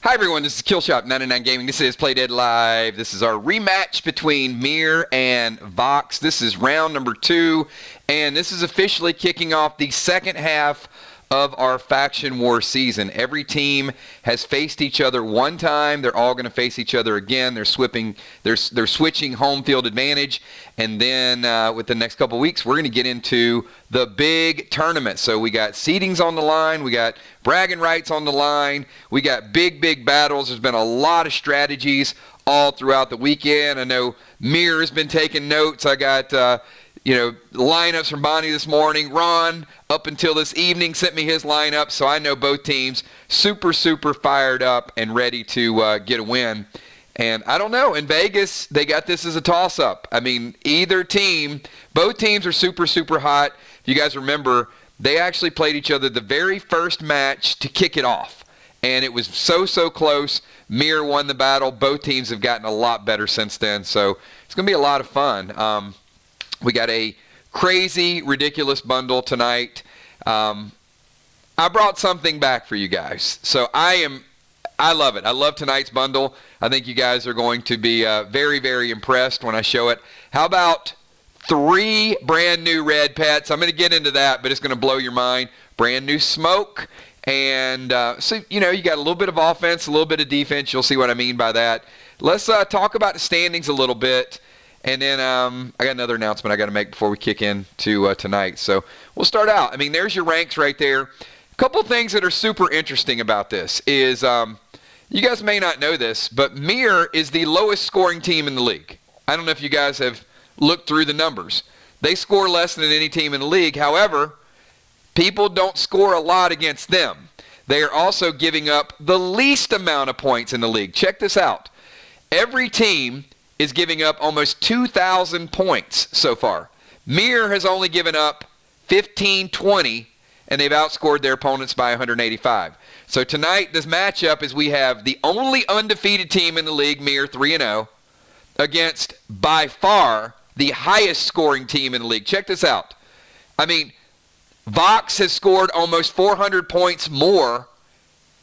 Hi everyone, this is Killshot 99 Gaming. This is Play Dead Live. This is our rematch between MIR and VOX. This is round number 2, and this is officially kicking off the second half of our Faction War season. Every team has faced each other one time. They're all going to face each other again. They're switching home field advantage, and then with the next couple weeks, we're going to get into the big tournament. So we got seedings on the line. We got bragging rights on the line. We got big battles. There's been a lot of strategies all throughout the weekend. I know MIR has been taking notes. I got lineups from Bonnie this morning. Ron, up until this evening, sent me his lineup, so I know both teams super fired up and ready to get a win. And I don't know, in Vegas, they got this as a toss-up. I mean, both teams are super hot. If you guys remember, they actually played each other the very first match to kick it off. And it was so close. MIR won the battle. Both teams have gotten a lot better since then, so it's going to be a lot of fun. We got a crazy, ridiculous bundle tonight. I brought something back for you guys. So I love it. I love tonight's bundle. I think you guys are going to be very impressed when I show it. How about 3 brand new red pets? I'm going to get into that, but it's going to blow your mind. Brand new smoke. And so, you got a little bit of offense, a little bit of defense. You'll see what I mean by that. Let's talk about the standings a little bit. And then I got another announcement I got to make before we kick into tonight. So we'll start out. I mean, there's your ranks right there. A couple things that are super interesting about this is you guys may not know this, but MIR is the lowest scoring team in the league. I don't know if you guys have looked through the numbers. They score less than any team in the league. However, people don't score a lot against them. They are also giving up the least amount of points in the league. Check this out. Every team is giving up almost 2,000 points so far. MIR has only given up 1520, and they've outscored their opponents by 185. So tonight, this matchup is we have the only undefeated team in the league, MIR 3-0, against by far the highest scoring team in the league. Check this out. I mean, VOX has scored almost 400 points more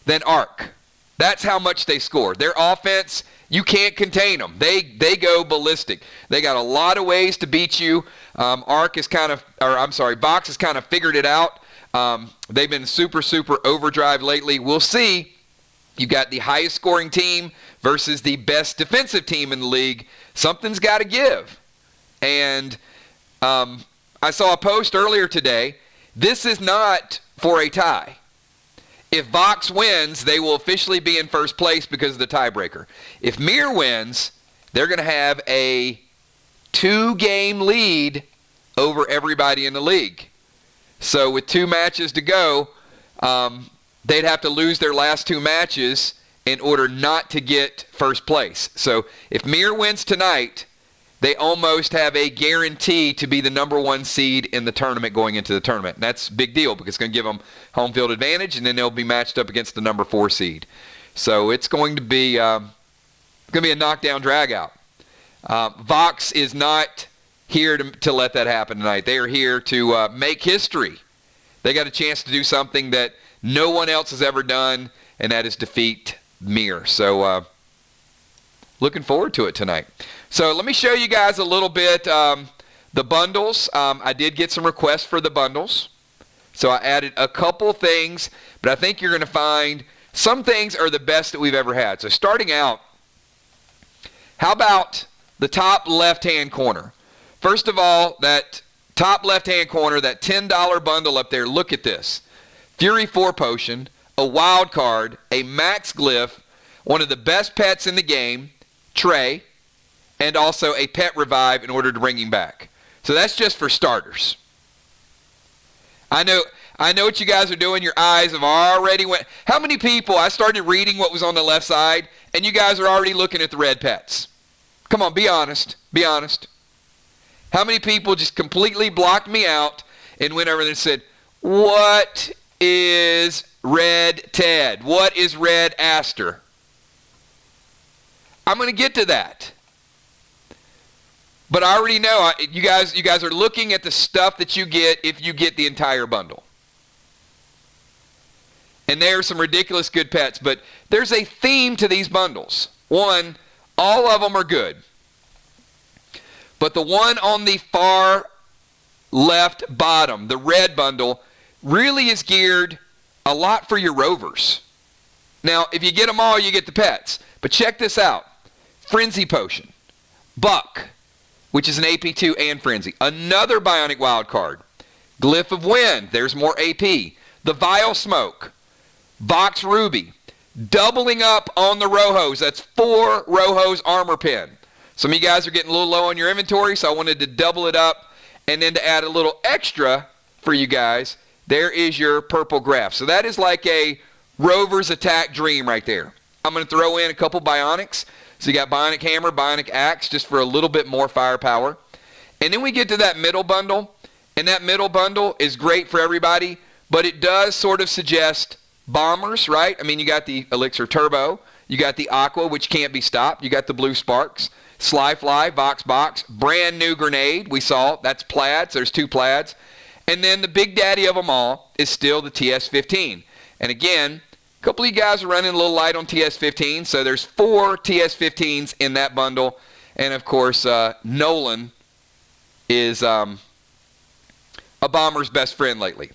than ARC. That's how much they score. Their offense, you can't contain them. They go ballistic. They got a lot of ways to beat you. VOX has kind of figured it out. They've been super overdrive lately. We'll see. You got the highest scoring team versus the best defensive team in the league. Something's got to give. And I saw a post earlier today. This is not for a tie. If VOX wins, they will officially be in first place because of the tiebreaker. If MIR wins, they're going to have a 2-game lead over everybody in the league. So with 2 matches to go, they'd have to lose their last 2 matches in order not to get first place. So if MIR wins tonight, they almost have a guarantee to be the number 1 seed in the tournament going into the tournament. And that's a big deal because it's going to give them home field advantage, and then they'll be matched up against the number 4 seed. So it's going to be a knockdown drag-out. VOX is not here to let that happen tonight. They are here to make history. They got a chance to do something that no one else has ever done, and that is defeat MIR. So looking forward to it tonight. So let me show you guys a little bit the bundles. I did get some requests for the bundles. So I added a couple things, but I think you're going to find some things are the best that we've ever had. So starting out, how about the top left-hand corner? First of all, that top left-hand corner, that $10 bundle up there, look at this. Fury 4 Potion, a wild card, a max glyph, one of the best pets in the game, Trey, and also a pet revive in order to bring him back. So that's just for starters. I know what you guys are doing. Your eyes have already went. How many people, I started reading what was on the left side, and you guys are already looking at the red pets? Come on, be honest. Be honest. How many people just completely blocked me out and went over there and said, what is Red Ted? What is Red Aster? I'm going to get to that. But I already know you guys are looking at the stuff that you get if you get the entire bundle. And there are some ridiculous good pets, but there's a theme to these bundles. One, all of them are good. But the one on the far left bottom, the red bundle, really is geared a lot for your rovers. Now, if you get them all, you get the pets. But check this out. Frenzy Potion. Buck, which is an AP2 and Frenzy. Another Bionic Wild card. Glyph of Wind. There's more AP. The Vile Smoke. VOX Ruby. Doubling up on the Rojos. That's 4 Rojos Armor Pen. Some of you guys are getting a little low on your inventory, so I wanted to double it up. And then to add a little extra for you guys, there is your purple graph. So that is like a Rover's Attack Dream right there. I'm going to throw in a couple Bionics. So you got Bionic Hammer, Bionic Axe, just for a little bit more firepower. And then we get to that middle bundle. And that middle bundle is great for everybody, but it does sort of suggest bombers, right? I mean, you got the Elixir Turbo. You got the Aqua, which can't be stopped. You got the Blue Sparks. Sly Fly, Vox Box, brand new grenade. We saw that's plaids. There's 2 plaids. And then the big daddy of them all is still the TS-15. And again, a couple of you guys are running a little light on TS-15, so there's 4 TS-15s in that bundle. And of course, Nolan is a bomber's best friend lately.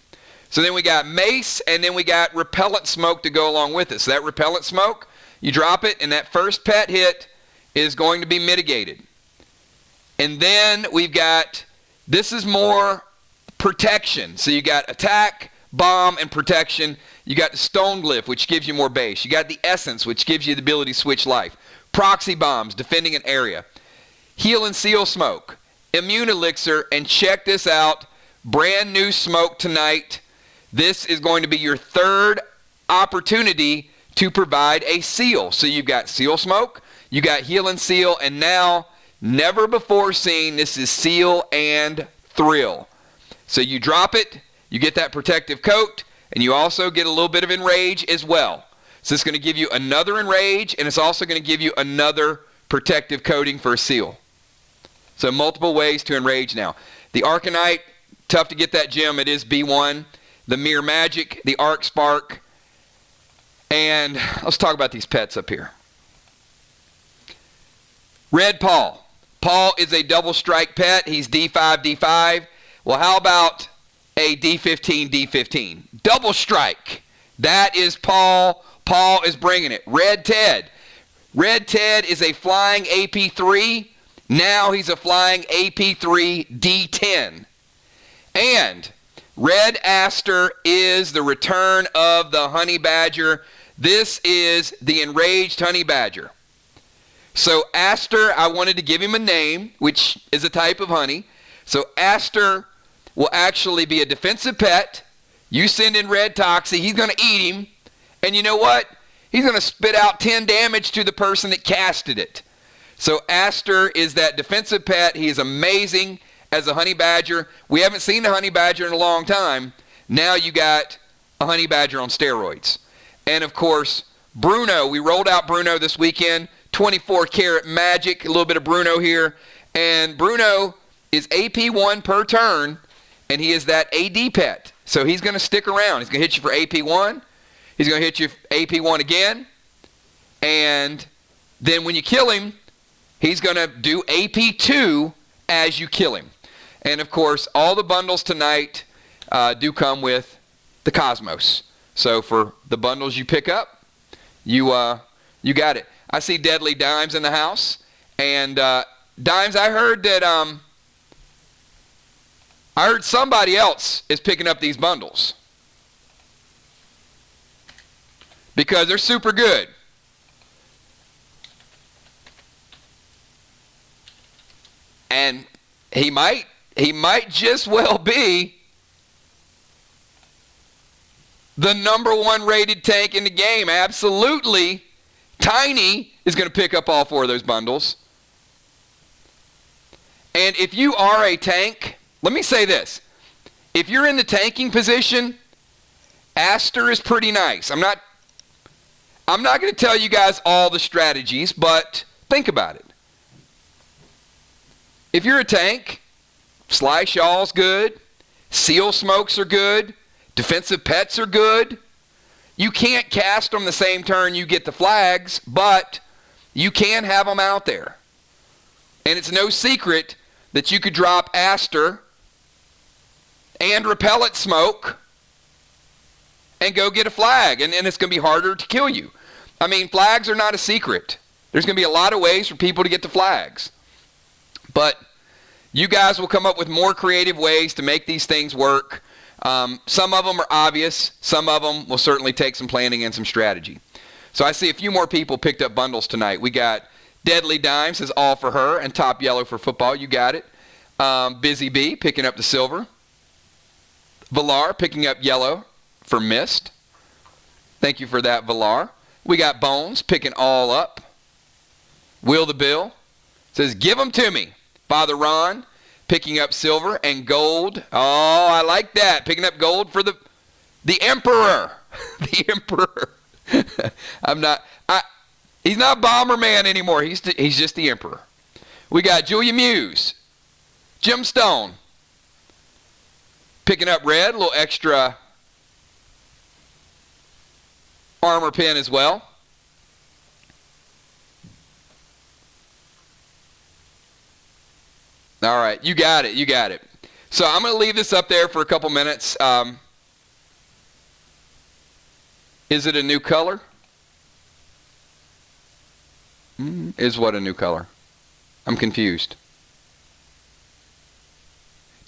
So then we got Mace, and then we got Repellent Smoke to go along with it. So that Repellent Smoke, you drop it, and that first pet hit is going to be mitigated. And then we've got, this is more protection. So you got attack, bomb, and protection. You got the Stone Glyph, which gives you more base. You got the Essence, which gives you the ability to switch life. Proxy Bombs, defending an area. Heal and Seal Smoke. Immune Elixir, and check this out. Brand new smoke tonight. This is going to be your 3rd opportunity to provide a seal. So you've got Seal Smoke, you got Heal and Seal, and now, never before seen, this is Seal and Thrill. So you drop it, you get that protective coat, and you also get a little bit of Enrage as well. So it's going to give you another Enrage, and it's also going to give you another protective coating for a seal. So multiple ways to Enrage now. The Arcanite, tough to get that gem. It is B1. The MIR Magic, the Arc Spark, and let's talk about these pets up here. Red Paul. Paul is a double strike pet. He's D5, D5. Well, how about a D15, D15? Double strike. That is Paul. Paul is bringing it. Red Ted. Red Ted is a flying AP3. Now he's a flying AP3 D10. And Red Aster is the return of the Honey Badger. This is the Enraged Honey Badger. So Aster, I wanted to give him a name, which is a type of honey. So Aster will actually be a defensive pet. You send in Red Toxie, he's going to eat him. And you know what? He's going to spit out 10 damage to the person that casted it. So Aster is that defensive pet. He is amazing as a honey badger. We haven't seen a honey badger in a long time. Now you got a honey badger on steroids. And of course, Bruno. We rolled out Bruno this weekend. 24 karat magic, a little bit of Bruno here. And Bruno is AP1 per turn, and he is that AD pet. So he's going to stick around. He's going to hit you for AP1. He's going to hit you for AP1 again. And then when you kill him, he's going to do AP2 as you kill him. And of course, all the bundles tonight do come with the Cosmos. So for the bundles you pick up, you got it. I see Deadly Dimes in the house. And Dimes, I heard that I heard somebody else is picking up these bundles because they're super good. And he might just well be the #1 rated tank in the game. Absolutely. Tiny is going to pick up all 4 of those bundles. And if you are a tank, let me say this. If you're in the tanking position, Aster is pretty nice. I'm not going to tell you guys all the strategies, but think about it. If you're a tank, Sly Shaw's good. Seal Smokes are good. Defensive Pets are good. You can't cast them the same turn you get the flags, but you can have them out there. And it's no secret that you could drop Aster and Repellent Smoke and go get a flag, and it's going to be harder to kill you. I mean, flags are not a secret. There's going to be a lot of ways for people to get the flags. But you guys will come up with more creative ways to make these things work. Some of them are obvious. Some of them will certainly take some planning and some strategy. So I see a few more people picked up bundles tonight. We got Deadly Dime says all for her and Top Yellow for football. You got it. Busy Bee picking up the silver. Valar picking up yellow for Mist. Thank you for that, Valar. We got Bones picking all up. Will the Bill says, give them to me. Father Ron picking up silver and gold. Oh, I like that. Picking up gold for the Emperor. The Emperor. He's not Bomberman anymore. He's just the Emperor. We got Julia Muse. Jim Stone picking up red, a little extra armor pin as well. All right, you got it, you got it. So I'm going to leave this up there for a couple minutes. Is it a new color? Is what a new color? I'm confused.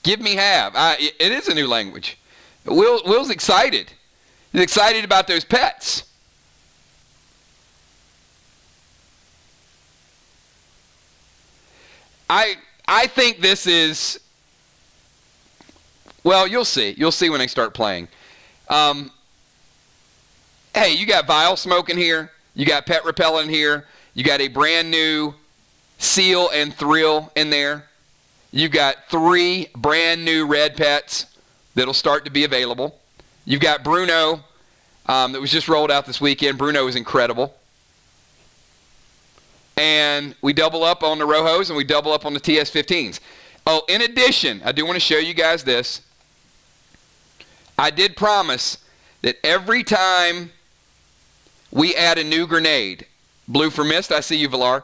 Give me have. It is a new language. Will's excited. He's excited about those pets. I think this is, well, you'll see. You'll see when they start playing. Hey, you got Vile Smoke in here. You got Pet Repellent in here. You got a brand new Seal and Thrill in there. You've got 3 brand new red pets that'll start to be available. You've got Bruno that was just rolled out this weekend. Bruno is incredible. And we double up on the Rojos and we double up on the TS15s. Oh, in addition, I do want to show you guys this. I did promise that every time we add a new grenade, Blue for Mist, I see you, Valar.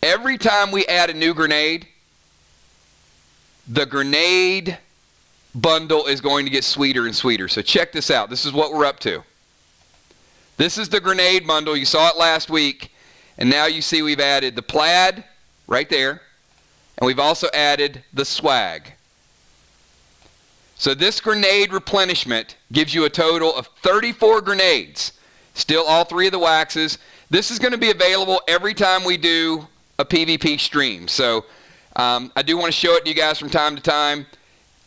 Every time we add a new grenade, the grenade bundle is going to get sweeter and sweeter. So check this out. This is what we're up to. This is the grenade bundle. You saw it last week. And now you see we've added the plaid right there. And we've also added the swag. So this grenade replenishment gives you a total of 34 grenades. Still all 3 of the waxes. This is going to be available every time we do a PvP stream. So I do want to show it to you guys from time to time.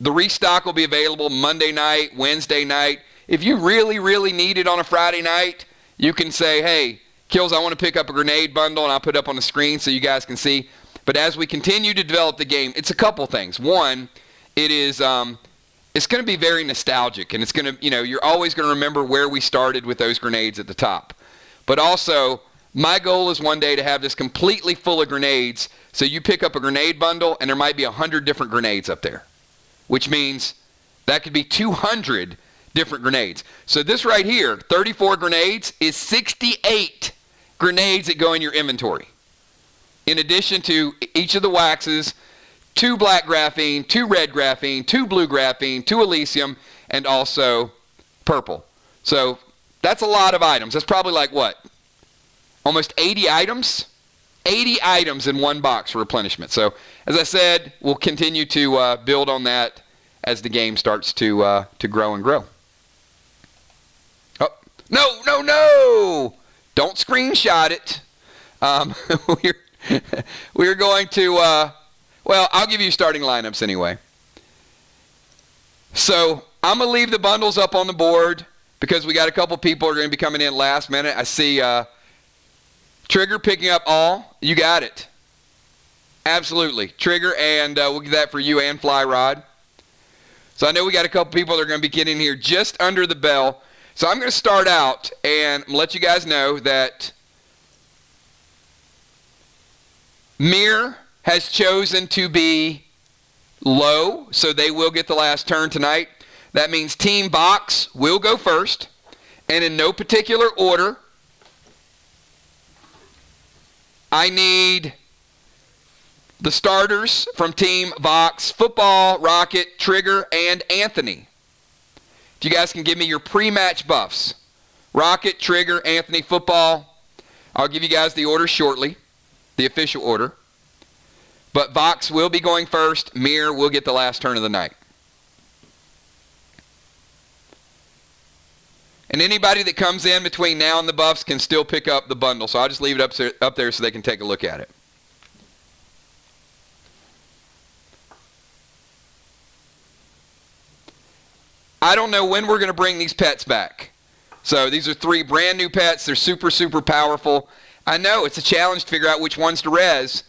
The restock will be available Monday night, Wednesday night. If you really, really need it on a Friday night, you can say, hey, Kills, I want to pick up a grenade bundle, and I'll put it up on the screen so you guys can see. But as we continue to develop the game, it's a couple things. One, it is it's going to be very nostalgic, and it's going to, you're always going to remember where we started with those grenades at the top. But also, my goal is one day to have this completely full of grenades, so you pick up a grenade bundle, and there might be 100 different grenades up there, which means that could be 200 different grenades. So this right here, 34 grenades, is 68 grenades that go in your inventory. In addition to each of the waxes, 2 black graphene, 2 red graphene, 2 blue graphene, 2 Elysium, and also purple. So that's a lot of items. That's probably like what? Almost 80 items? 80 items in one box for replenishment. So as I said, we'll continue to build on that as the game starts to grow and grow. Oh, no! Don't screenshot it. We're going to, well, I'll give you starting lineups anyway. So I'm going to leave the bundles up on the board because we got a couple people who are going to be coming in last minute. I see Trigger picking up all. You got it. Absolutely. Trigger, and we'll get that for you and Fly Rod. So I know we got a couple people that are going to be getting here just under the bell. So I'm going to start out and let you guys know that MIR has chosen to be low, so they will get the last turn tonight. That means Team VOX will go first, And in no particular order, I need the starters from Team VOX: Football, Rocket, Trigger, and Anthony. If you guys can give me your pre-match buffs. Rocket, Trigger, Anthony, Football. I'll give you guys the order shortly, the official order. But VOX will be going first. MIR will get the last turn of the night. And anybody that comes in between now and the buffs can still pick up the bundle. So I'll just leave it up there so they can take a look at it. I don't know when we're going to bring these pets back. So these are 3 brand new pets. They're super, super powerful. I know it's a challenge to figure out which ones to res.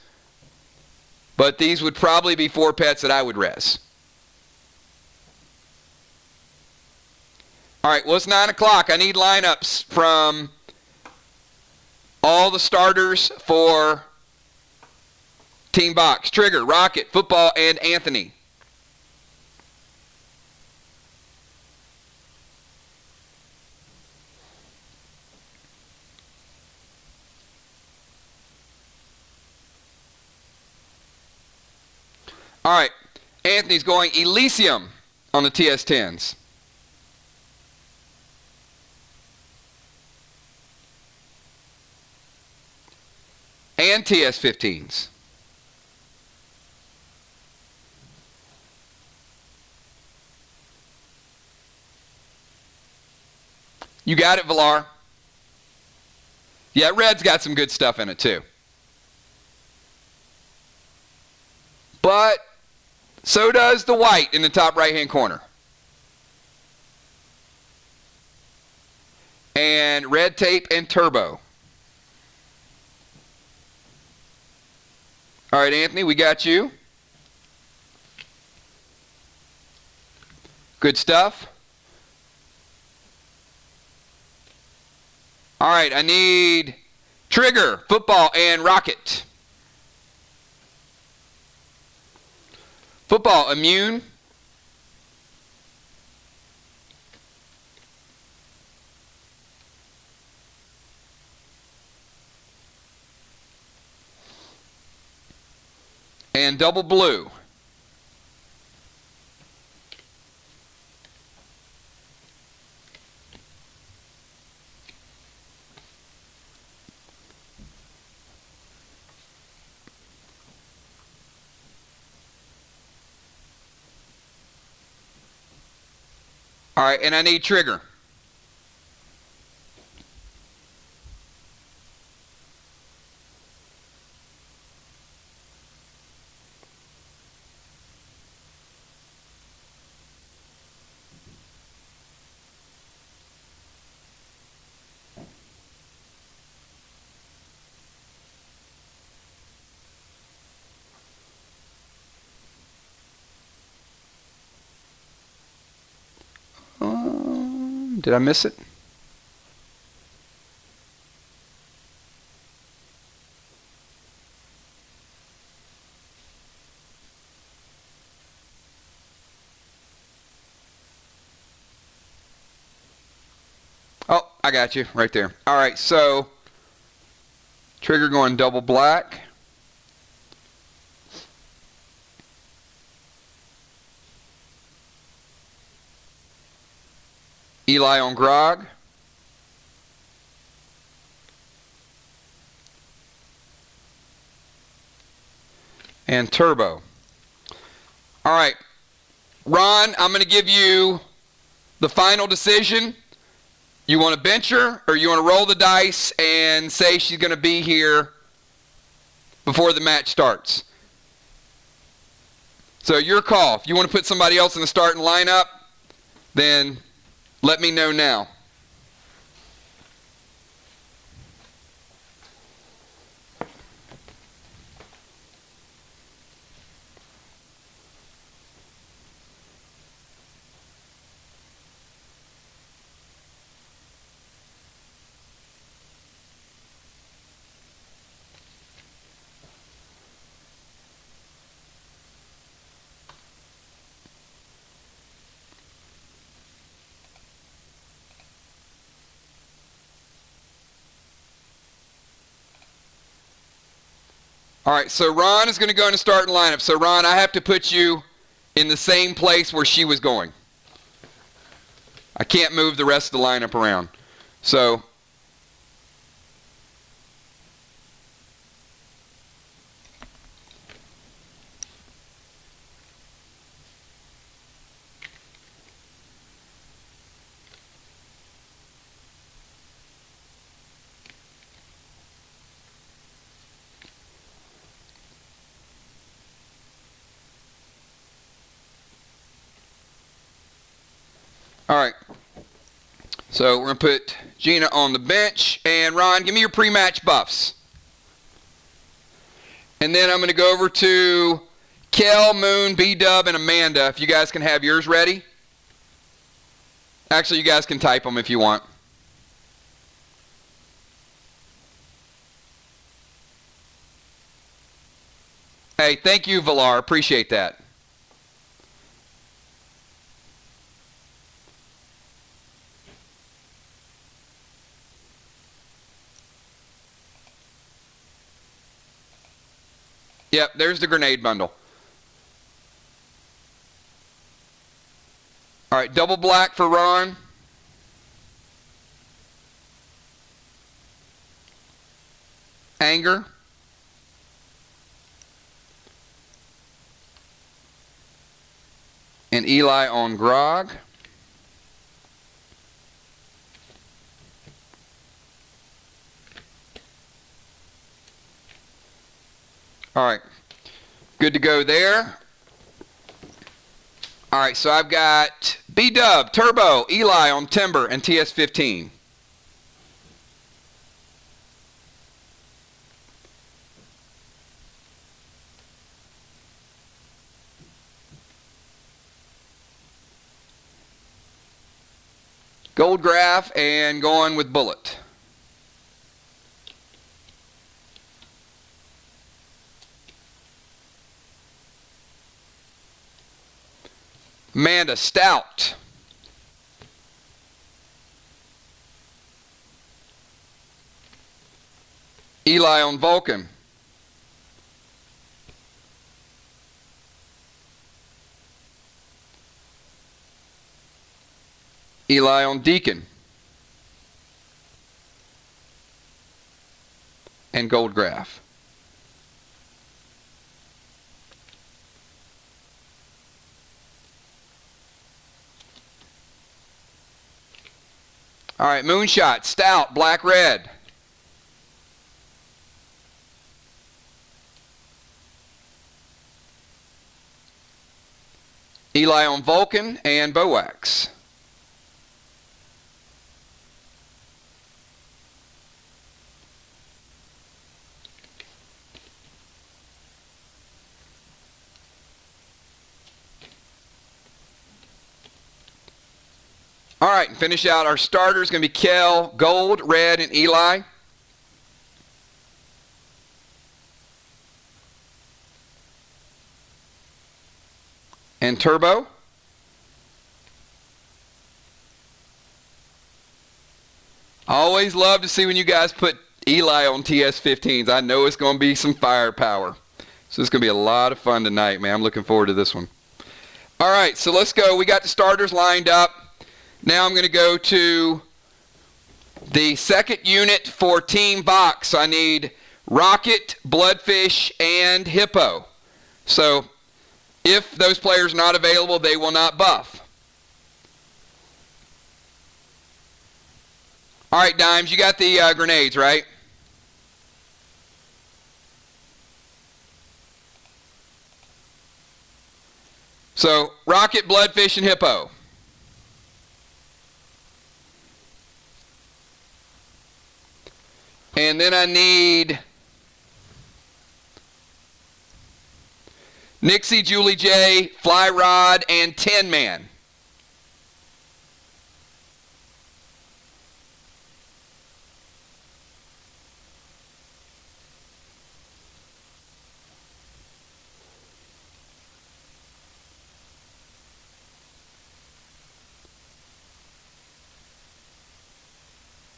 But these would probably be 4 pets that I would res. All right, well, it's 9 o'clock. I need lineups from all the starters for Team VOX: Trigger, Rocket, Football, and Anthony. All right, Anthony's going Elysium on the TS10s. And TS15s. You got it, Villar. Yeah, red's got some good stuff in it too. But so does the white in the top right-hand corner. And red tape and turbo. All right, Anthony, we got you. Good stuff. All right, I need Trigger, Football, and Rocket. Football, Immune. And Double Blue. All right, and I need Trigger. Did I miss it? Oh, I got you right there. All right, so Trigger going double black. Eli on Grog. And Turbo. All right. Ron, I'm going to give you the final decision. You want to bench her, or you want to roll the dice and say she's going to be here before the match starts? So your call. If you want to put somebody else in the starting lineup, then let me know now. All right, so Ron is going to go in the starting lineup. So Ron, I have to put you in the same place where she was going. I can't move the rest of the lineup around. So all right. So we're going to put Gina on the bench. And Ron, give me your pre-match buffs. And then I'm going to go over to Kel, Moon, B-Dub, and Amanda, if you guys can have yours ready. Actually, you guys can type them if you want. Hey, thank you, Valar. Appreciate that. Yep, there's the grenade bundle. All right, double black for Ron. Anger. And Eli on Grog. All right, good to go there. All right, so I've got B-Dub, Turbo, Eli on Timber, and TS-15. Gold Graph and going with Bullet. Amanda, Stout. Eli on Vulcan. Eli on Deacon. And Gold Graph. All right, Moonshot, Stout, Black, Red. Eli on Vulcan and Boax. All right, and finish out our starters. Going to be Kel, Gold, Red, and Eli. And Turbo. I always love to see when you guys put Eli on TS-15s. I know it's going to be some firepower. So it's going to be a lot of fun tonight, man. I'm looking forward to this one. All right, so let's go. We got the starters lined up. Now I'm going to go to the second unit for Team VOX. So I need Rocket, Bloodfish, and Hippo. So if those players are not available, they will not buff. All right, Dimes, you got the grenades, right? So Rocket, Bloodfish, and Hippo. And then I need Nixie, Julie J, Fly Rod, and Tin Man.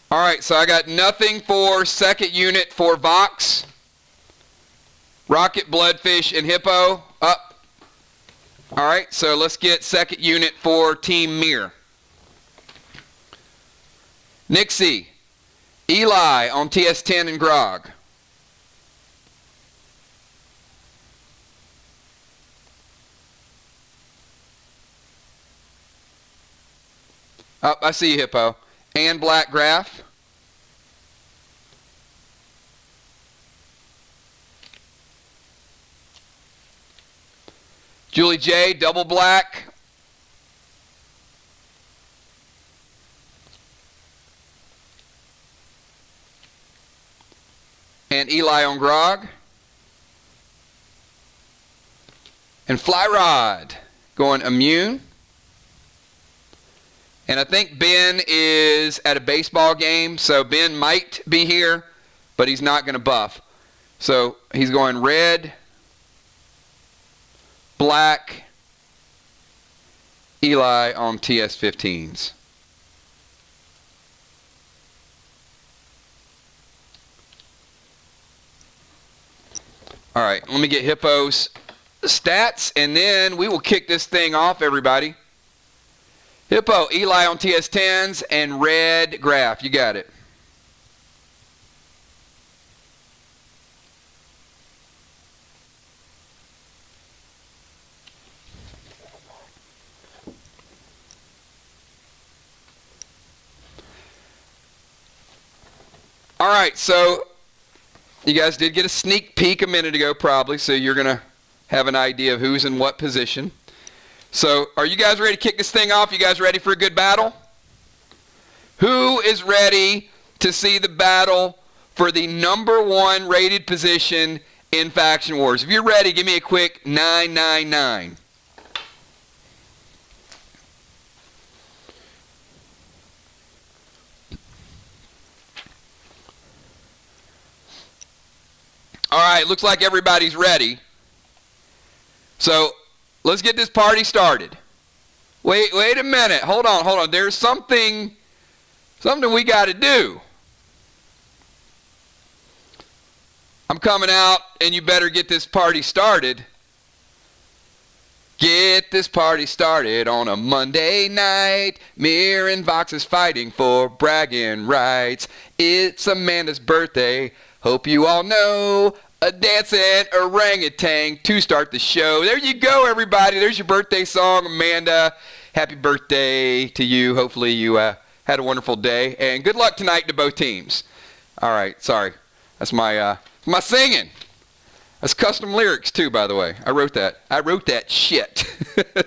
All right, so I got nothing for second unit for VOX. Rocket, Bloodfish, and Hippo up. All right, so let's get second unit for Team MIR. Nixie, Eli on TS10 and Grog. Up, I see you, Hippo. And Black Graph. Julie J, Double Black. And Eli on Grog. And Fly Rod going Immune. And I think Ben is at a baseball game, so Ben might be here, but he's not going to buff. So he's going red, black, Eli on TS15s. All right, let me get Hippo's stats, and then we will kick this thing off, everybody. Hippo, Eli on TS10s, and red graph. You got it. All right, so you guys did get a sneak peek a minute ago probably, so you're going to have an idea of who's in what position. So are you guys ready to kick this thing off? You guys ready for a good battle? Who is ready to see the battle for the #1 rated position in Faction Wars? If you're ready, give me a quick 999. All right, looks like everybody's ready. So let's get this party started. Wait a minute. Hold on. There's something we got to do. I'm coming out, and you better get this party started. Get this party started on a Monday night. MIR and VOX is fighting for bragging rights. It's Amanda's birthday. Hope you all know a dancing orangutan to start the show. There you go, everybody. There's your birthday song, Amanda. Happy birthday to you. Hopefully you had a wonderful day. And good luck tonight to both teams. All right, sorry. That's my singing. That's custom lyrics, too, by the way. I wrote that shit.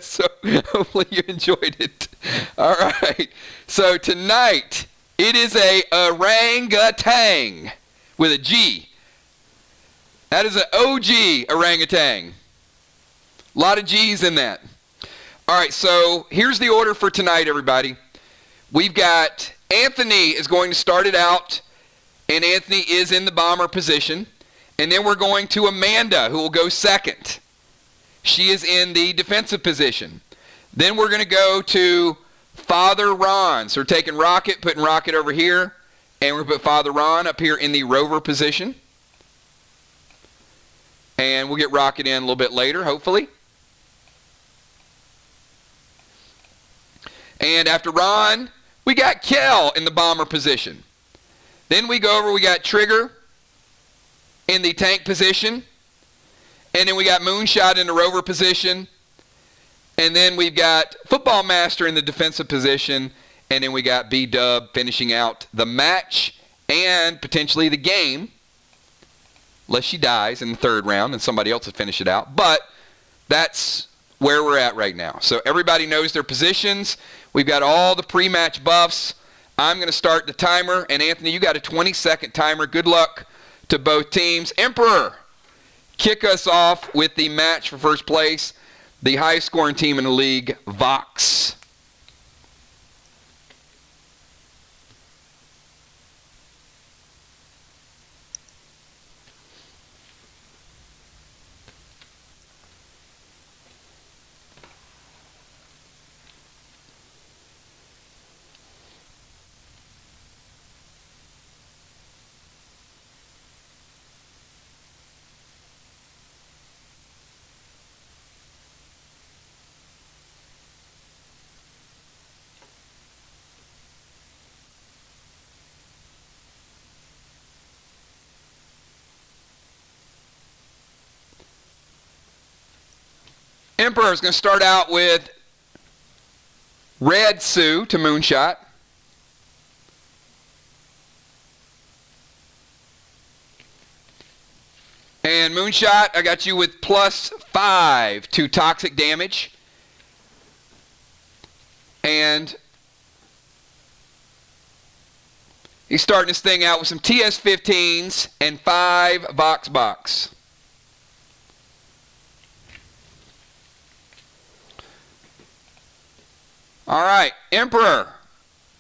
So hopefully you enjoyed it. All right. So tonight, it is a orangutan with a G. That is an OG orangutan. A lot of G's in that. All right, so here's the order for tonight, everybody. We've got Anthony is going to start it out, and Anthony is in the bomber position. And then we're going to Amanda, who will go second. She is in the defensive position. Then we're going to go to Father Ron. So we're taking Rocket, putting Rocket over here, and we're going to put Father Ron up here in the rover position. And we'll get Rocket in a little bit later, hopefully. And after Ron, we got Kel in the bomber position. Then we go over, we got Trigger in the tank position. And then we got Moonshot in the rover position. And then we've got Football Master in the defensive position. And then we got B-Dub finishing out the match and potentially the game. Unless she dies in the third round and somebody else will finish it out. But that's where we're at right now. So everybody knows their positions. We've got all the pre-match buffs. I'm going to start the timer. And Anthony, you got a 20-second timer. Good luck to both teams. Emperor, kick us off with the match for first place. The highest scoring team in the league, VOX. Emperor is going to start out with red Sue to moonshot. And moonshot, I got you with +5 to toxic damage. And he's starting this thing out with some TS-15s and 5 VOX box. All right, Emperor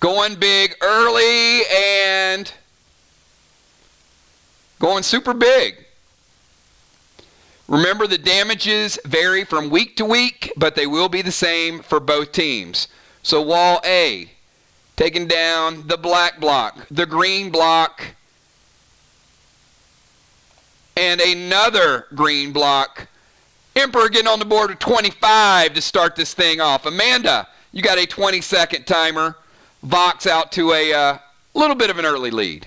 going big early and going super big. Remember, the damages vary from week to week, but they will be the same for both teams. So wall A, taking down the black block, the green block, and another green block. Emperor getting on the board with 25 to start this thing off. Amanda, you got a 20-second timer. VOX out to a little bit of an early lead.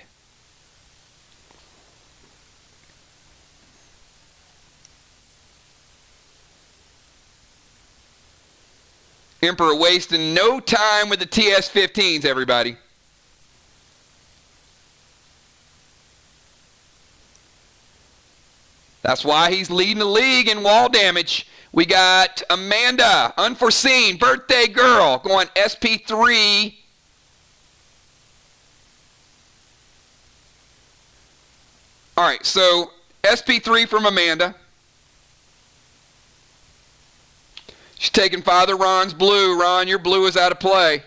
Emperor wasting no time with the TS-15s, everybody. That's why he's leading the league in wall damage. We got Amanda, unforeseen, birthday girl, going SP3. All right, so SP3 from Amanda. She's taking Father Ron's blue. Ron, your blue is out of play.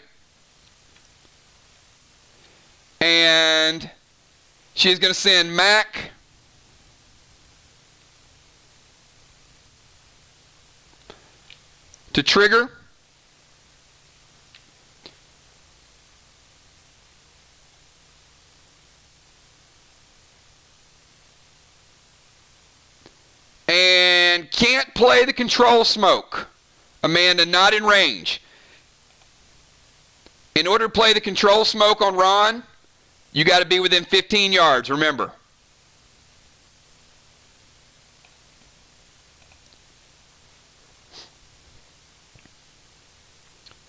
And she's going to send Mac to trigger. And can't play the control smoke. Amanda not in range. In order to play the control smoke on Ron, you got to be within 15 yards, remember.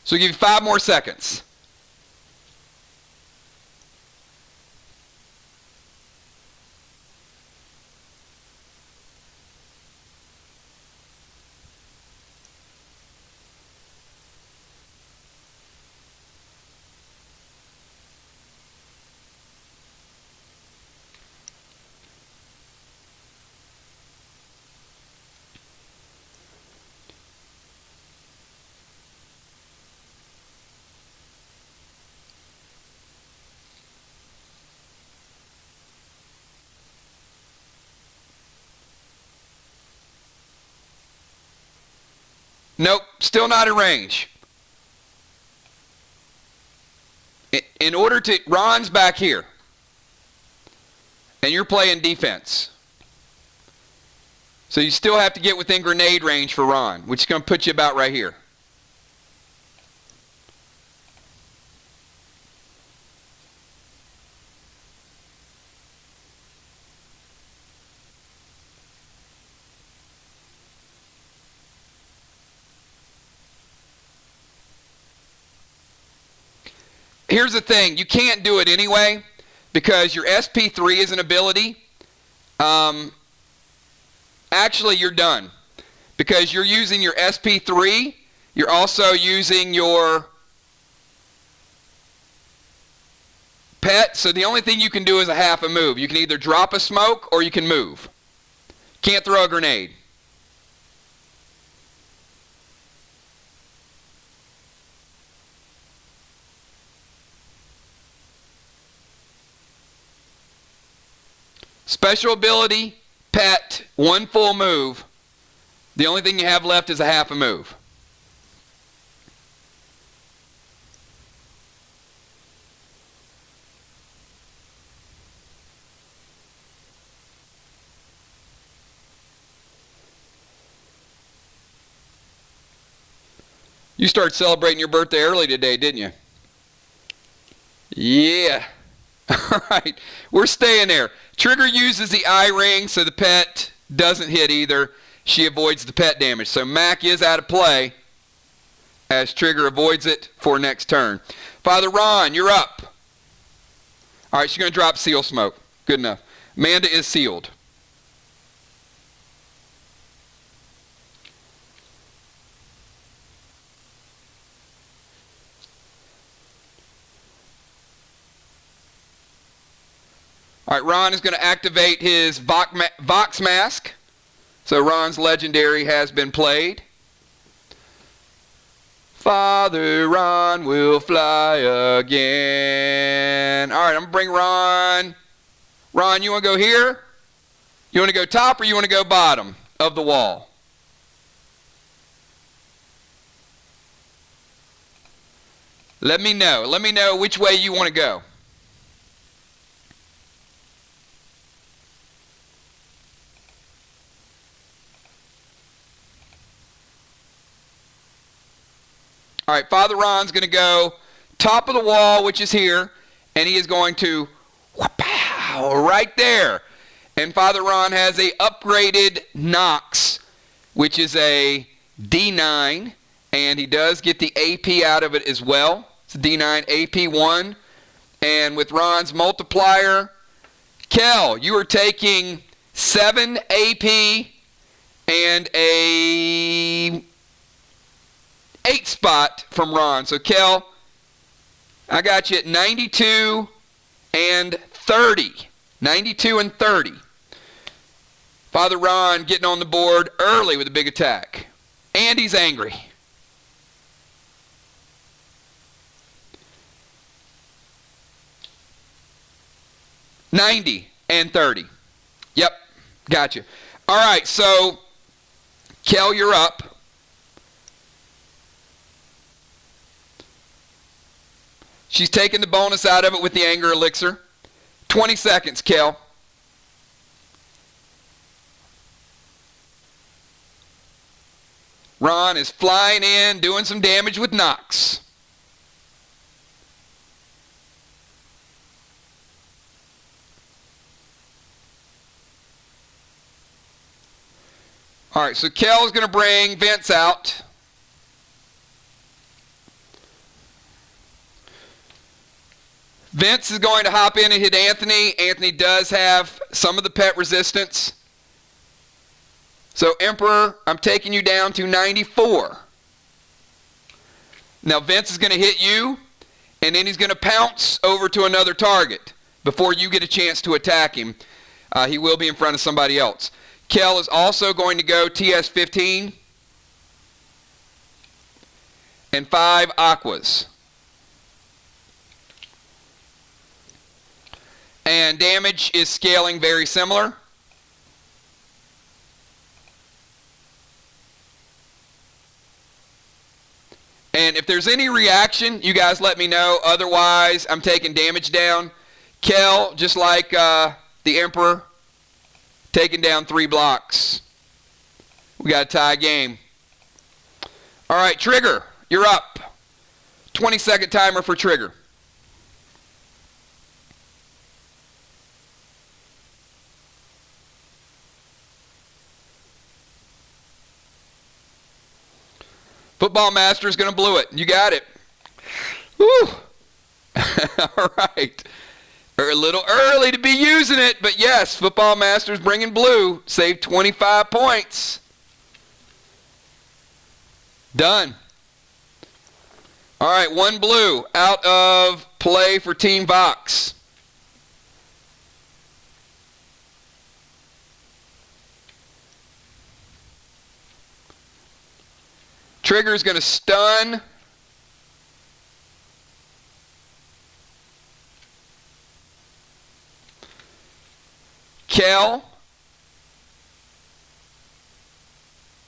So I'll give you 5 more seconds. Nope, still not in range. In order to, Ron's back here. And you're playing defense. So you still have to get within grenade range for Ron, which is going to put you about right here. Here's the thing, you can't do it anyway because your SP3 is an ability. Actually, you're done because you're using your SP3. You're also using your pet. So the only thing you can do is a half a move. You can either drop a smoke or you can move. Can't throw a grenade. Special ability, pet, 1 full move. The only thing you have left is a half a move. You started celebrating your birthday early today, didn't you? Yeah. All right, we're staying there. Trigger uses the eye ring so the pet doesn't hit either. she avoids the pet damage. So Mac is out of play as Trigger avoids it for next turn. Father Ron, you're up. All right, she's going to drop Seal Smoke. Good enough. Amanda is sealed. All right, Ron is going to activate his VOX mask. So Ron's legendary has been played. Father Ron will fly again. All right, I'm going to bring Ron. Ron, you want to go here? You want to go top or you want to go bottom of the wall? Let me know. Let me know which way you want to go. All right, Father Ron's going to go top of the wall, which is here, and he is going to wha-pow, right there. And Father Ron has a upgraded Nox, which is a D9, and he does get the AP out of it as well. It's a D9 AP1. And with Ron's multiplier, Kel, you are taking 7 AP and a 8 spot from Ron. So Kel, I got you at 92 and 30. 92 and 30. Father Ron getting on the board early with a big attack. And he's angry. $90 and 30. Yep, gotcha. All right, so Kel, you're up. She's taking the bonus out of it with the anger elixir. 20 seconds, Kel. Ron is flying in, doing some damage with Nox. All right, so Kel's going to bring Vince out. Vince is going to hop in and hit Anthony. Anthony does have some of the pet resistance. So Emperor, I'm taking you down to 94. Now Vince is going to hit you, and then he's going to pounce over to another target before you get a chance to attack him. He will be in front of somebody else. Kel is also going to go TS-15 and 5 aquas. And damage is scaling very similar. And if there's any reaction, you guys let me know. Otherwise, I'm taking damage down. Kel, just like the Emperor, taking down 3 blocks. We got a tie game. All right, Trigger, you're up. 20-second timer for Trigger. Football Master is going to blow it. You got it. Woo! All right. They're a little early to be using it, but yes, Football Master's bringing blue. Saved 25 points. Done. All right, 1 blue out of play for Team VOX. Trigger is going to stun. Kel.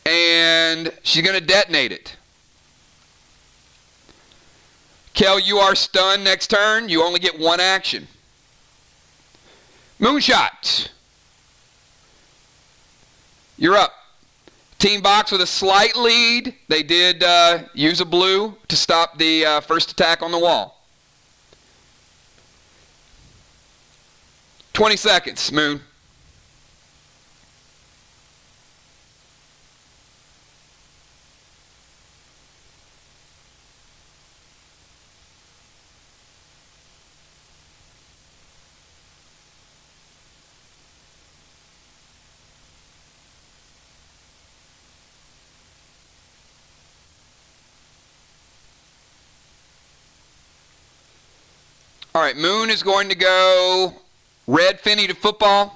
And she's going to detonate it. Kel, you are stunned next turn. You only get 1 action. Moonshot. You're up. Team VOX with a slight lead. They did use a blue to stop the first attack on the wall. 20 seconds, Moon. All right, Moon is going to go red Finney to football.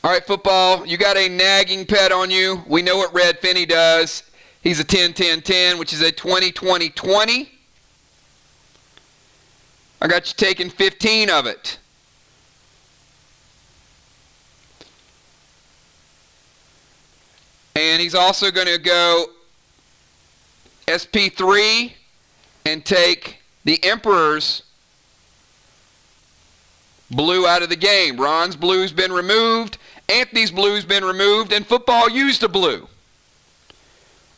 All right, football, you got a nagging pet on you. We know what red Finney does. He's a 10-10-10, which is a 20-20-20. I got you taking 15 of it. And he's also going to go SP3 and take the Emperor's blue out of the game. Ron's blue's been removed, Anthony's blue's been removed, and football used a blue.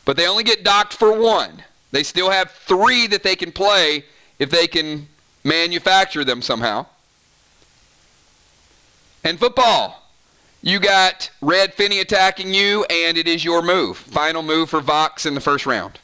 But they only get docked for one. They still have 3 that they can play if they can manufacture them somehow. And football, you got red Finney attacking you, and it is your move. Final move for VOX in the first round.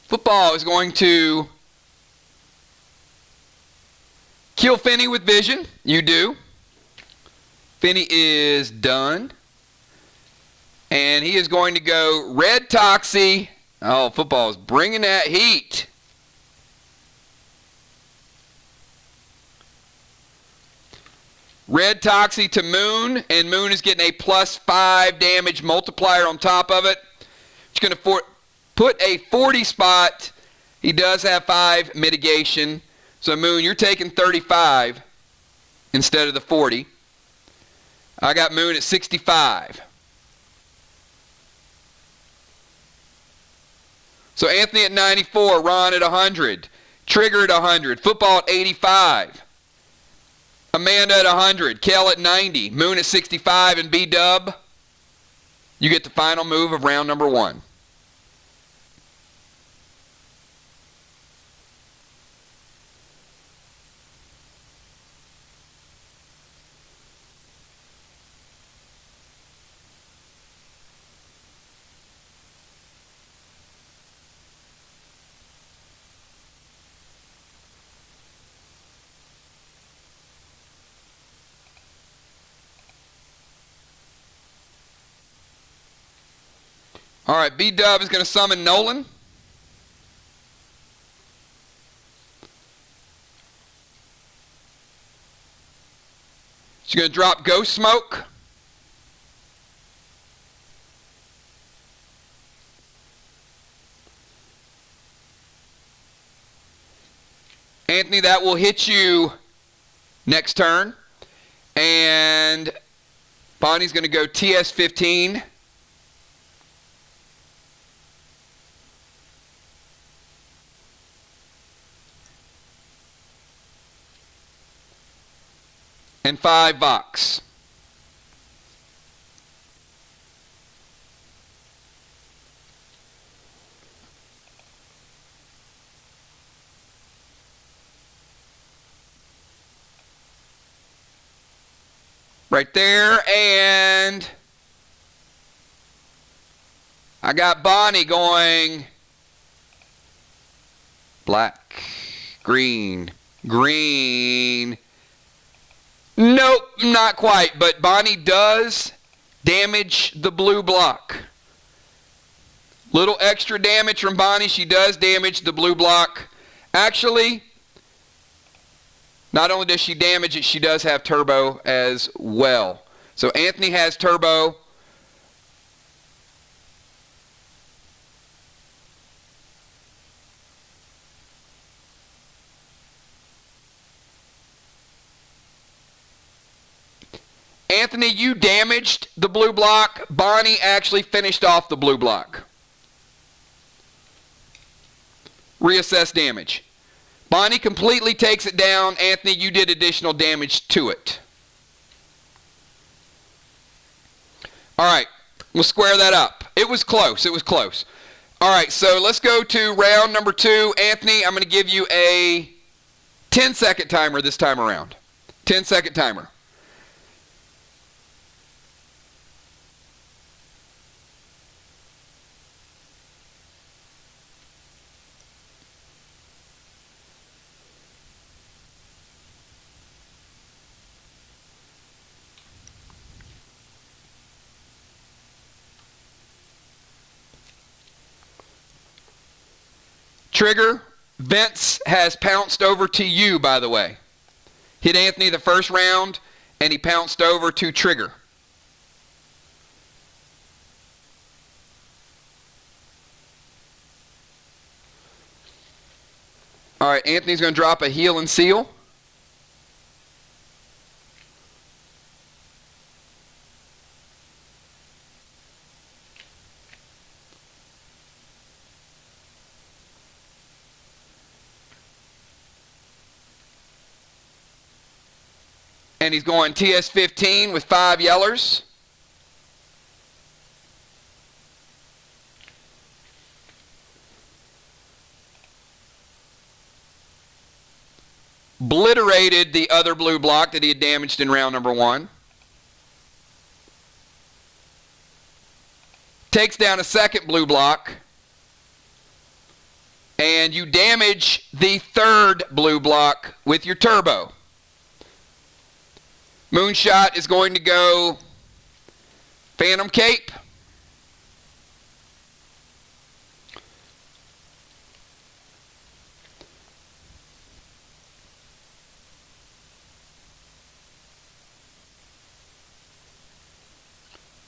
Football is going to kill Finney with vision. You do. Finney is done. And he is going to go red Toxie. Oh, football is bringing that heat. Red Toxie to Moon, and Moon is getting a +5 damage multiplier on top of it. It's going to put a 40 spot. He does have 5 mitigation. So Moon, you're taking 35 instead of the 40. I got Moon at 65. So Anthony at 94, Ron at 100, Trigger at 100, football at 85, Amanda at 100, Kel at 90, Moon at 65, and B-Dub, you get the final move of round number 1. All right, B-Dub is going to summon Nolan. She's going to drop Ghost Smoke. Anthony, that will hit you next turn. And Bonnie's going to go TS-15. And 5 VOX. Right there, and I got Bonnie going black, green, green. Nope, not quite, but Bonnie does damage the blue block. Little extra damage from Bonnie. She does damage the blue block. Actually, not only does she damage it, she does have turbo as well. So Anthony has turbo. Anthony, you damaged the blue block. Bonnie actually finished off the blue block. Reassess damage. Bonnie completely takes it down. Anthony, you did additional damage to it. All right, we'll square that up. It was close. It was close. All right, so let's go to round number 2. Anthony, I'm going to give you a 10-second timer this time around. 10-second timer. Trigger, Vince has pounced over to you, by the way. Hit Anthony the first round, and he pounced over to Trigger. All right, Anthony's going to drop a heal and seal. And he's going TS-15 with 5 yellers. Obliterated the other blue block that he had damaged in round number 1. Takes down a second blue block. And you damage the third blue block with your turbo. Moonshot is going to go Phantom Cape.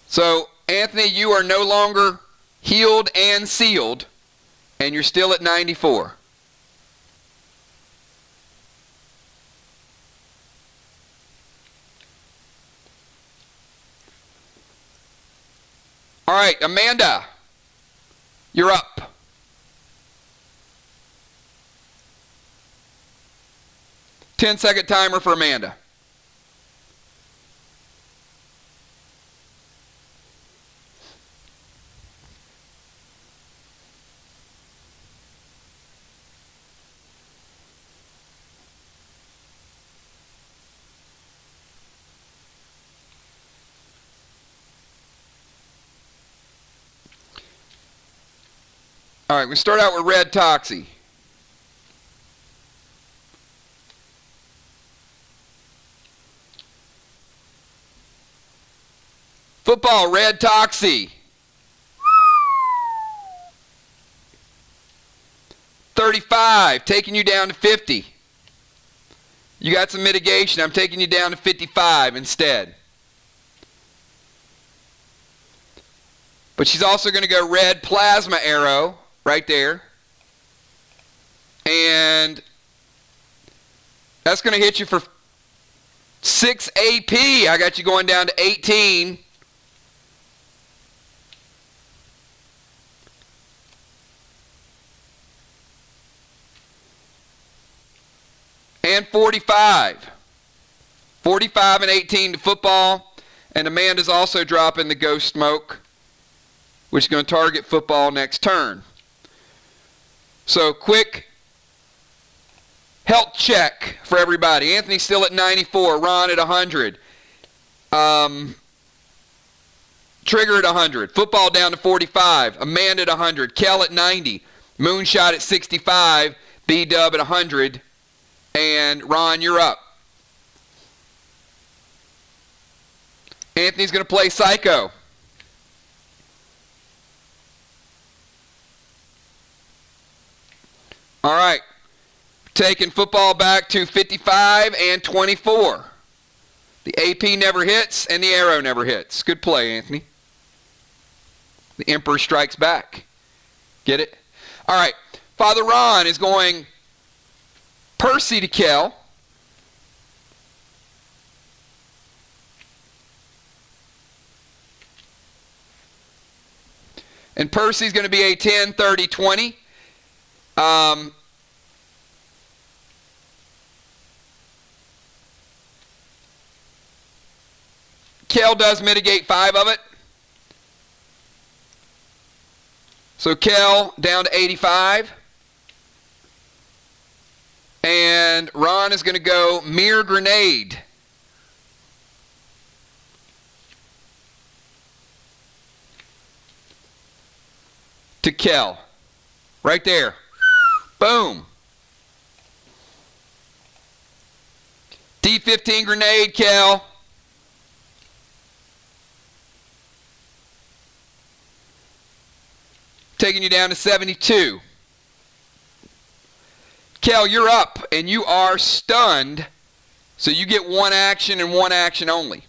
So, Anthony, you are no longer healed and sealed, and you're still at 94. All right, Amanda, you're up. Ten-second timer for Amanda. All right, we start out with Red Toxie. Football, Red Toxie. 35, taking you down to 50. You got some mitigation. I'm taking you down to 55 instead. But she's also going to go Red Plasma Arrow. Right there. And that's going to hit you for 6 AP. I got you going down to 18. And 45. 45 and 18 to football. And Amanda's also dropping the Ghost Smoke, which is going to target football next turn. So, quick health check for everybody. Anthony's still at 94. Ron at 100. Trigger at 100. Football down to 45. Amanda at 100. Kel at 90. Moonshot at 65. B-Dub at 100. And Ron, you're up. Anthony's going to play Psycho. All right, taking football back to 55 and 24. The AP never hits and the arrow never hits. Good play, Anthony. The Emperor strikes back. Get it? All right, Father Ron is going Percy to Kel. And Percy's going to be a 10, 30, 20. Kel does mitigate 5 of it. So Kel down to 85. And Ron is going to go MIR grenade. To Kel. Right there. Boom. D15 grenade, Kel. Taking you down to 72. Kel, you're up, and you are stunned, so you get 1 action and 1 action only.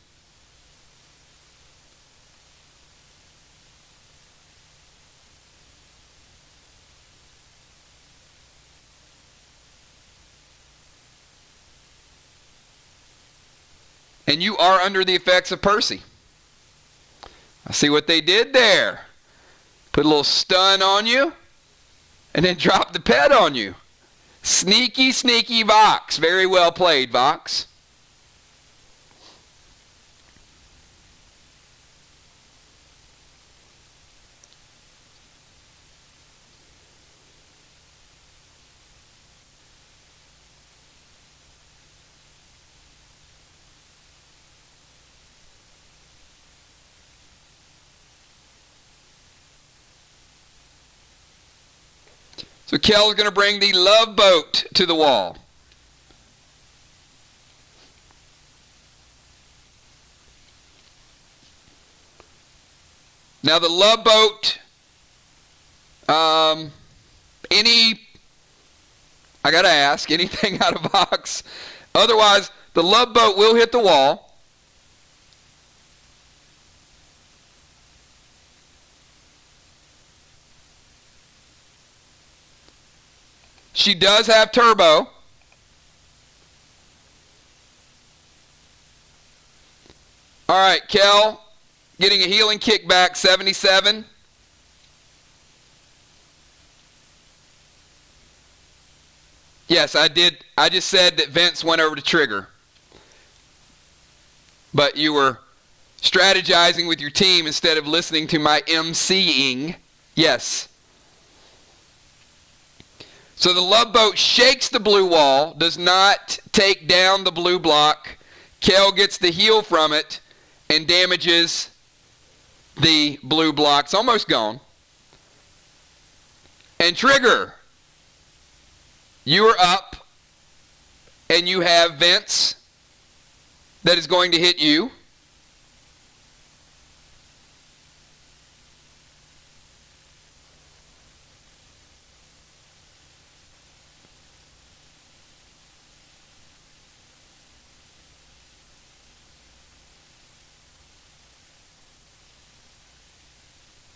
And you are under the effects of Percy. I see what they did there. Put a little stun on you, and then drop the pet on you. Sneaky, sneaky VOX. Very well played, VOX. So Kel's going to bring the love boat to the wall. Now the love boat, I got to ask, anything out of VOX? Otherwise, the love boat will hit the wall. She does have turbo. All right, Kel getting a healing kickback, 77. Yes, I did. I just said that Vince went over to trigger. But you were strategizing with your team instead of listening to my emceeing. Yes. So the love boat shakes the blue wall, does not take down the blue block. Kel gets the heal from it and damages the blue block. It's almost gone. And trigger. You are up, and you have Vince that is going to hit you.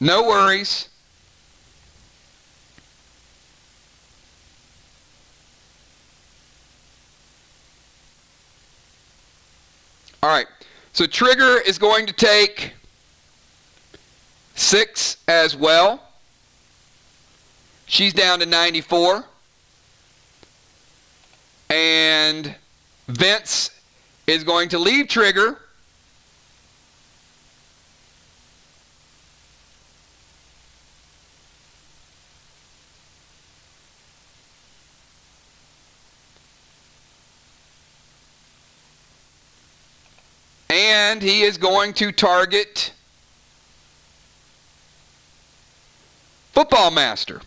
No worries. All right. So trigger is going to take 6 as well. She's down to 94. And Vince is going to leave trigger. And he is going to target Football Master.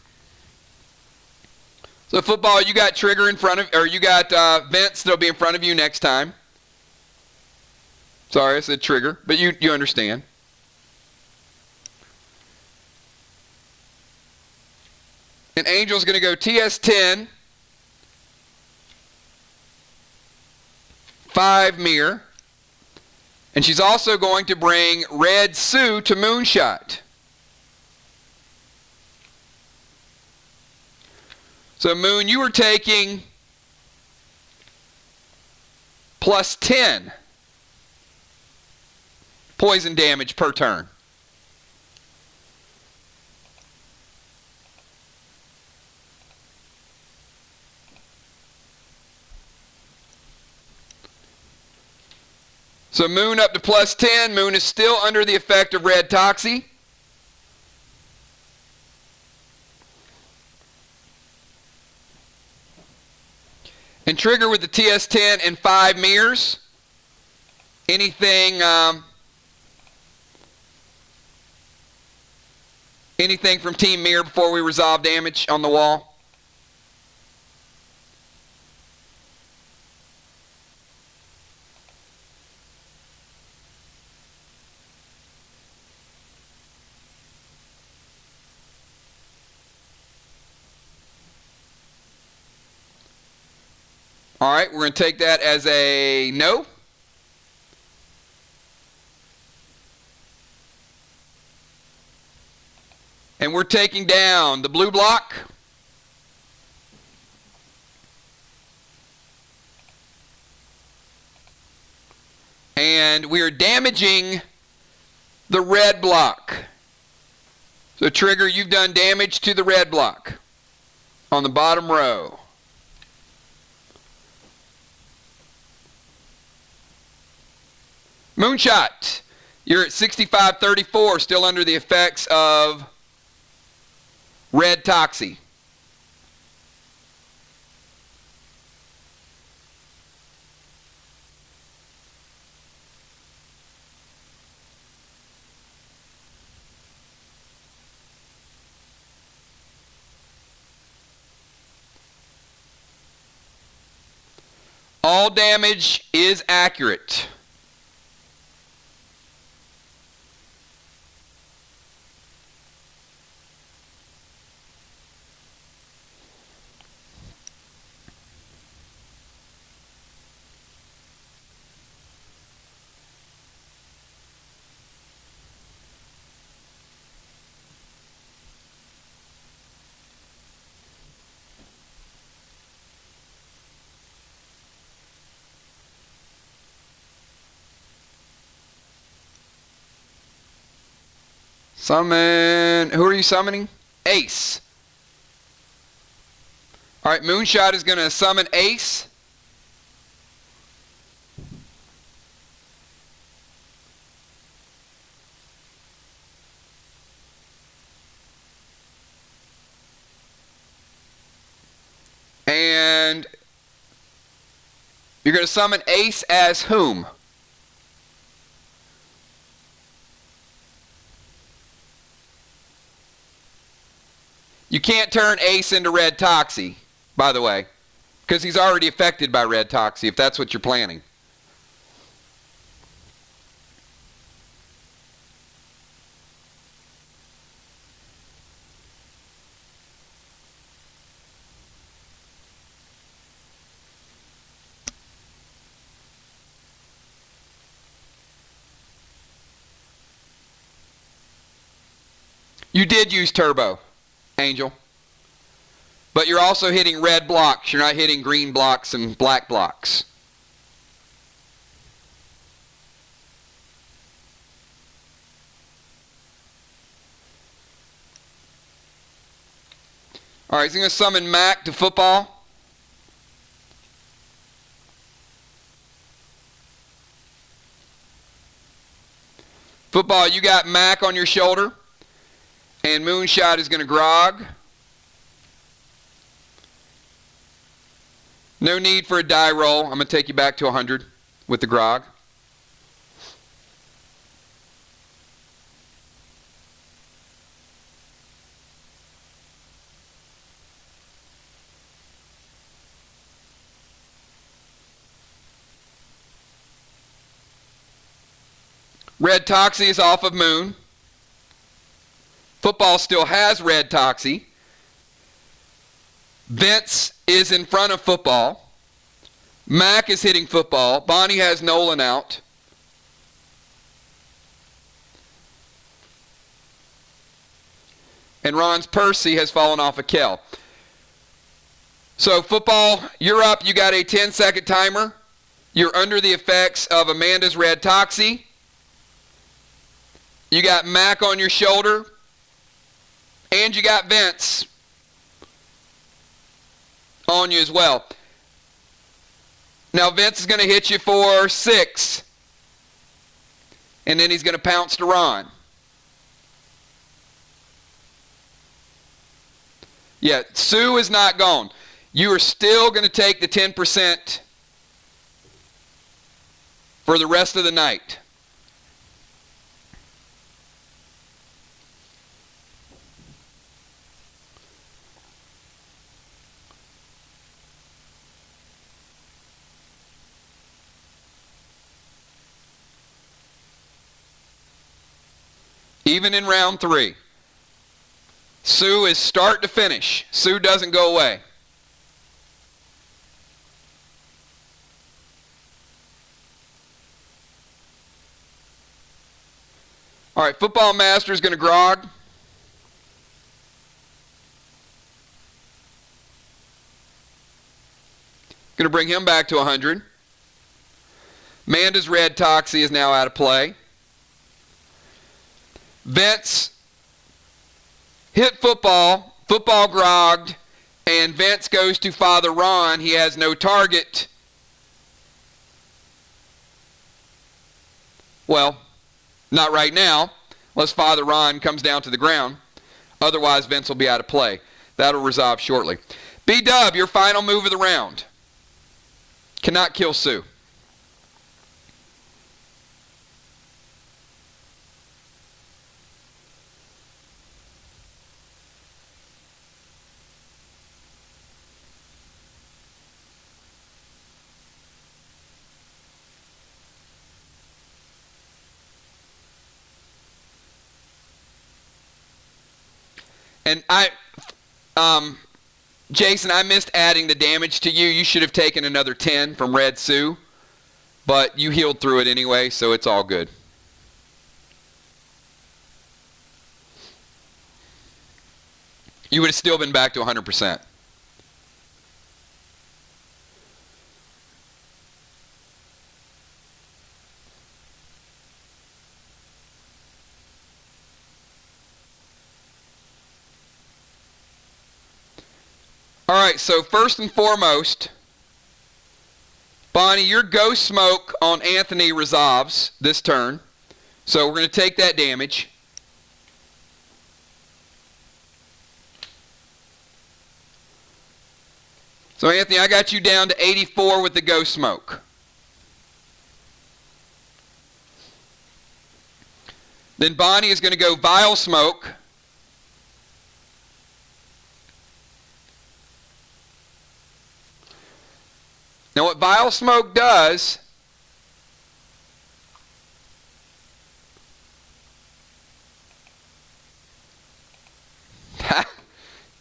So football, you got trigger in front of, or you got Vince that'll be in front of you next time. Sorry, I said trigger, but you understand. And Angel's going to go TS10, 5 MIR. And she's also going to bring Red Sue to Moonshot. So Moon, you were taking plus 10 poison damage per turn. So Moon up to plus 10. Moon is still under the effect of red toxie. And Trigger with the TS10 and 5 MIRs. Anything from Team MIR before we resolve damage on the wall? All right, we're going to take that as a no. And we're taking down the blue block. And we are damaging the red block. So Trigger, you've done damage to the red block on the bottom row. Moonshot, you're at 65-34, still under the effects of red toxie. All damage is accurate. Summon, who are you summoning? Ace. All right, Moonshot is going to summon Ace. And you're going to summon Ace as whom? You can't turn Ace into red toxie, by the way, because he's already affected by red toxie, if that's what you're planning. You did use turbo, Angel. But you're also hitting red blocks. You're not hitting green blocks and black blocks. All right, so I'm going to summon Mac to football. Football, you got Mac on your shoulder. And Moonshot is going to grog. No need for a die roll. I'm going to take you back to 100 with the grog. Red Toxie is off of Moon. Football still has red toxie. Vince is in front of football. Mac is hitting football. Bonnie has Nolan out. And Ron's Percy has fallen off of Kel. So football, you're up. You got a 10-second timer. You're under the effects of Amanda's red toxie. You got Mac on your shoulder. And you got Vince on you as well. Now Vince is going to hit you for 6. and then he's going to pounce to Ron. Yeah, Sue is not gone. You are still going to take the 10% for the rest of the night. Even in round 3. Sue is start to finish. Sue doesn't go away. All right, Football Master is going to grog. Going to bring him back to 100. Amanda's Red Toxie is now out of play. Vince hit football grogged, and Vince goes to Father Ron. He has no target. Well, not right now, unless Father Ron comes down to the ground. Otherwise, Vince will be out of play. That'll resolve shortly. B-Dub, your final move of the round. Cannot kill Sue. And Jason, I missed adding the damage to you. You should have taken another 10 from Red Sue, but you healed through it anyway, so it's all good. You would have still been back to 100%. All right, so first and foremost, Bonnie, your ghost smoke on Anthony resolves this turn. So we're going to take that damage. So Anthony, I got you down to 84 with the ghost smoke. Then Bonnie is going to go vile smoke. Now what vile smoke does,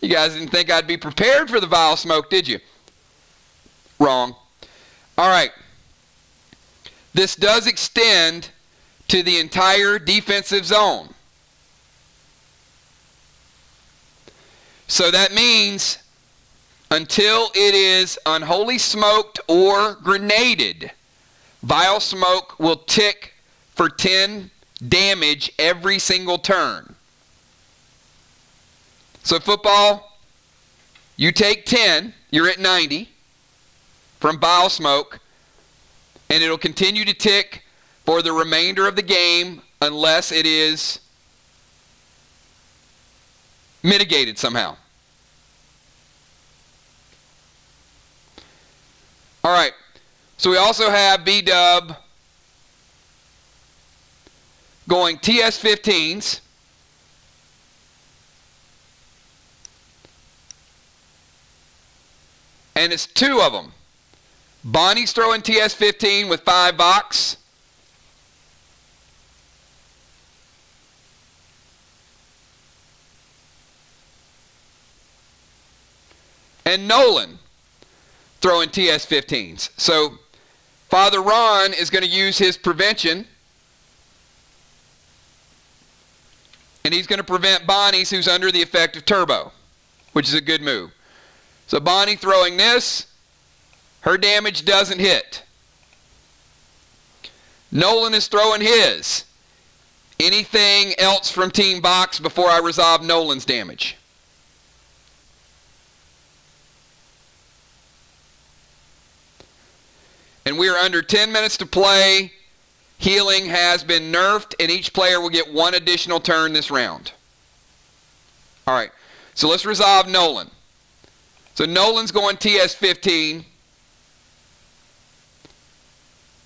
you guys didn't think I'd be prepared for the vile smoke, did you? Wrong. All right. This does extend to the entire defensive zone. So that means until it is unholy smoked or grenaded, vile smoke will tick for 10 damage every single turn. So football, you take 10, you're at 90 from vile smoke, and it'll continue to tick for the remainder of the game unless it is mitigated somehow. All right, so we also have B-Dub going TS-15s. And it's 2 of them. Bonnie's throwing TS-15 with 5 VOX. And Nolan throwing TS-15s. So Father Ron is going to use his prevention, and he's going to prevent Bonnie's, who's under the effect of turbo, which is a good move. So Bonnie throwing this, her damage doesn't hit. Nolan is throwing his. Anything else from Team VOX before I resolve Nolan's damage? And we are under 10 minutes to play Healing has been nerfed, and each player will get one additional turn this round. All right, so let's resolve Nolan. So Nolan's going TS-15,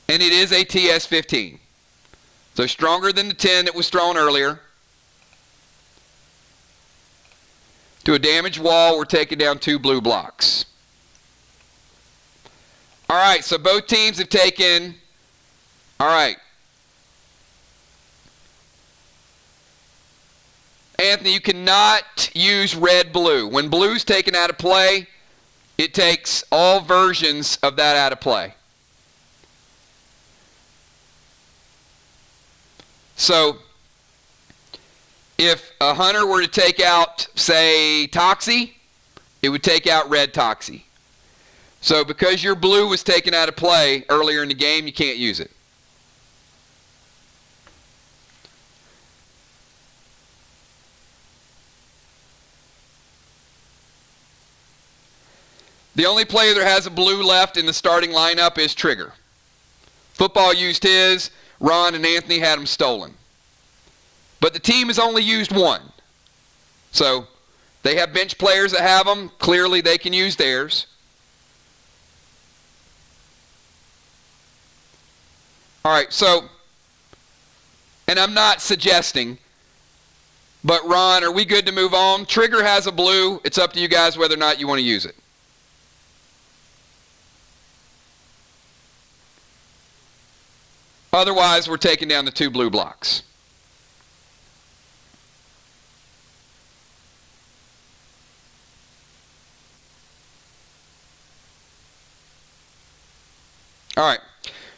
and it is a TS-15. So stronger than the 10 that was thrown earlier. To a damaged wall, we're taking down 2 blue blocks. All right, so both teams have taken, all right. Anthony, you cannot use red-blue. When blue's taken out of play, it takes all versions of that out of play. So if a hunter were to take out, say, Toxie, it would take out red Toxie. So because your blue was taken out of play earlier in the game, you can't use it. The only player that has a blue left in the starting lineup is Trigger. Football used his. Ron and Anthony had them stolen. But the team has only used one. So they have bench players that have them. Clearly they can use theirs. All right, so, and I'm not suggesting, but Ron, are we good to move on? Trigger has a blue. It's up to you guys whether or not you want to use it. Otherwise, we're taking down the 2 blue blocks. All right,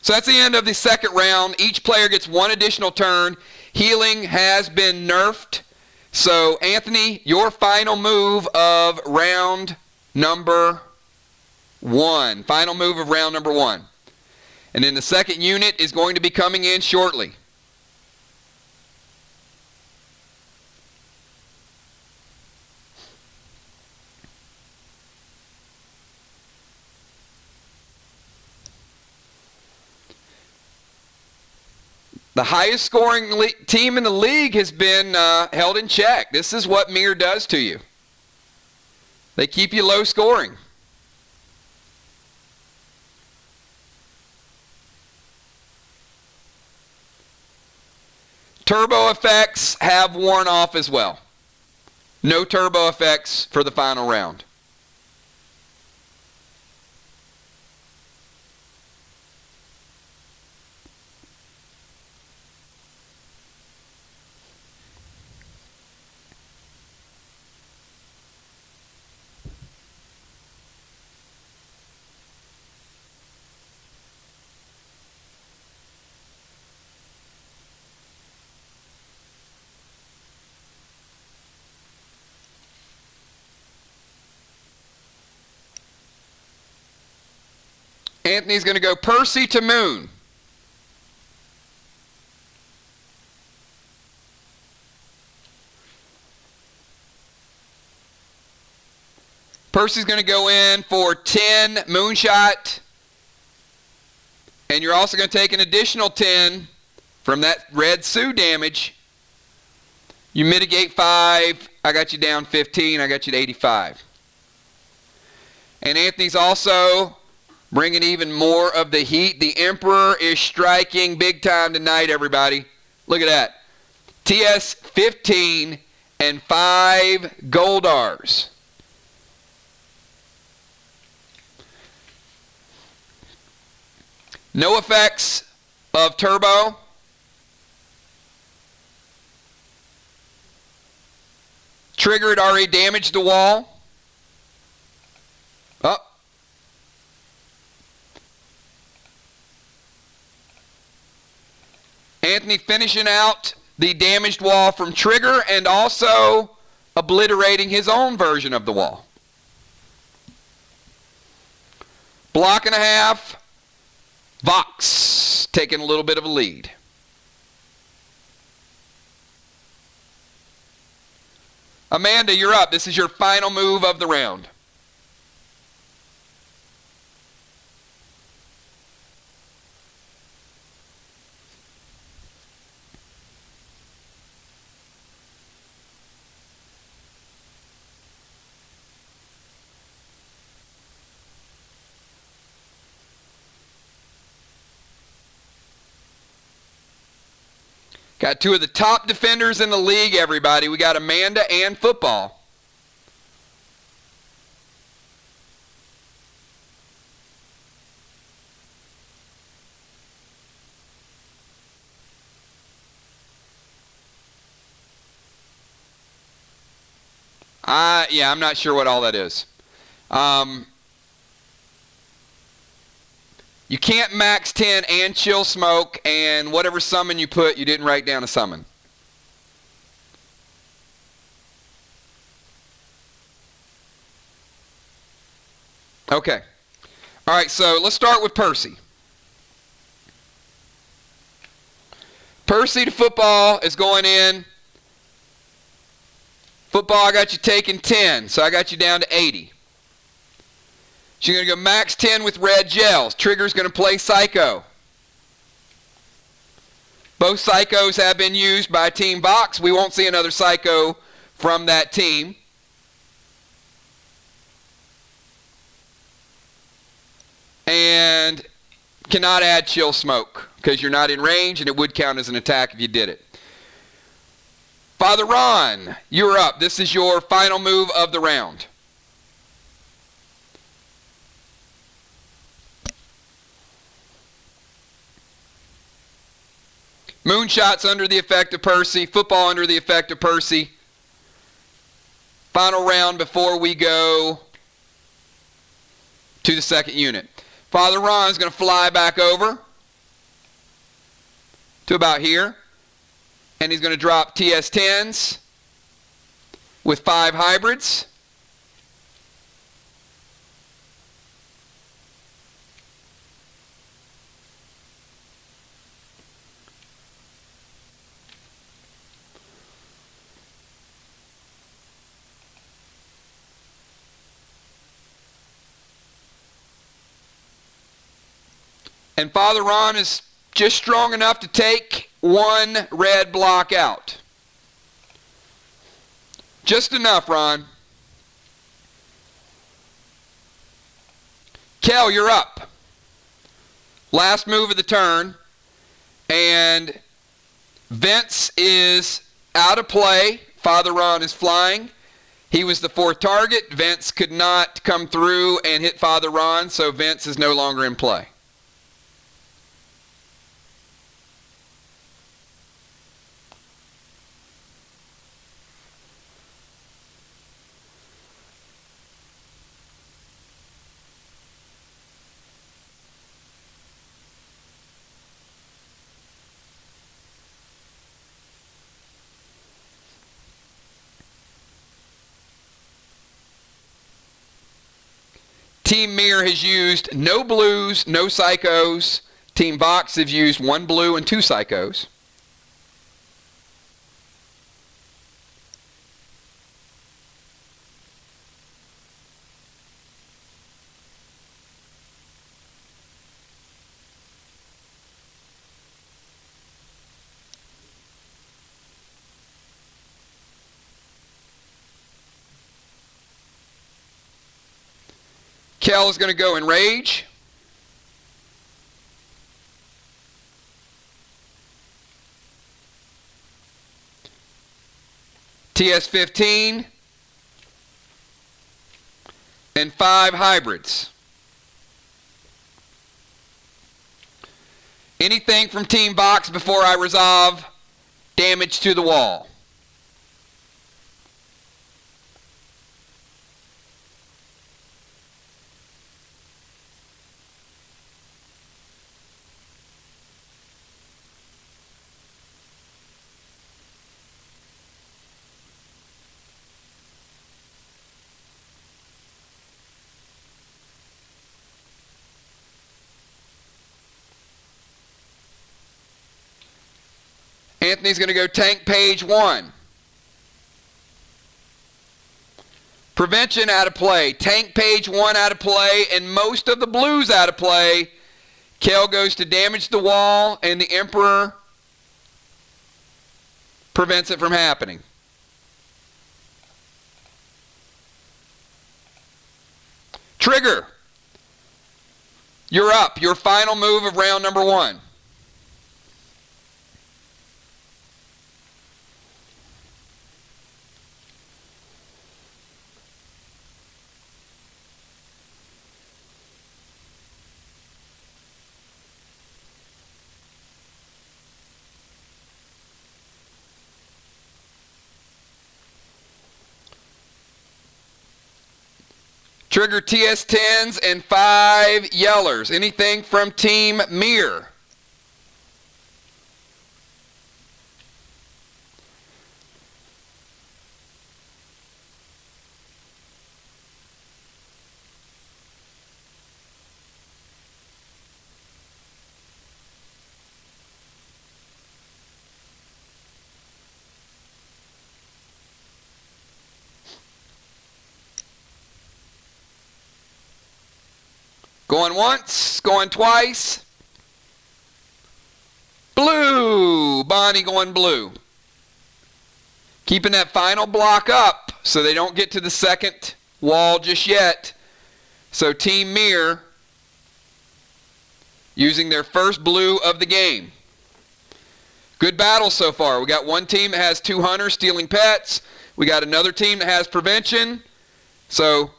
so that's the end of the second round. Each player gets one additional turn. Healing has been nerfed. So, Anthony, your final move of round number 1. Final move of round number 1. And then the second unit is going to be coming in shortly. The highest scoring team in the league has been held in check. This is what MIR does to you. They keep you low scoring. Turbo effects have worn off as well. No turbo effects for the final round. Anthony's going to go Percy to Moon. Percy's going to go in for 10 Moonshot. And you're also going to take an additional 10 from that red Sue damage. You mitigate 5. I got you down 15. I got you to 85. And Anthony's also bringing even more of the heat. The Emperor is striking big time tonight, everybody. Look at that. TS-15 and 5 Goldars. No effects of turbo. Trigger had already damaged the wall. Oh. Anthony finishing out the damaged wall from Trigger and also obliterating his own version of the wall. Block and a half. VOX taking a little bit of a lead. Amanda, you're up. This is your final move of the round. Got two of the top defenders in the league, everybody. We got Amanda and football. Yeah, I'm not sure what all that is. You can't max 10 and chill smoke, and whatever summon you put, you didn't write down a summon. Okay. All right, so let's start with Percy. Percy to football is going in. Football, I got you taking 10, so I got you down to 80. So you're going to go max 10 with red gels. Trigger's going to play Psycho. Both Psychos have been used by Team VOX. We won't see another Psycho from that team. And cannot add chill smoke because you're not in range, and it would count as an attack if you did it. Father Ron, you're up. This is your final move of the round. Moonshot's under the effect of Percy. Football under the effect of Percy. Final round before we go to the second unit. Father Ron's going to fly back over to about here. And he's going to drop TS10s with 5 hybrids. And Father Ron is just strong enough to take 1 red block out. Just enough, Ron. Kel, you're up. Last move of the turn. And Vince is out of play. Father Ron is flying. He was the 4th target. Vince could not come through and hit Father Ron, so Vince is no longer in play. Team MIR has used no blues, no psychos. Team VOX have used 1 blue and 2 psychos. Kel is going to go in rage. TS15 and 5 hybrids. Anything from Team VOX before I resolve damage to the wall. Anthony's going to go tank page 1. Prevention out of play. Tank page 1 out of play, and most of the blues out of play. Kel goes to damage the wall, and the Emperor prevents it from happening. Trigger, you're up. Your final move of round number 1. Trigger TS10s and 5 yellers. Anything from Team MIR? Going once, going twice. Blue. Bonnie going blue. Keeping that final block up so they don't get to the second wall just yet. So Team MIR using their first blue of the game. Good battle so far. We got one team that has 2 hunters stealing pets. We got another team that has prevention. So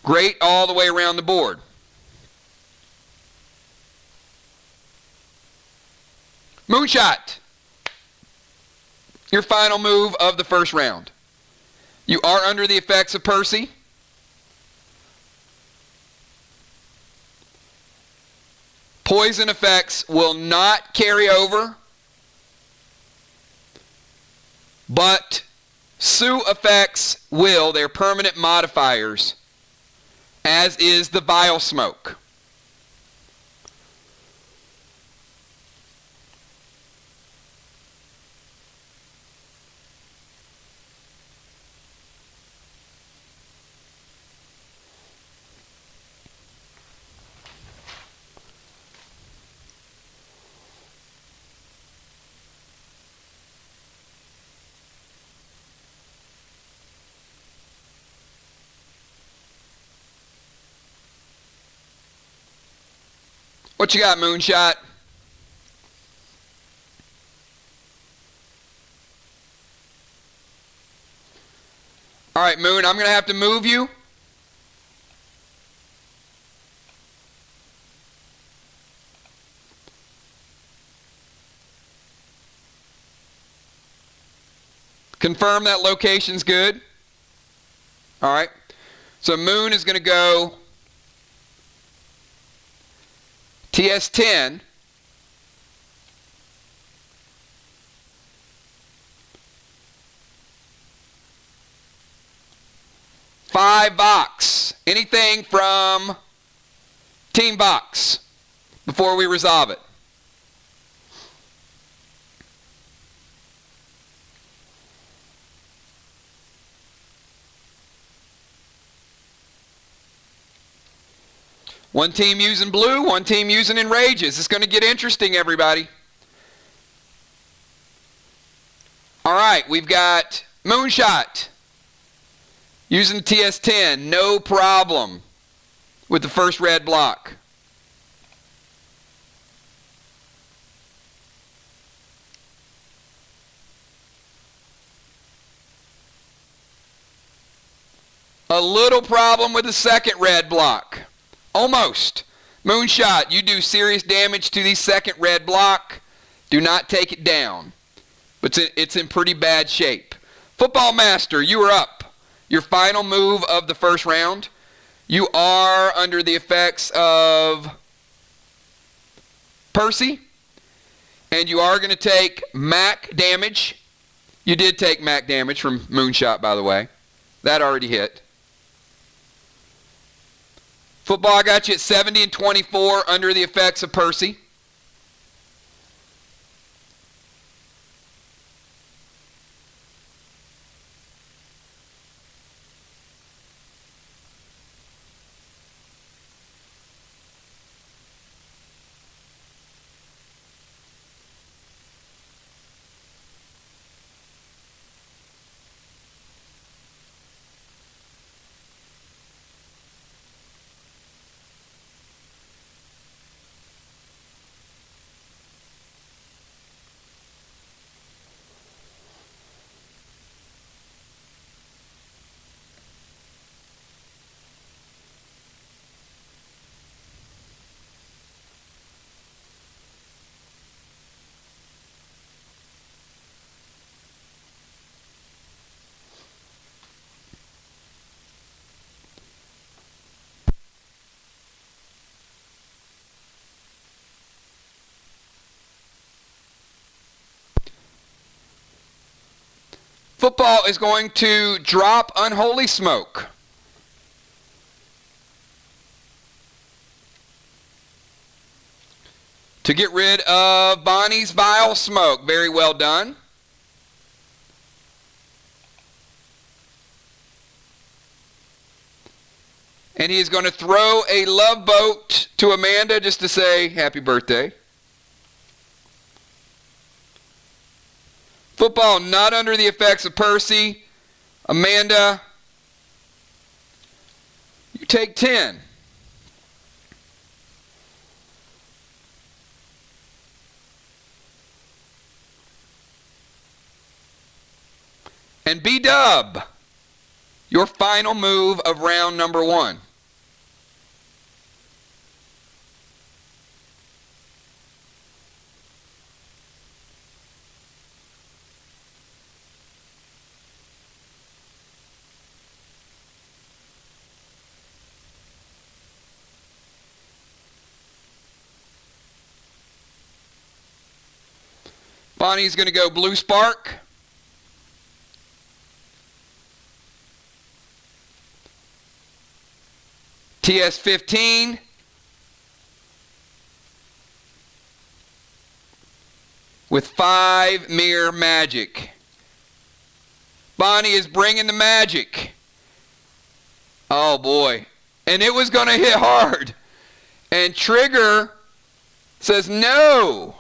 great all the way around the board. Moonshot. Your final move of the first round. You are under the effects of Percy. Poison effects will not carry over, but Sue effects will. They're permanent modifiers, as is the Vile Smoke. What you got, Moonshot? All right, Moon, I'm going to have to move you. Confirm that location's good. All right. So Moon is going to go TS10. Five VOX. Anything from Team VOX before we resolve it? One team using blue, one team using enrages. It's going to get interesting, everybody. All right, we've got Moonshot using TS10, no problem with the first red block. A little problem with the second red block. Almost. Moonshot, you do serious damage to the second red block. Do not take it down. But it's in pretty bad shape. Football Master, you are up. Your final move of the first round. You are under the effects of Percy. And you are going to take MAC damage. You did take MAC damage from Moonshot, by the way. That already hit. Football, I got you at 70 and 24 under the effects of Percy. Football is going to drop Unholy Smoke. To get rid of Bonnie's Vile Smoke. Very well done. And he is going to throw a love boat to Amanda just to say happy birthday. Football not under the effects of Percy. Amanda, you take 10. And B-Dub, your final move of round number 1. Bonnie's going to go Blue Spark. TS-15. With 5 MIR magic. Bonnie is bringing the magic. Oh boy. And it was going to hit hard. And Trigger says no.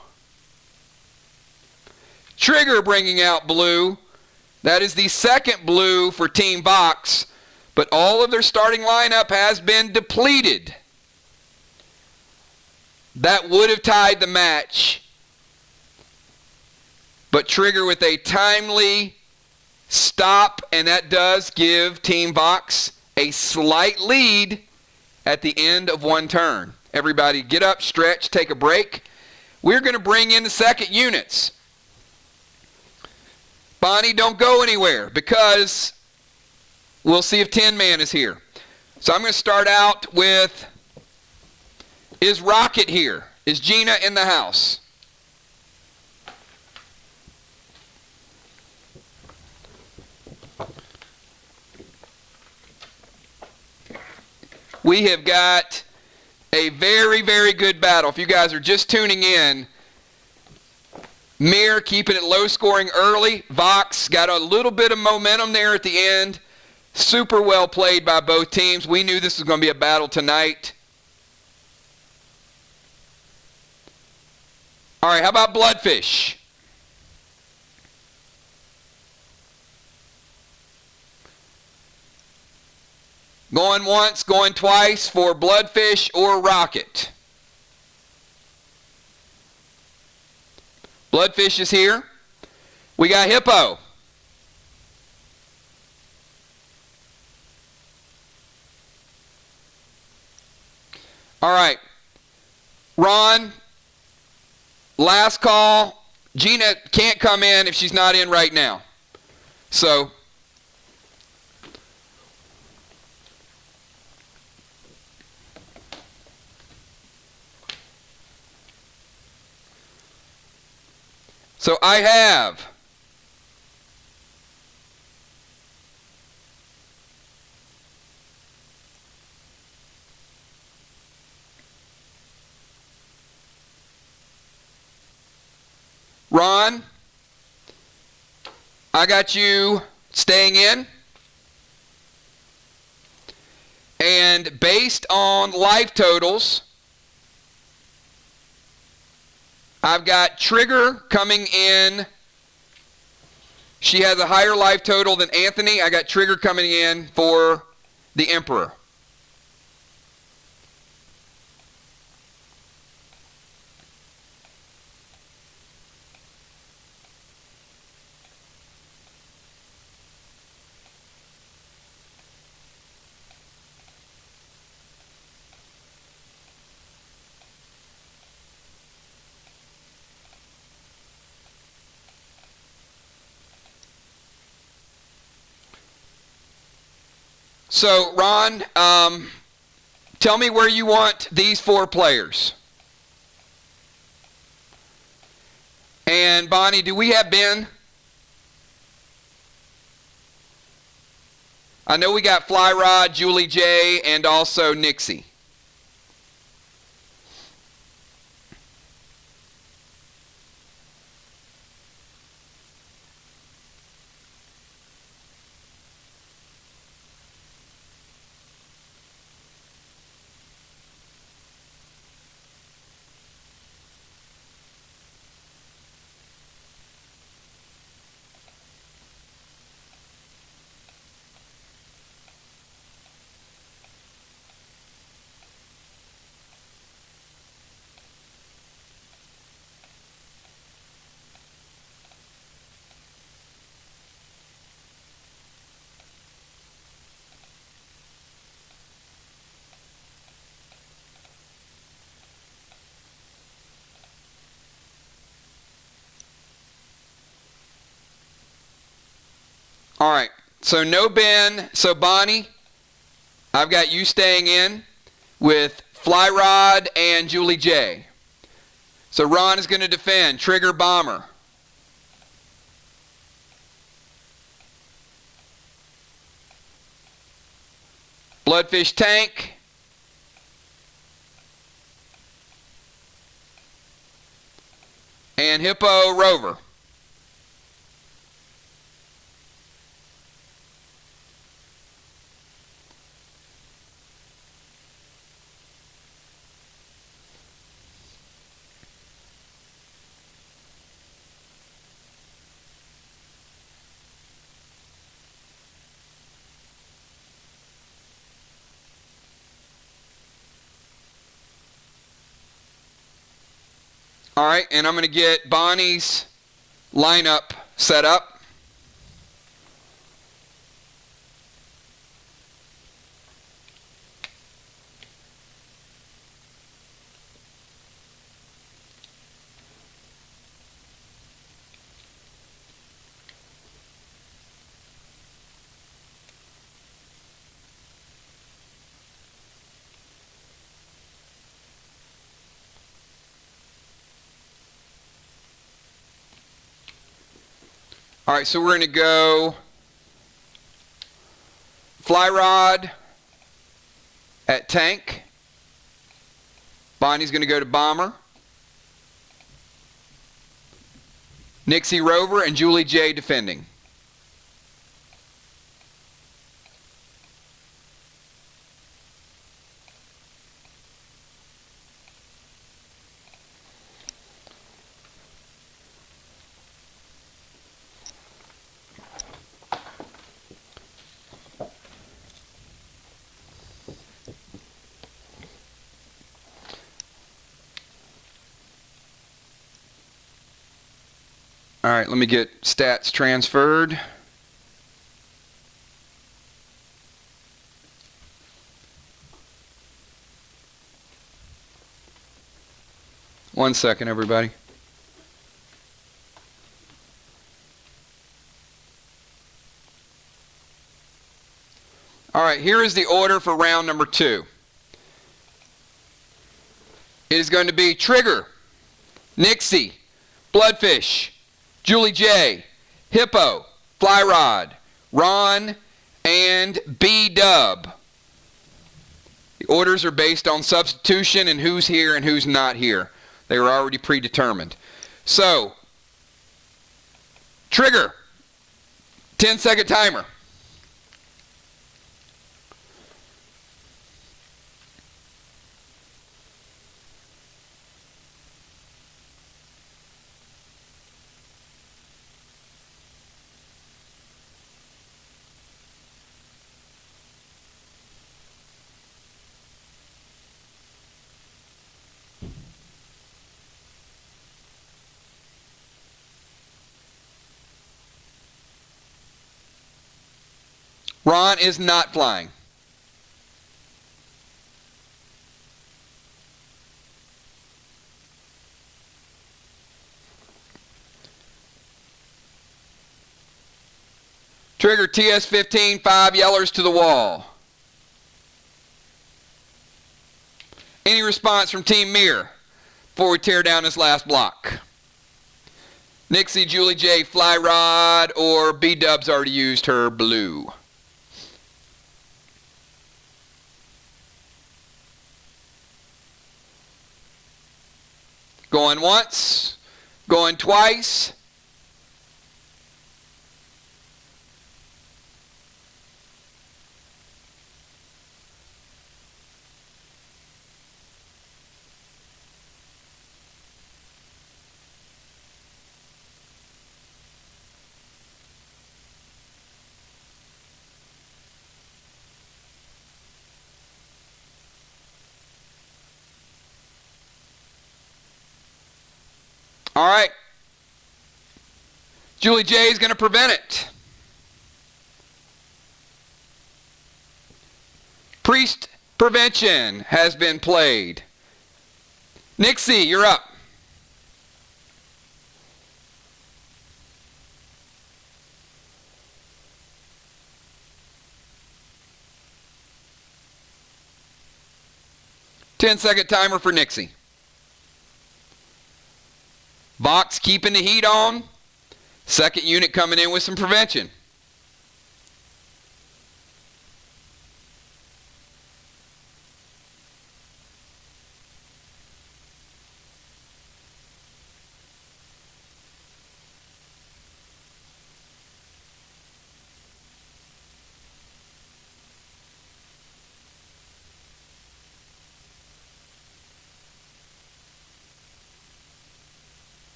Trigger bringing out blue. That is the second blue for Team VOX. But all of their starting lineup has been depleted. That would have tied the match. But Trigger with a timely stop, and that does give Team VOX a slight lead at the end of one turn. Everybody get up, stretch, take a break. We're going to bring in the second units. Bonnie, don't go anywhere because we'll see if Tin Man is here. So I'm going to start out with, is Rocket here? Is Gina in the house? We have got a very, very good battle. If you guys are just tuning in, MIR keeping it low scoring early. VOX got a little bit of momentum there at the end. Super well played by both teams. We knew this was going to be a battle tonight. All right, how about Bloodfish? Going once, going twice for Bloodfish or Rocket. Bloodfish is here. We got Hippo. All right. Ron, last call. Gina can't come in if she's not in right now. So, I have Ron, I got you staying in. And based on life totals, I've got Trigger coming in. She has a higher life total than Anthony. I got Trigger coming in for the Emperor. So, Ron, tell me where you want these 4 players. And, Bonnie, do we have Ben? I know we got Fly Rod, Julie J, and also Nixie. All right, so no Ben. So Bonnie, I've got you staying in with Fly Rod and Julie J. So Ron is going to defend. Trigger Bomber. Bloodfish Tank. And Hippo Rover. All right, and I'm going to get Bonnie's lineup set up. All right, so we're going to go Fly Rod at Tank. Bonnie's going to go to Bomber. Nixie Rover and Julie J defending. All right, let me get stats transferred. One second, everybody. All right, here is the order for round number 2. It is going to be Trigger, Nixie, Bloodfish, Julie J, Hippo, Fly Rod, Ron, and B-Dub. The orders are based on substitution and who's here and who's not here. They were already predetermined. So, Trigger, 10-second timer. Ron is not flying. Trigger TS-15, 5 yellers to the wall. Any response from Team MIR before we tear down this last block? Nixie, Julie J, Fly Rod, or B-Dub's already used her blue. Going once. Going twice. All right. Julie J is going to prevent it. Priest prevention has been played. Nixie, you're up. Ten-second timer for Nixie. VOX keeping the heat on. Second unit coming in with some prevention.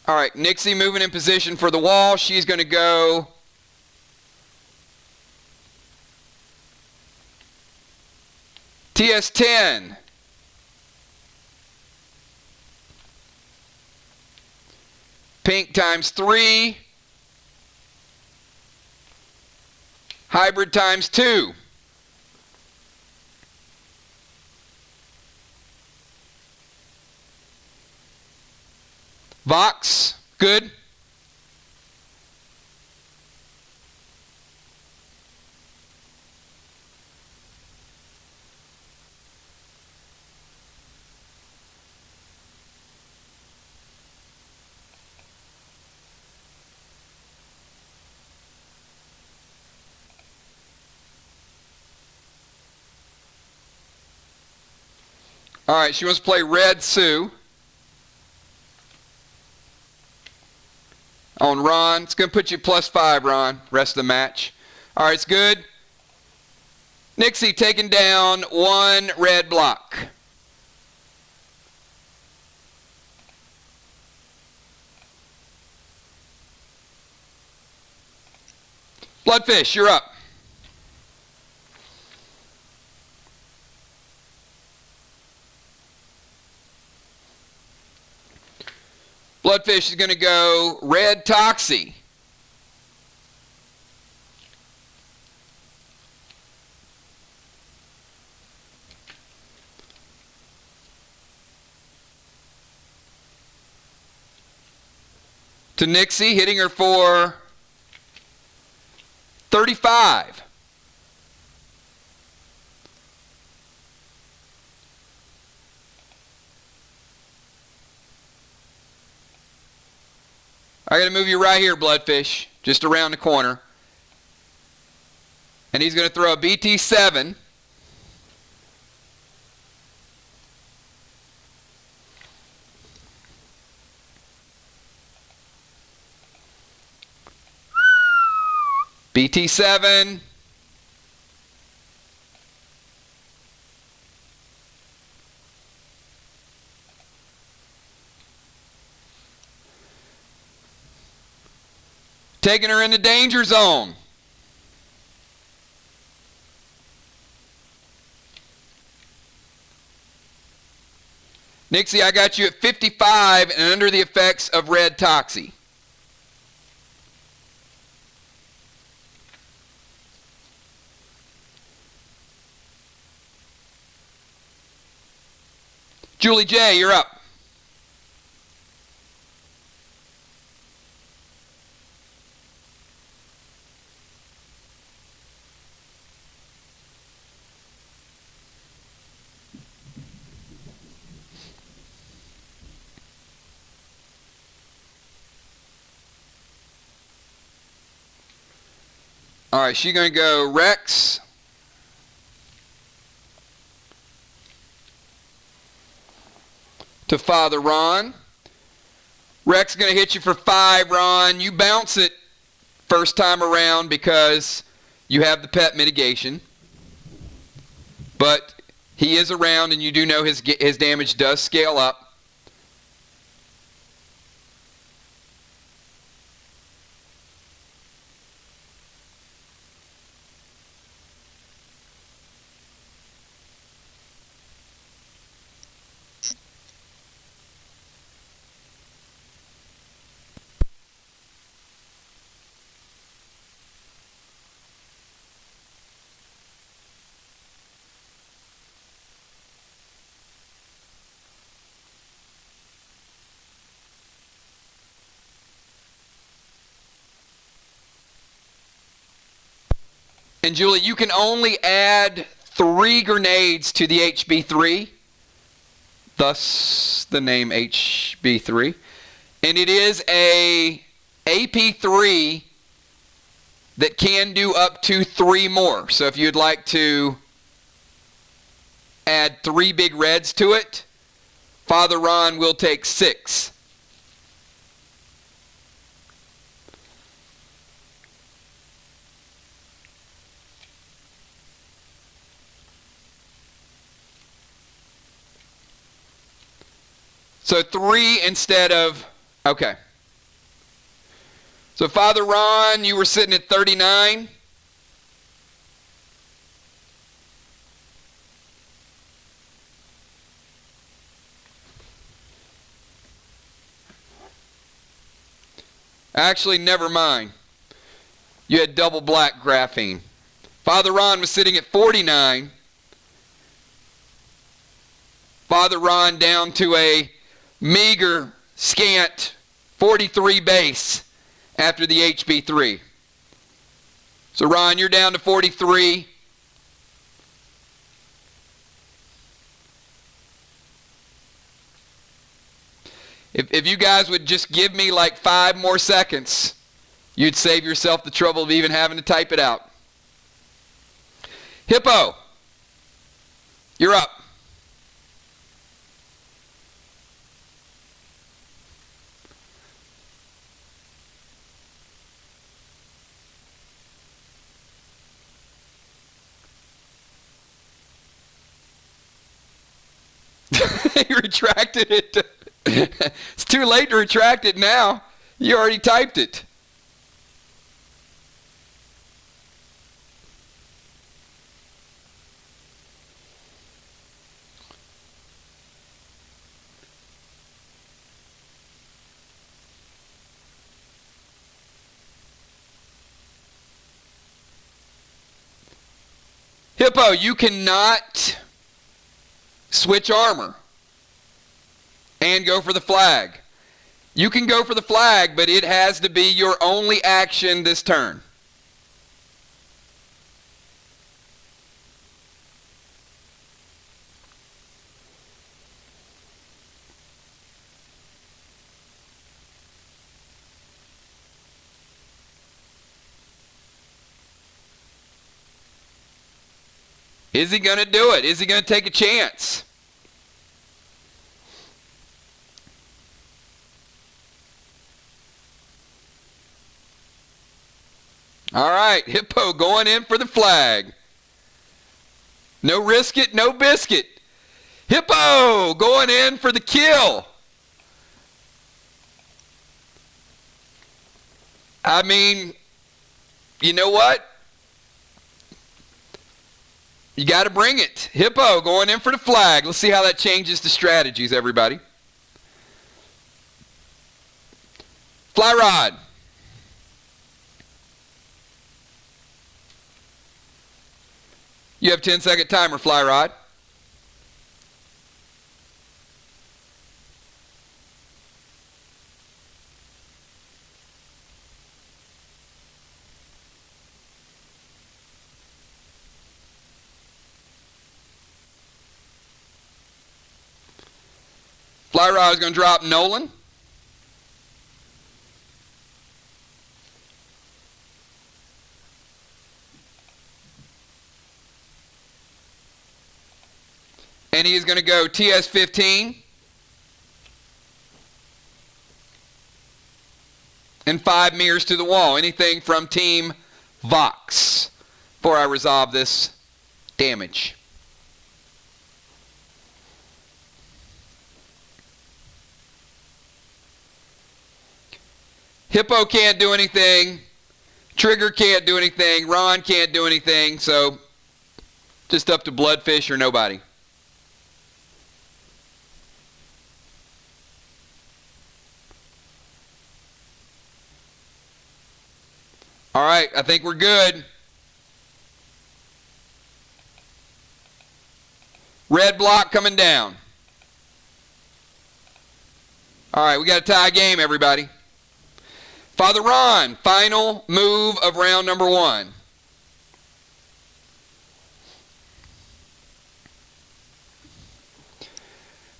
All right, Nixie moving in position for the wall. She's going to go TS10. Pink times 3. Hybrid times 2. VOX, good. All right, she wants to play red Sue. On Ron. It's going to put you +5, Ron, rest of the match. All right, it's good. Nixie taking down 1 red block. Bloodfish, you're up. Bloodfish is going to go red Toxie. To Nixie, hitting her for 35. I got to move you right here, Bloodfish, just around the corner. And he's going to throw a BT7. BT7. Taking her in the danger zone. Nixie, I got you at 55 and under the effects of red Toxie. Julie J, you're up. All right, she's going to go Rex. To Father Ron. Rex is going to hit you for 5, Ron. You bounce it first time around because you have the pet mitigation. But he is around, and you do know his damage does scale up. And Julie, you can only add 3 grenades to the HB3, thus the name HB3. And it is a AP3 that can do up to 3 more. So if you'd like to add 3 big reds to it, Father Ron will take 6. So 3 instead of, okay. So Father Ron, you were sitting at 39. Actually, never mind. You had double black graphene. Father Ron was sitting at 49. Father Ron down to a meager, scant 43 base after the HB3. So Ron, you're down to 43. If you guys would just give me like 5 more seconds, you'd save yourself the trouble of even having to type it out. Hippo, you're up. He retracted it. It's too late to retract it now. You already typed it. Hippo, you cannot switch armor and go for the flag. You can go for the flag, but it has to be your only action this turn. Is he going to do it? Is he going to take a chance? All right, Hippo going in for the flag. No risk it, no biscuit. Hippo going in for the kill. I mean, you know what? You got to bring it. Hippo going in for the flag. Let's see how that changes the strategies, everybody. Fly rod. You have 10-second timer, Fly Rod. Fly Rod is going to drop Nolan. And he is going to go TS15. And 5 mirrors to the wall. Anything from Team VOX before I resolve this damage. Hippo can't do anything. Trigger can't do anything. Ron can't do anything. So just up to Bloodfish or nobody. All right, I think we're good. Red block coming down. All right, we got a tie game, everybody. Father Ron, final move of round number 1.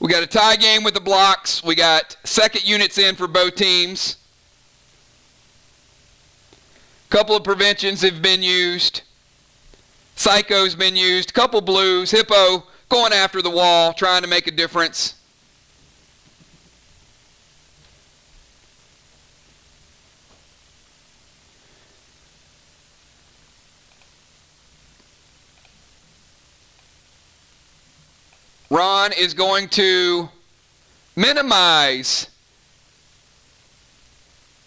We got a tie game with the blocks. We got second units in for both teams. Couple of preventions have been used. Psycho's been used. Couple blues. Hippo going after the wall, trying to make a difference. Ron is going to minimize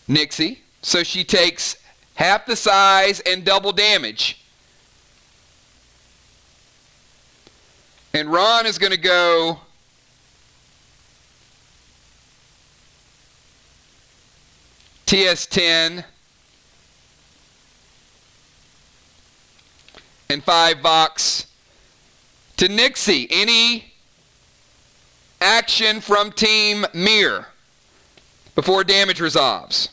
Nixie, so she takes half the size and double damage. And Ron is going to go TS10 and 5 VOX to Nixie. Any action from Team MIR before damage resolves?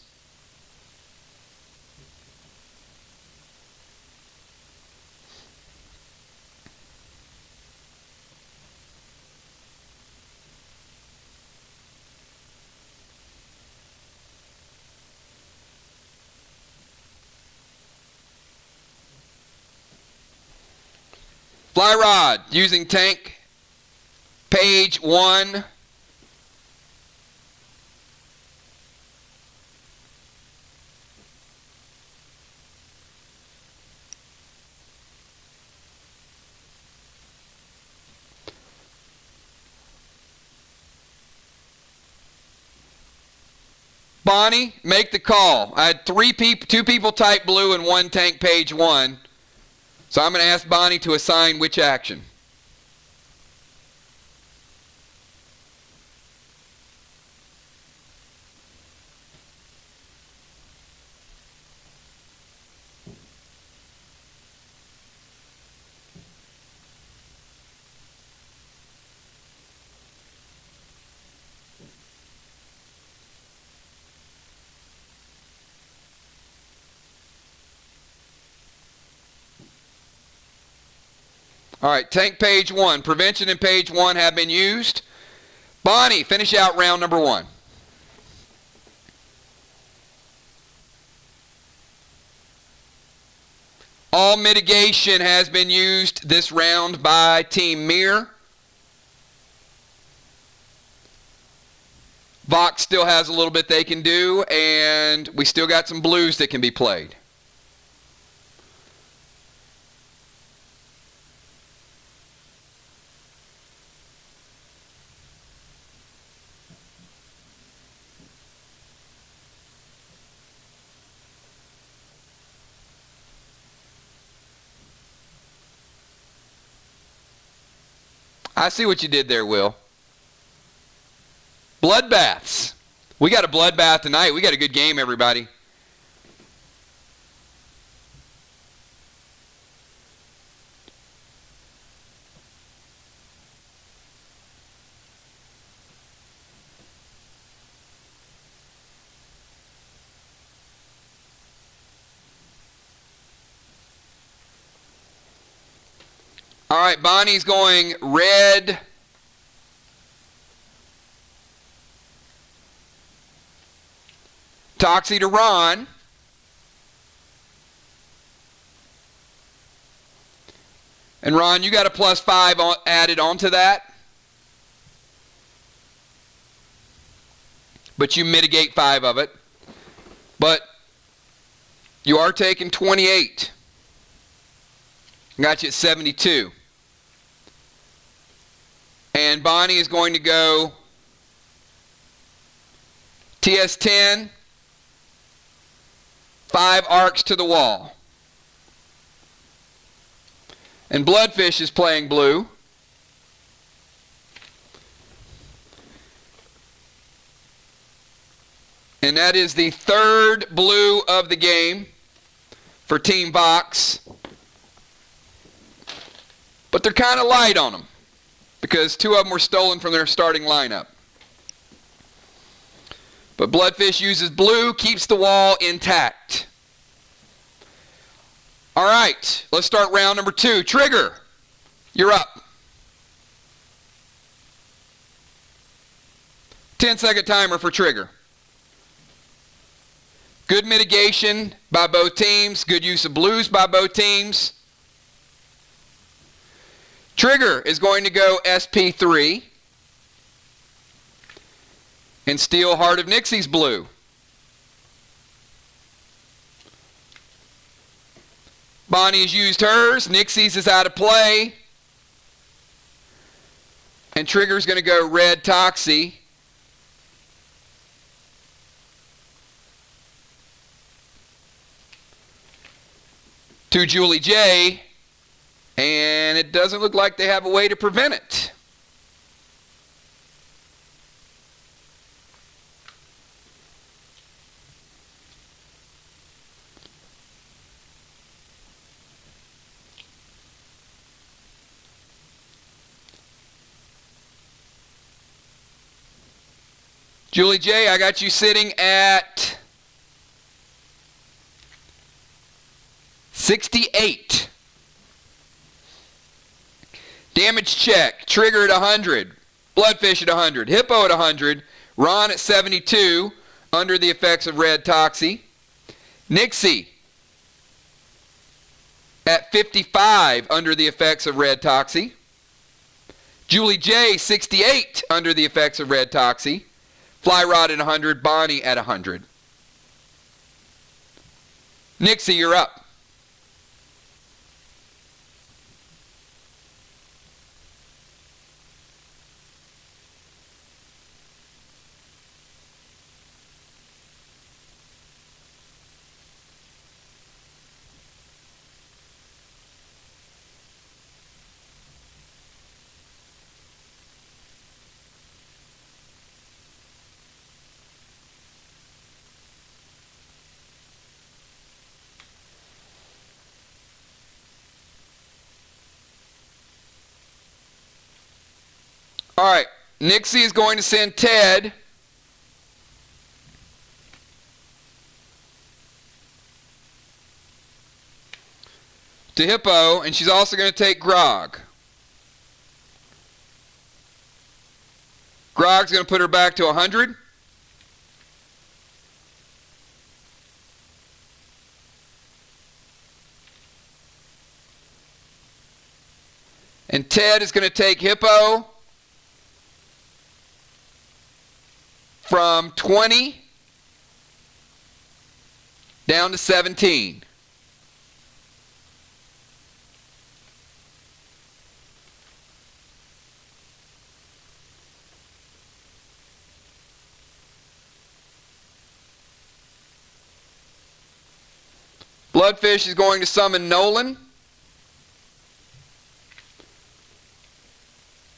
Fly rod using tank page 1. Bonnie, make the call. I had 2 people type blue and 1 tank page 1. So I'm going to ask Bonnie to assign which action. All right, tank page 1. Prevention and page 1 have been used. Bonnie, finish out round number 1. All mitigation has been used this round by Team MIR. VOX still has a little bit they can do, and we still got some blues that can be played. I see what you did there, Will. Bloodbaths. We got a bloodbath tonight. We got a good game, everybody. All right, Bonnie's going red. Toxie to Ron. And Ron, you got a +5 added onto that. But you mitigate 5 of it. But you are taking 28. Got you at 72. And Bonnie is going to go TS10, 5 arcs to the wall. And Bloodfish is playing blue. And that is the 3rd blue of the game for Team VOX. But they're kind of light on them because 2 of them were stolen from their starting lineup. But Bloodfish uses blue, keeps the wall intact. All right, let's start round number 2. Trigger, you're up. 10-second timer for Trigger. Good mitigation by both teams. Good use of blues by both teams. Trigger is going to go SP3 and steal Heart of Nixie's blue. Bonnie's used hers. Nixie's is out of play. And Trigger's going to go red Toxie. To Julie J. And it doesn't look like they have a way to prevent it. Julie J., I got you sitting at 68. Damage check. Trigger at 100. Bloodfish at 100. Hippo at 100. Ron at 72 under the effects of red Toxie. Nixie at 55 under the effects of red Toxie. Julie J. 68 under the effects of red Toxie. Fly Rod at 100. Bonnie at 100. Nixie, you're up. All right, Nixie is going to send Ted to Hippo, and she's also going to take Grog. Grog's going to put her back to 100. And Ted is going to take Hippo from 20 down to 17. Bloodfish is going to summon Nolan.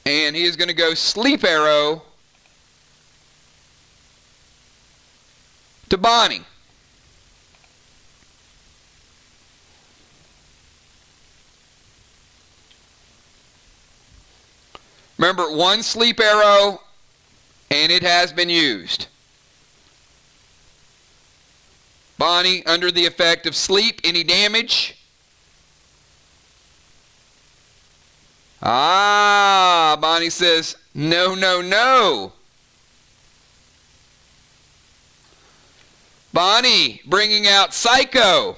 And he is going to go Sleep Arrow to Bonnie. Remember, 1 Sleep Arrow, and it has been used. Bonnie, under the effect of sleep, any damage? Ah, Bonnie says, no, no, no. Bonnie bringing out Psycho.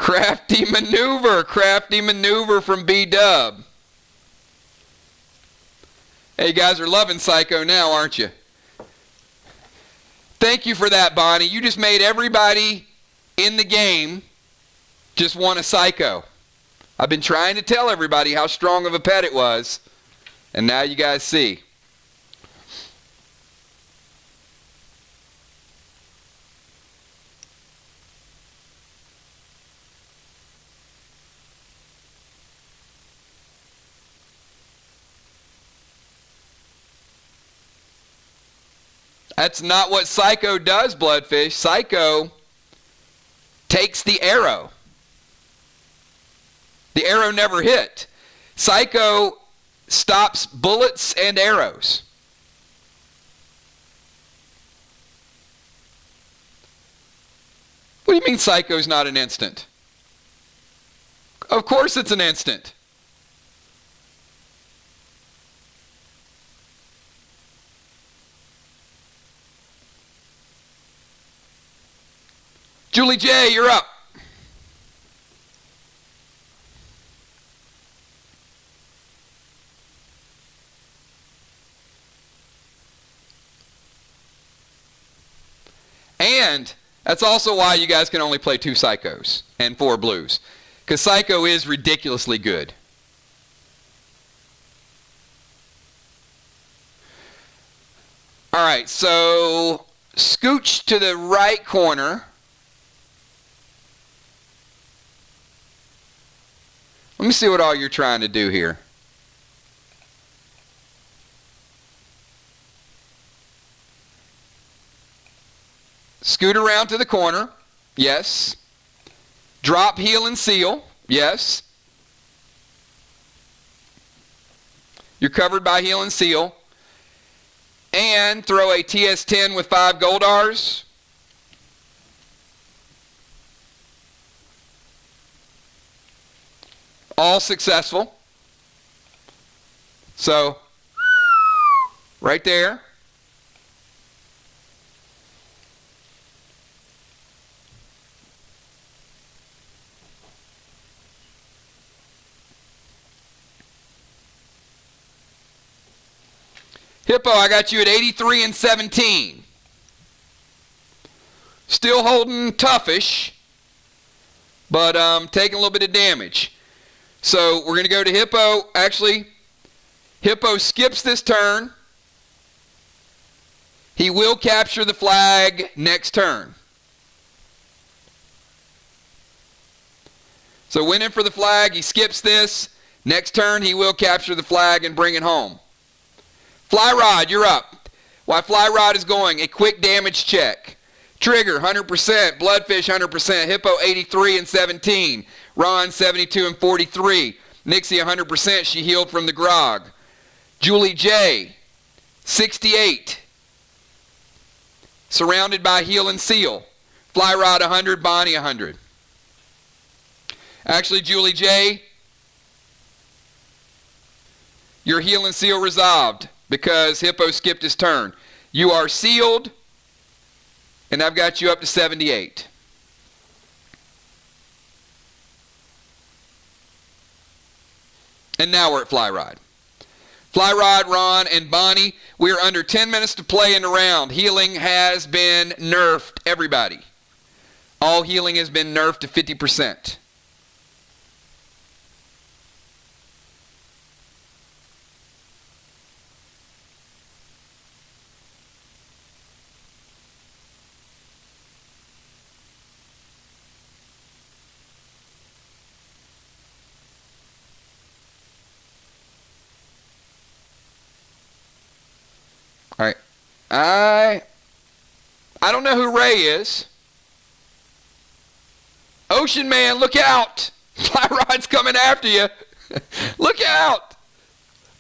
Crafty maneuver from B-Dub. Hey, you guys are loving Psycho now, aren't you? Thank you for that, Bonnie. You just made everybody in the game just want a Psycho. I've been trying to tell everybody how strong of a pet it was, and now you guys see. That's not what Psycho does, Bloodfish. Psycho takes the arrow. The arrow never hit. Psycho stops bullets and arrows. What do you mean Psycho's not an instant? Of course it's an instant. Julie J., you're up. And that's also why you guys can only play 2 Psychos and 4 Blues. Because Psycho is ridiculously good. Alright, so scooch to the right corner. Let me see what all you're trying to do here. Scoot around to the corner. Yes. Drop, heel, and seal. Yes. You're covered by heel and seal. And throw a TS10 with 5 Goldars. All successful. So, right there. Hippo, I got you at 83 and 17. Still holding toughish, but taking a little bit of damage. So we're going to go to Hippo. Actually, Hippo skips this turn. He will capture the flag next turn. So went in for the flag. He skips this. Next turn, he will capture the flag and bring it home. Fly Rod, you're up. While Fly Rod is going, a quick damage check. Trigger, 100%. Bloodfish, 100%. Hippo, 83 and 17. Ron, 72 and 43. Nixie, 100%. She healed from the grog. Julie J., 68. Surrounded by heel and seal. Fly Rod, 100. Bonnie, 100. Actually, Julie J., your heel and seal resolved because Hippo skipped his turn. You are sealed, and I've got you up to 78. And now we're at Fly Rod. Fly Rod, Ron, and Bonnie, we are under 10 minutes to play in the round. Healing has been nerfed, everybody. All healing has been nerfed to 50%. All right. I don't know who Ray is. Ocean Man, look out. Fly Rod's coming after you. Look out.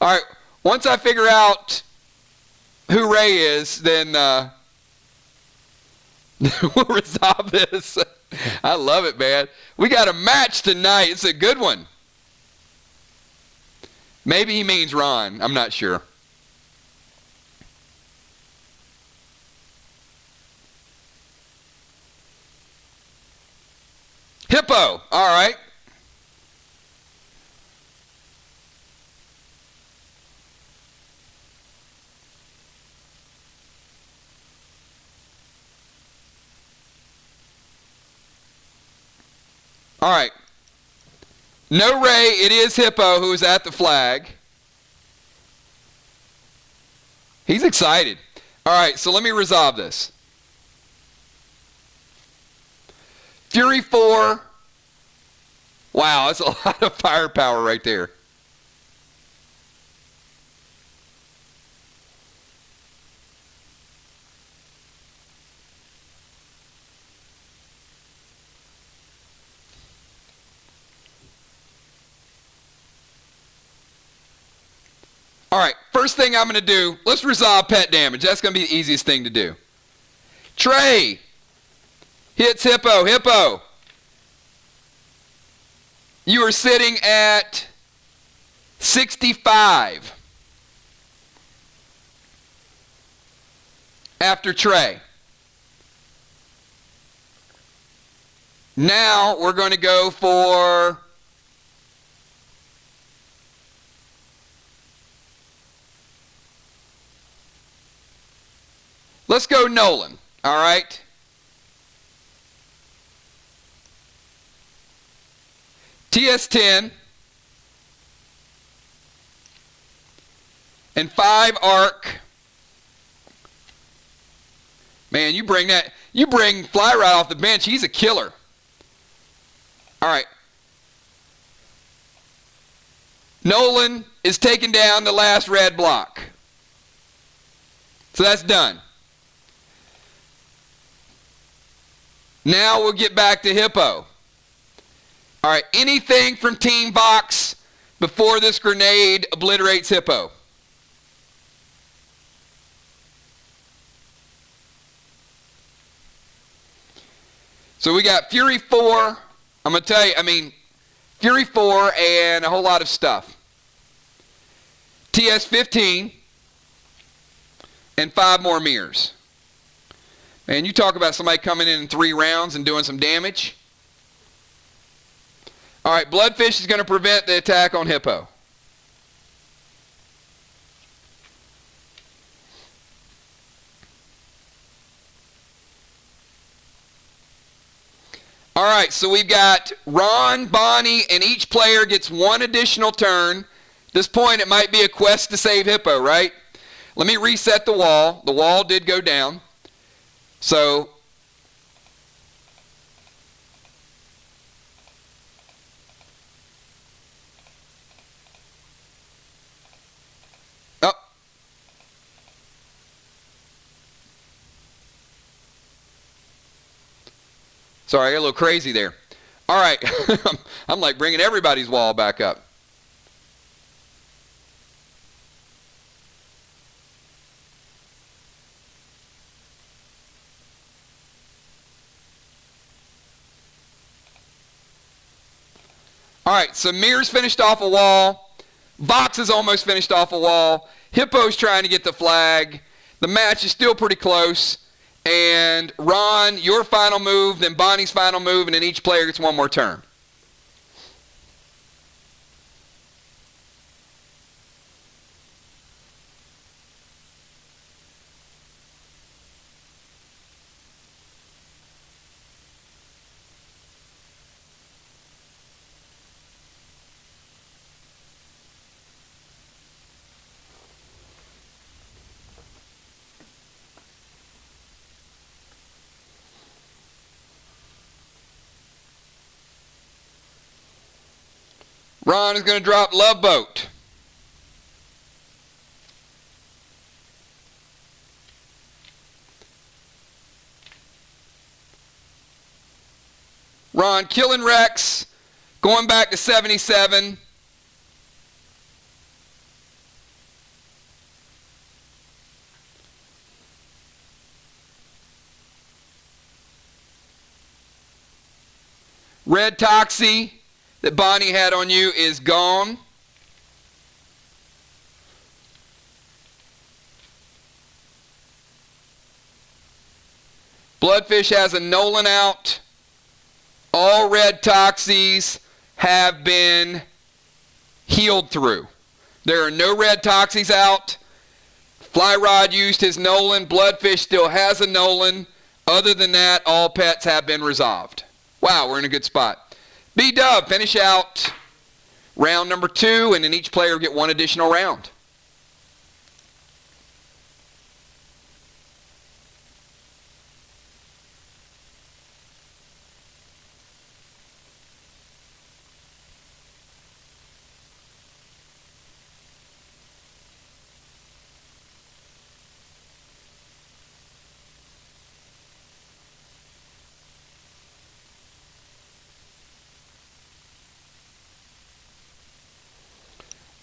All right. Once I figure out who Ray is, then we'll resolve this. I love it, man. We got a match tonight. It's a good one. Maybe he means Ron. I'm not sure. Hippo. All right. All right. No Ray, it is Hippo who is at the flag. He's excited. All right, so let me resolve this. Fury 4. Wow, that's a lot of firepower right there. All right, first thing I'm going to do, let's resolve pet damage. That's going to be the easiest thing to do. Trey hits Hippo. Hippo, you are sitting at 65 after Trey. Now we're going to go for let's go Nolan, all right? TS10 and 5 arc. Man, you bring Fly right off the bench. He's a killer. All right. Nolan is taking down the last red block. So that's done. Now we'll get back to Hippo. All right, anything from Team VOX before this grenade obliterates Hippo? So we got Fury 4. I'm going to tell you, Fury 4 and a whole lot of stuff. TS15 and 5 more mirrors. Man, you talk about somebody coming in 3 rounds and doing some damage. All right, Bloodfish is going to prevent the attack on Hippo. All right, so we've got Ron, Bonnie, and each player gets 1 additional turn. At this point, it might be a quest to save Hippo, right? Let me reset the wall. The wall did go down. So sorry, I got a little crazy there. All right, I'm like bringing everybody's wall back up. All right, so Mir's finished off a wall. VOX is almost finished off a wall. Hippo's trying to get the flag. The match is still pretty close. And Ron, your final move, then Bonnie's final move, and then each player gets 1 more turn. Ron is going to drop Love Boat. Ron killing Rex, going back to 77. Red Toxie that Bonnie had on you is gone. Bloodfish has a Nolan out. All red red toxies have been healed through. There are no red toxies out. Fly Rod used his Nolan. Bloodfish still has a Nolan. Other than that, all pets have been resolved. Wow, we're in a good spot. B-Dub, finish out round number 2, and then each player will get one additional round.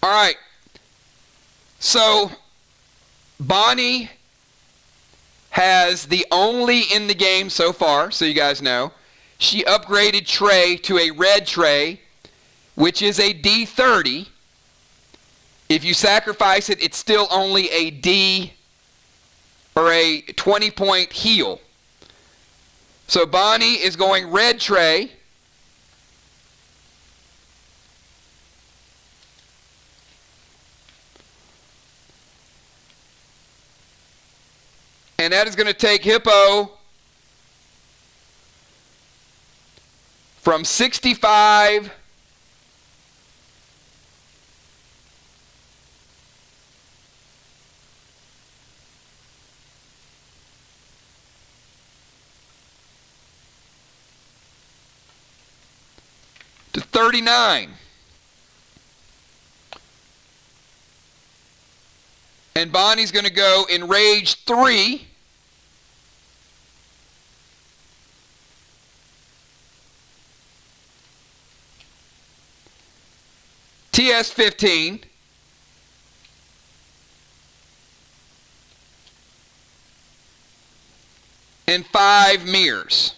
All right, so Bonnie has the only in the game so far, so you guys know. She upgraded Trey to a red Trey, which is a D30. If you sacrifice it, it's still only a D or a 20-point heal. So Bonnie is going red Trey. And that is going to take Hippo from 65 to 39. And Bonnie's going to go in Rage 3. TS 15. And 5 MIRs.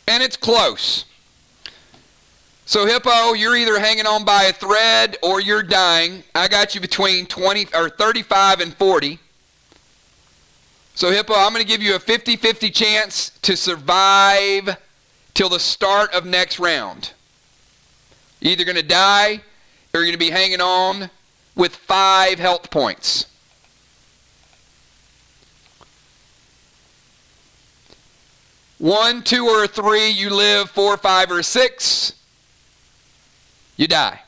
And it's close. So Hippo, you're either hanging on by a thread or you're dying. I got you between 35 and 40. So Hippo, I'm going to give you a 50-50 chance to survive till the start of next round. You're either going to die or you're going to be hanging on with 5 health points. One, 2, or 3, you live. 4, 5, or 6, you die.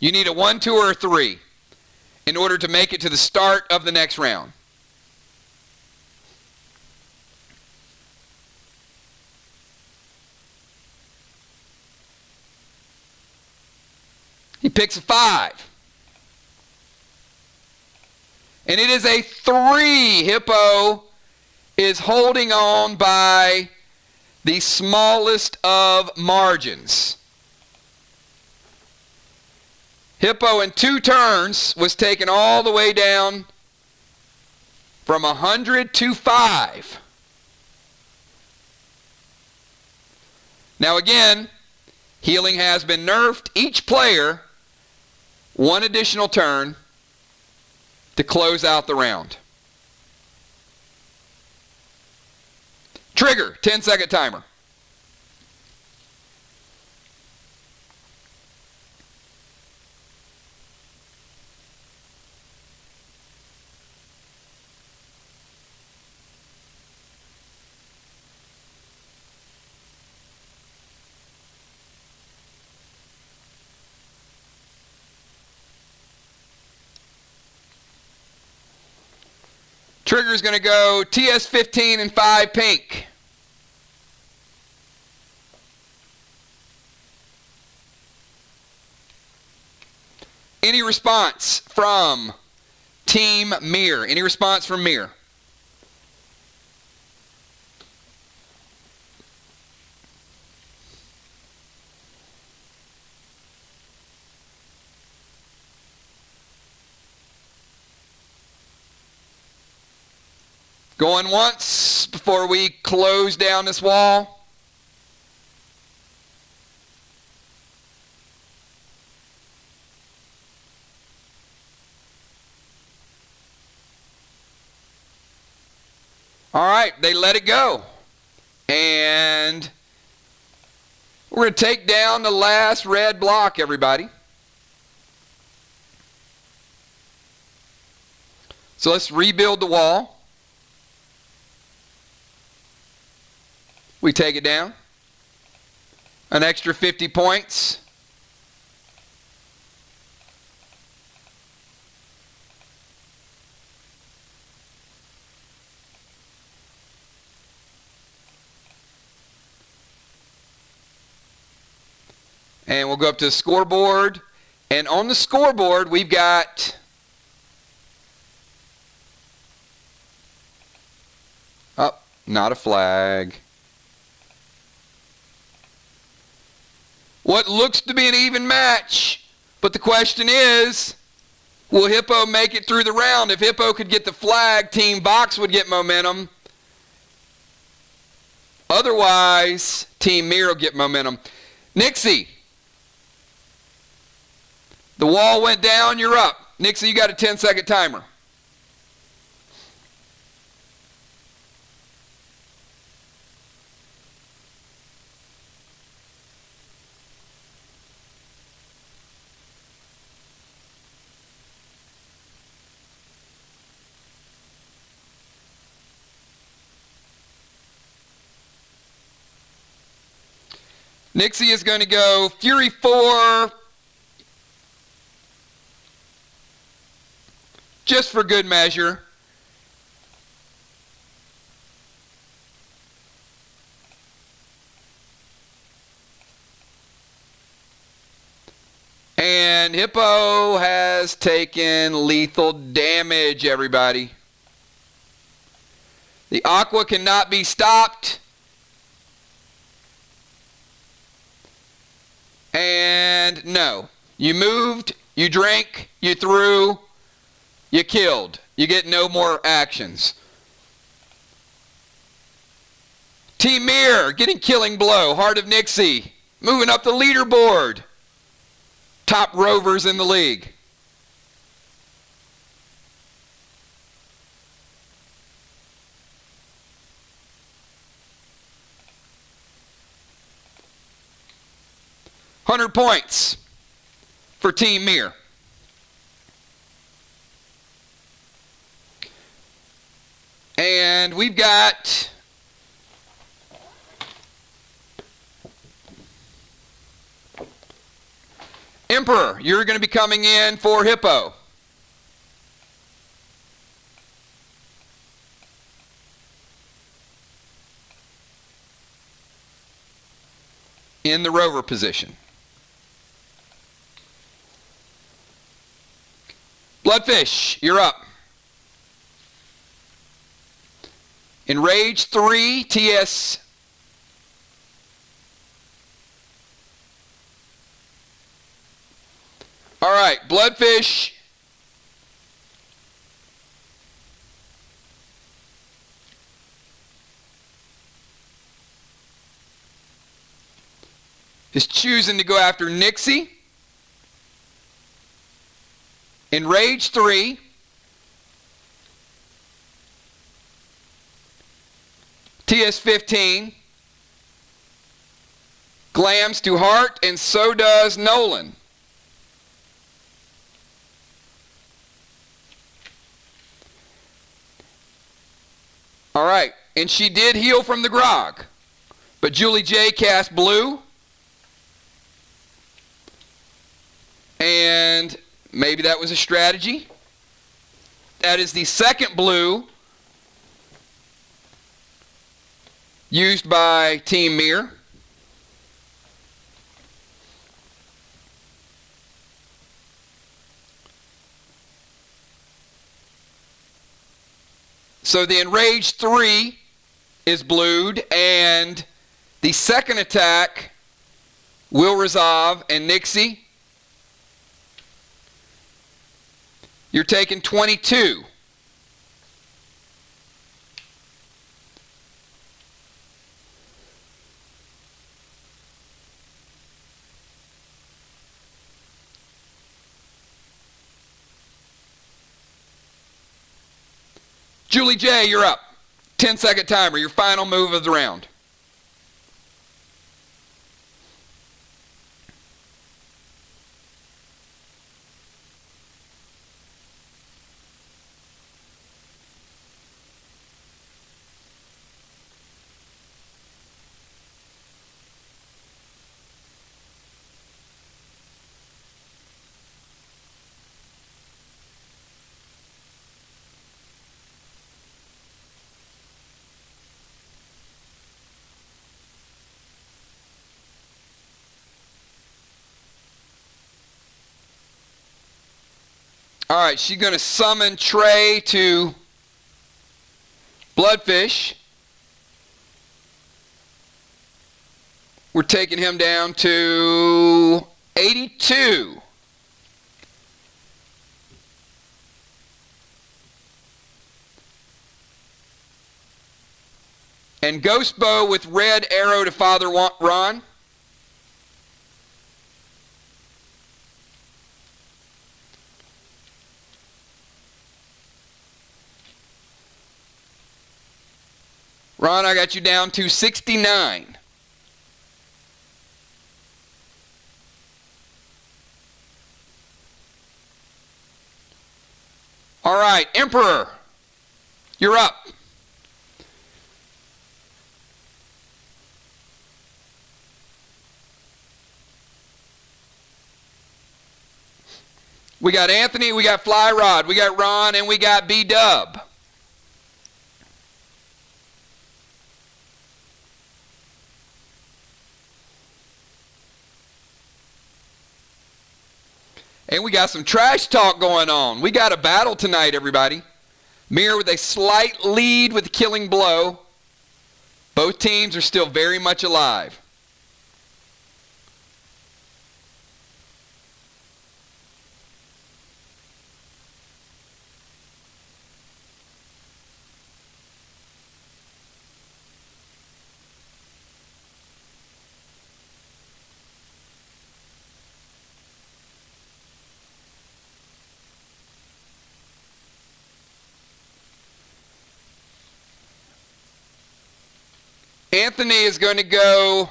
You need a 1, 2, or 3 in order to make it to the start of the next round. He picks a 5. And it is a 3. Hippo is holding on by the smallest of margins. Hippo in 2 turns was taken all the way down from 100 to 5. Now again, healing has been nerfed. Each player, 1 additional turn to close out the round. Trigger, 10-second timer. Trigger is going to go TS 15 and 5 pink. Any response from Team MIR? Any response from MIR? Going once before we close down this wall. All right, they let it go. And we're going to take down the last red block, everybody. So let's rebuild the wall. We take it down. An extra 50 points. And we'll go up to the scoreboard. And on the scoreboard, we've got not a flag. What looks to be an even match. But the question is, will Hippo make it through the round? If Hippo could get the flag, Team VOX would get momentum. Otherwise, Team MIR will get momentum. Nixie. The wall went down, you're up. Nixie, you got a 10-second timer. Nixie is going to go Fury 4. Just for good measure. And Hippo has taken lethal damage, everybody. The Aqua cannot be stopped. And no. You moved, you drank, you threw. You killed. You get no more actions. Team MIR getting killing blow. Heart of Nixie moving up the leaderboard. Top rovers in the league. $100 points for Team MIR. And we've got Emperor. You're going to be coming in for Hippo. In the rover position. Bloodfish, you're up. Enrage 3, TS. All right, Bloodfish. Is choosing to go after Nixie. Enrage 3. TS-15 glams to heart, and so does Nolan. All right, and she did heal from the grog, but Julie J cast blue, and maybe that was a strategy. That is the second blue used by Team MIR. So the Enraged 3 is blued, and the second attack will resolve. And Nixie, you're taking 22. Julie J., you're up. 10-second timer, your final move of the round. All right, she's going to summon Trey to Bloodfish. We're taking him down to 82. And Ghost Bow with red arrow to Father Ron. Ron, I got you down to 69. All right, Emperor, you're up. We got Anthony, we got Fly Rod, we got Ron, and we got B-Dub. And we got some trash talk going on. We got a battle tonight, everybody. MIR with a slight lead with the killing blow. Both teams are still very much alive. Anthony is going to go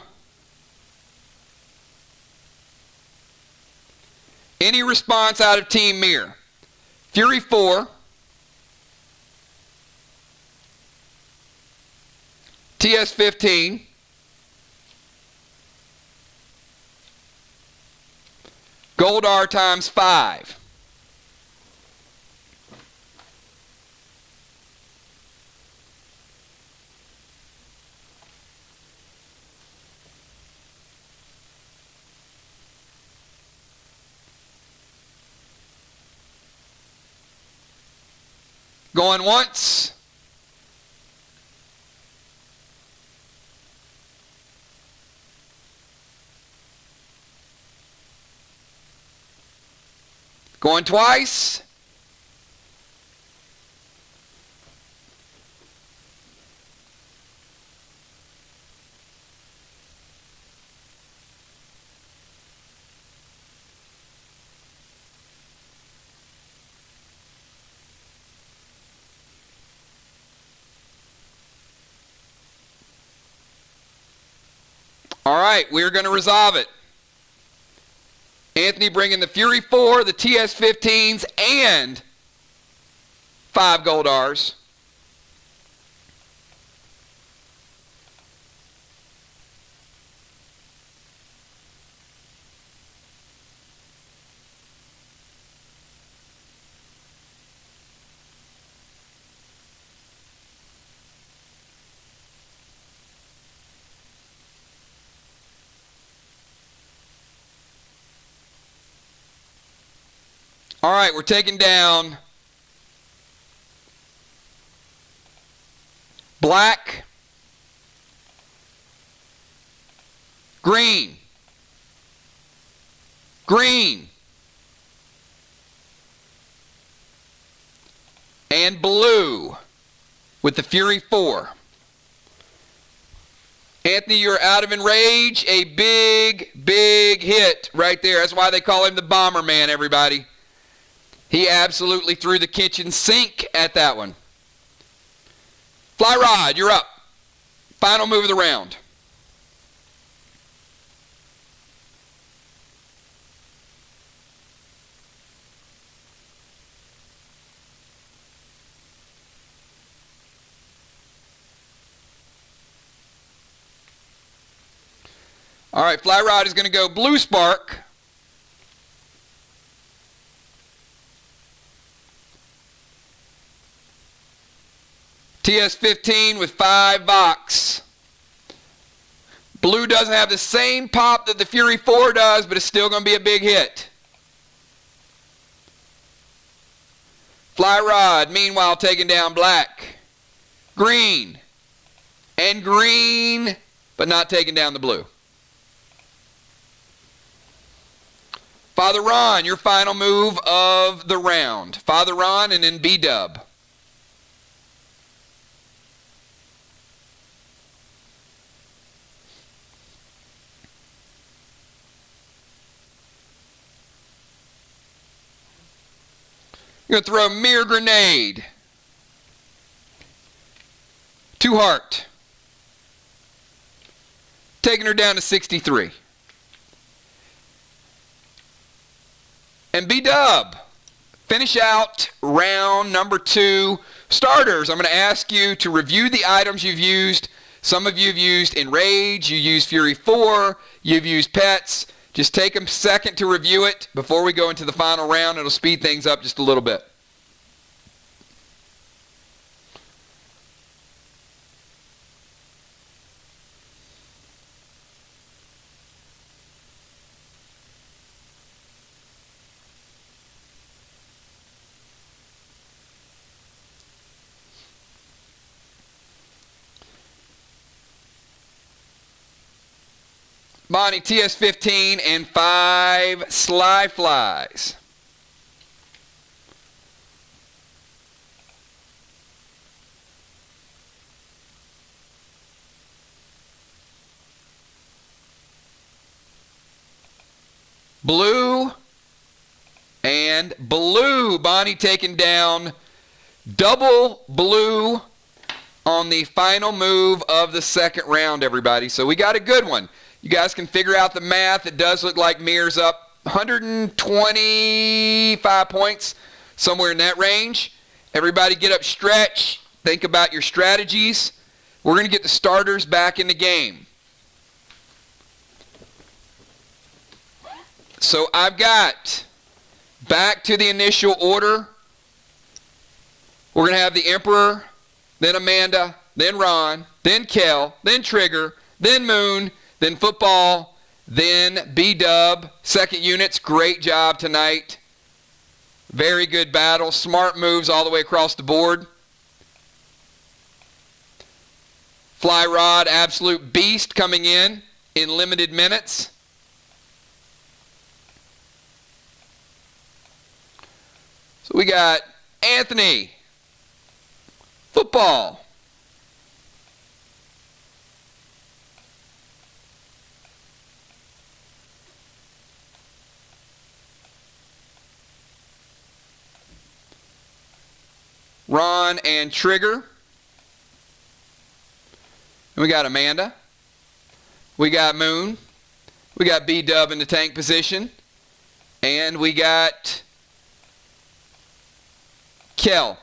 any response out of Team MIR. Fury 4, TS 15, Goldar times 5. Going once. Going twice. All right, we're going to resolve it. Anthony bringing the Fury 4, the TS 15s, and 5 Goldars. All right, we're taking down black, green, green, and blue with the Fury 4. Anthony, you're out of Enrage. A big, big hit right there. That's why they call him the Bomber Man, everybody. He absolutely threw the kitchen sink at that one. Fly Rod, you're up. Final move of the round. All right, Fly Rod is going to go Blue Spark. TS15 with 5 VOX. Blue doesn't have the same pop that the Fury 4 does, but it's still going to be a big hit. Fly Rod, meanwhile, taking down black. Green. And green, but not taking down the blue. Father Ron, your final move of the round. Father Ron and then B-Dub. You're going to throw a MIR grenade. 2 heart. Taking her down to 63. And B-Dub, finish out round number 2. Starters, I'm going to ask you to review the items you've used. Some of you have used Enrage, you used Fury 4, you've used Pets. Just take a second to review it before we go into the final round. It'll speed things up just a little bit. Bonnie, TS15 and 5 Sly Flies. Blue and blue. Bonnie taking down double blue on the final move of the second round, everybody. So we got a good one. You guys can figure out the math. It does look like MIR's up 125 points, somewhere in that range. Everybody get up, stretch, think about your strategies. We're going to get the starters back in the game. So I've got, back to the initial order, we're going to have the Emperor, then Amanda, then Ron, then Kel, then Trigger, then Moon, then Football, then B-Dub. Second units, great job tonight. Very good battle. Smart moves all the way across the board. Fly Rod, absolute beast coming in limited minutes. So we got Anthony, Football, Ron and Trigger. And we got Amanda. We got Moon. We got B-Dub in the tank position. And we got Kel.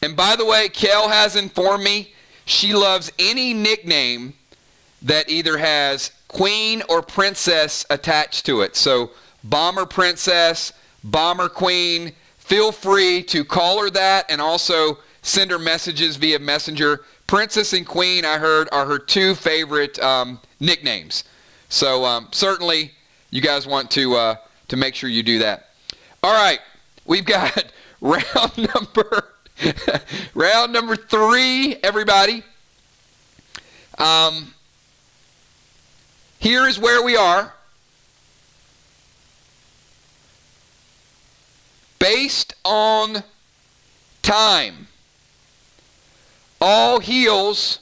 And by the way, Kel has informed me she loves any nickname that either has Queen or Princess attached to it. So Bomber Princess, Bomber Queen, feel free to call her that and also send her messages via Messenger. Princess and Queen, I heard, are her 2 favorite nicknames. So certainly you guys want to make sure you do that. All right, we've got round number 3, everybody. Here is where we are. Based on time, all heals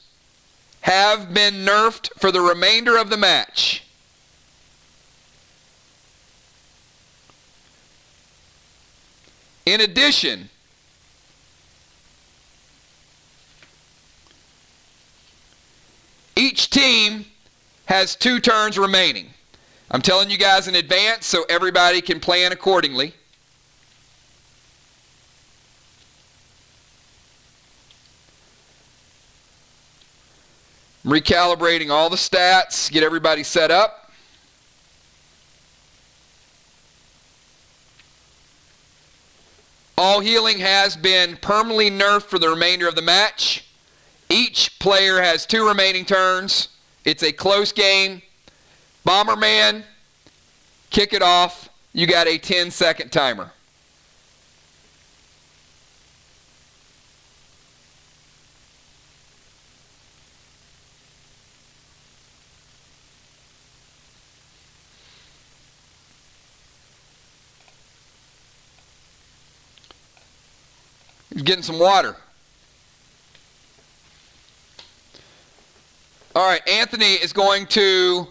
have been nerfed for the remainder of the match. In addition, each team has 2 turns remaining. I'm telling you guys in advance so everybody can plan accordingly. I'm recalibrating all the stats, get everybody set up. All healing has been permanently nerfed for the remainder of the match. Each player has 2 remaining turns. It's a close game. Bomberman, kick it off. You got a 10-second timer. He's getting some water. All right, Anthony is going to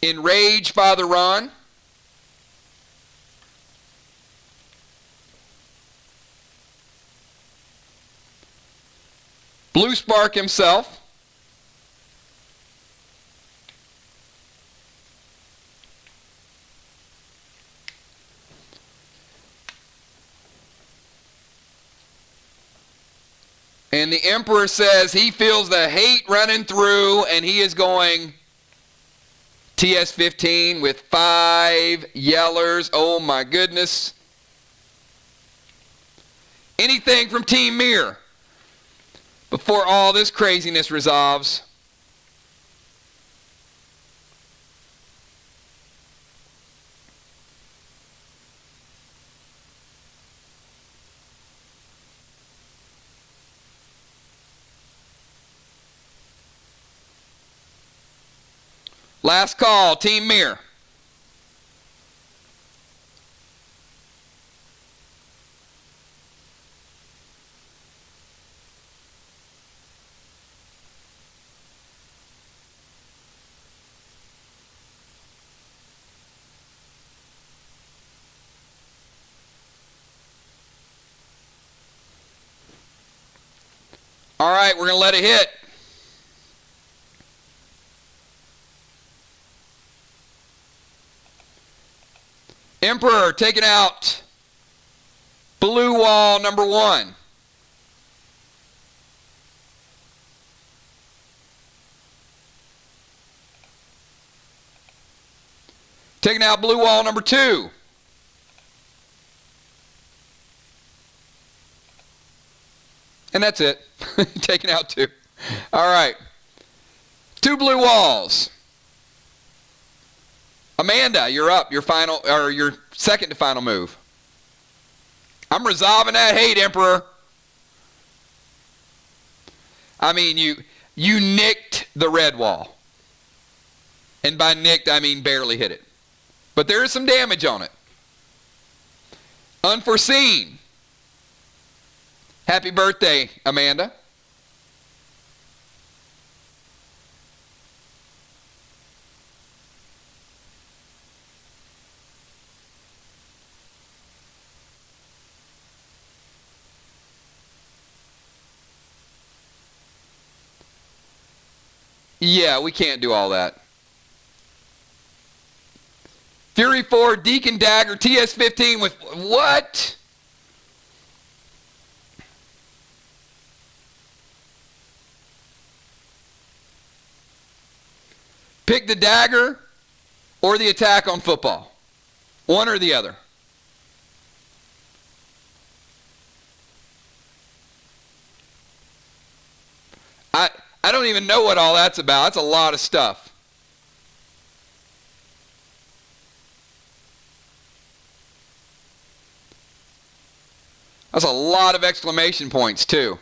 enrage Father Ron. Blue Spark himself. And the Emperor says he feels the hate running through, and he is going TS-15 with 5 yellers. Oh my goodness. Anything from Team MIR before all this craziness resolves? Last call, Team MIR. All right, we're going to let it hit. Emperor taking out blue wall number 1. Taking out blue wall number 2. And that's it. Taking out 2. All right. 2 blue walls. Amanda, you're up. Your final, or your second to final move. I'm resolving that hate, Emperor. I mean, you nicked the red wall. And by nicked, I mean barely hit it. But there is some damage on it. Unforeseen. Happy birthday, Amanda. Yeah, we can't do all that. Fury 4, Deacon Dagger, TS-15 with what? Pick the dagger or the attack on football. One or the other. I don't even know what all that's about. That's a lot of stuff. That's a lot of exclamation points too.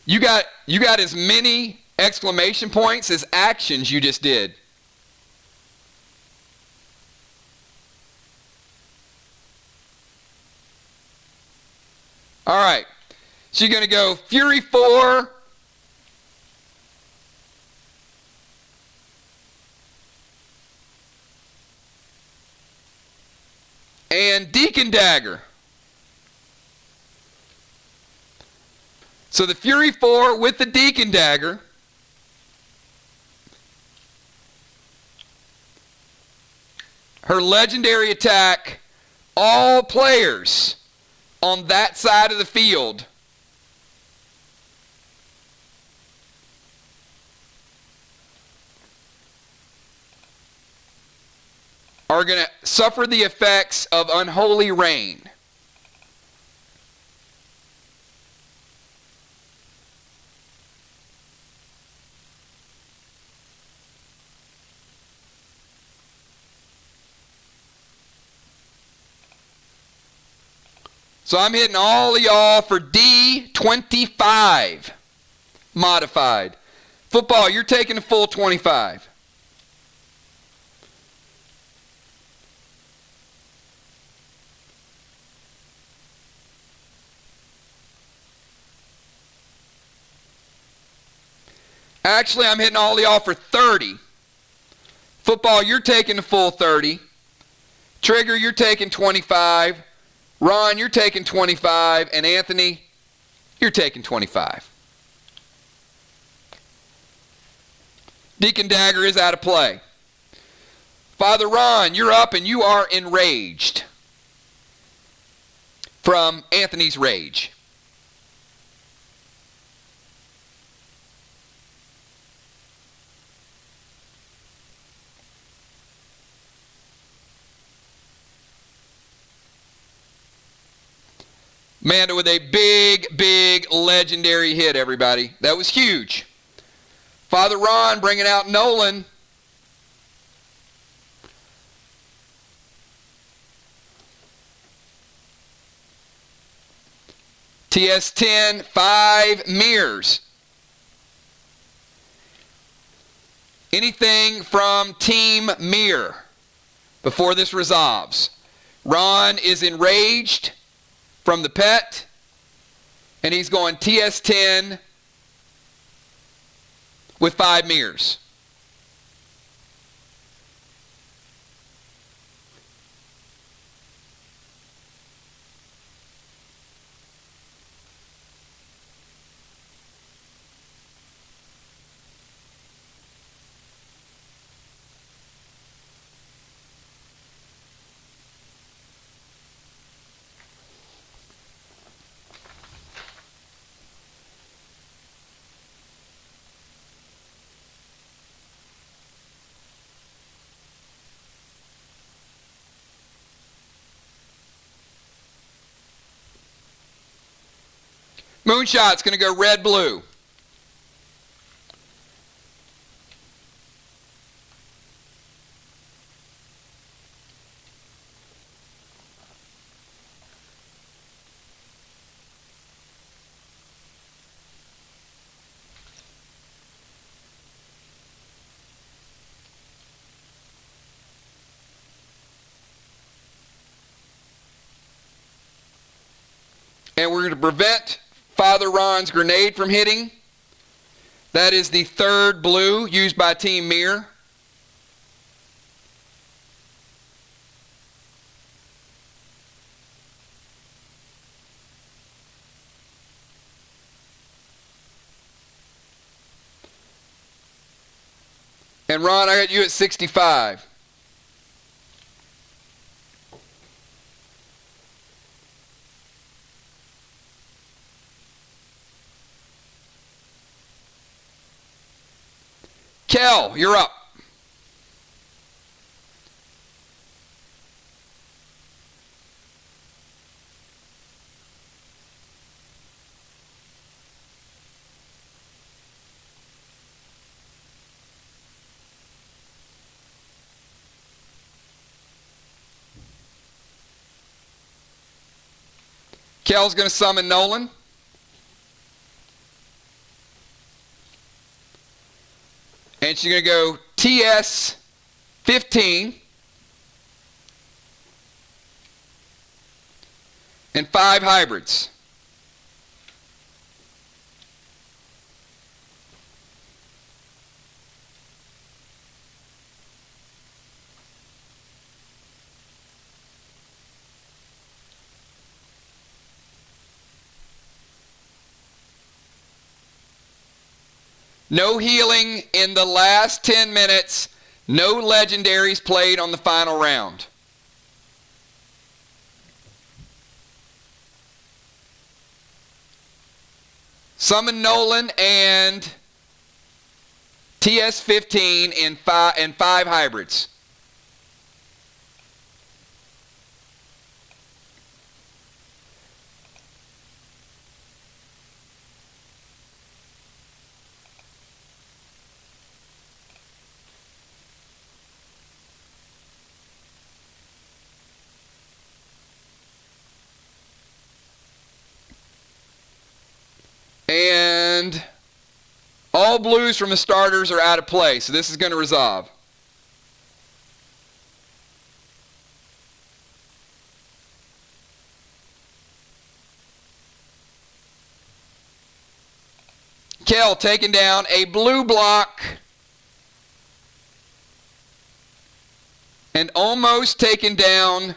You got as many exclamation points as actions you just did. All right. So you're going to go Fury 4. and Deacon Dagger. So the Fury 4 with the Deacon Dagger. Her legendary attack, all players on that side of the field are going to suffer the effects of unholy rain. So I'm hitting all of y'all for D25 modified. Football, you're taking the full 25. Actually, I'm hitting all of y'all for 30. Football, you're taking the full 30. Trigger, you're taking 25. Ron, you're taking 25. And Anthony, you're taking 25. Deacon Dagger is out of play. Father Ron, you're up and you are enraged from Anthony's rage. Amanda with a big, big legendary hit, everybody. That was huge. Father Ron bringing out Nolan. TS10, 5 mirrors. Anything from Team MIR before this resolves. Ron is enraged from the pet, and he's going TS10 with 5 mirrors. Moonshot's going to go red-blue. And we're going to prevent Father Ron's grenade from hitting. That is the 3rd blue used by Team MIR. And Ron, I got you at 65. Kel, you're up. Kel's going to summon Nolan. And she's going to go TS 15 and 5 hybrids. No healing in the last 10 minutes. No legendaries played on the final round. Summon Nolan and TS15 in 5 hybrids. And all blues from the starters are out of play, so this is going to resolve. Kel taking down a blue block and almost taking down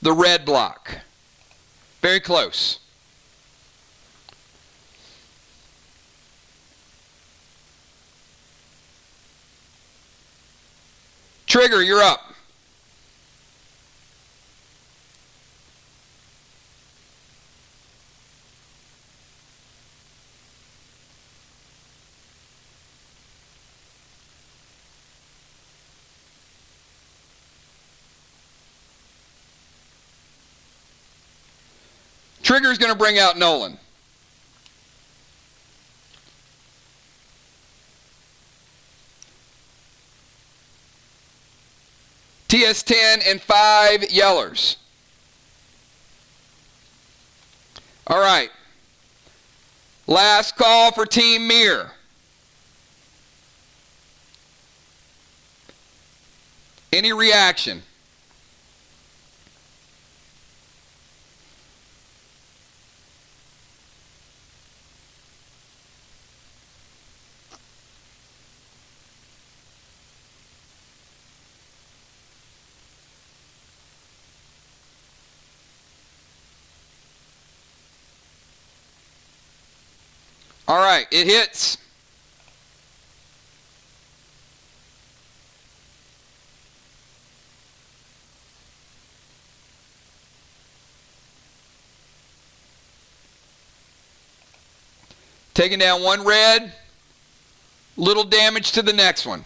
the red block. Very close. Trigger, you're up. Trigger's going to bring out Nolan. TS10 and 5 yellers. All right. Last call for Team MIR. Any reaction? All right, it hits. Taking down one red. Little damage to the next one.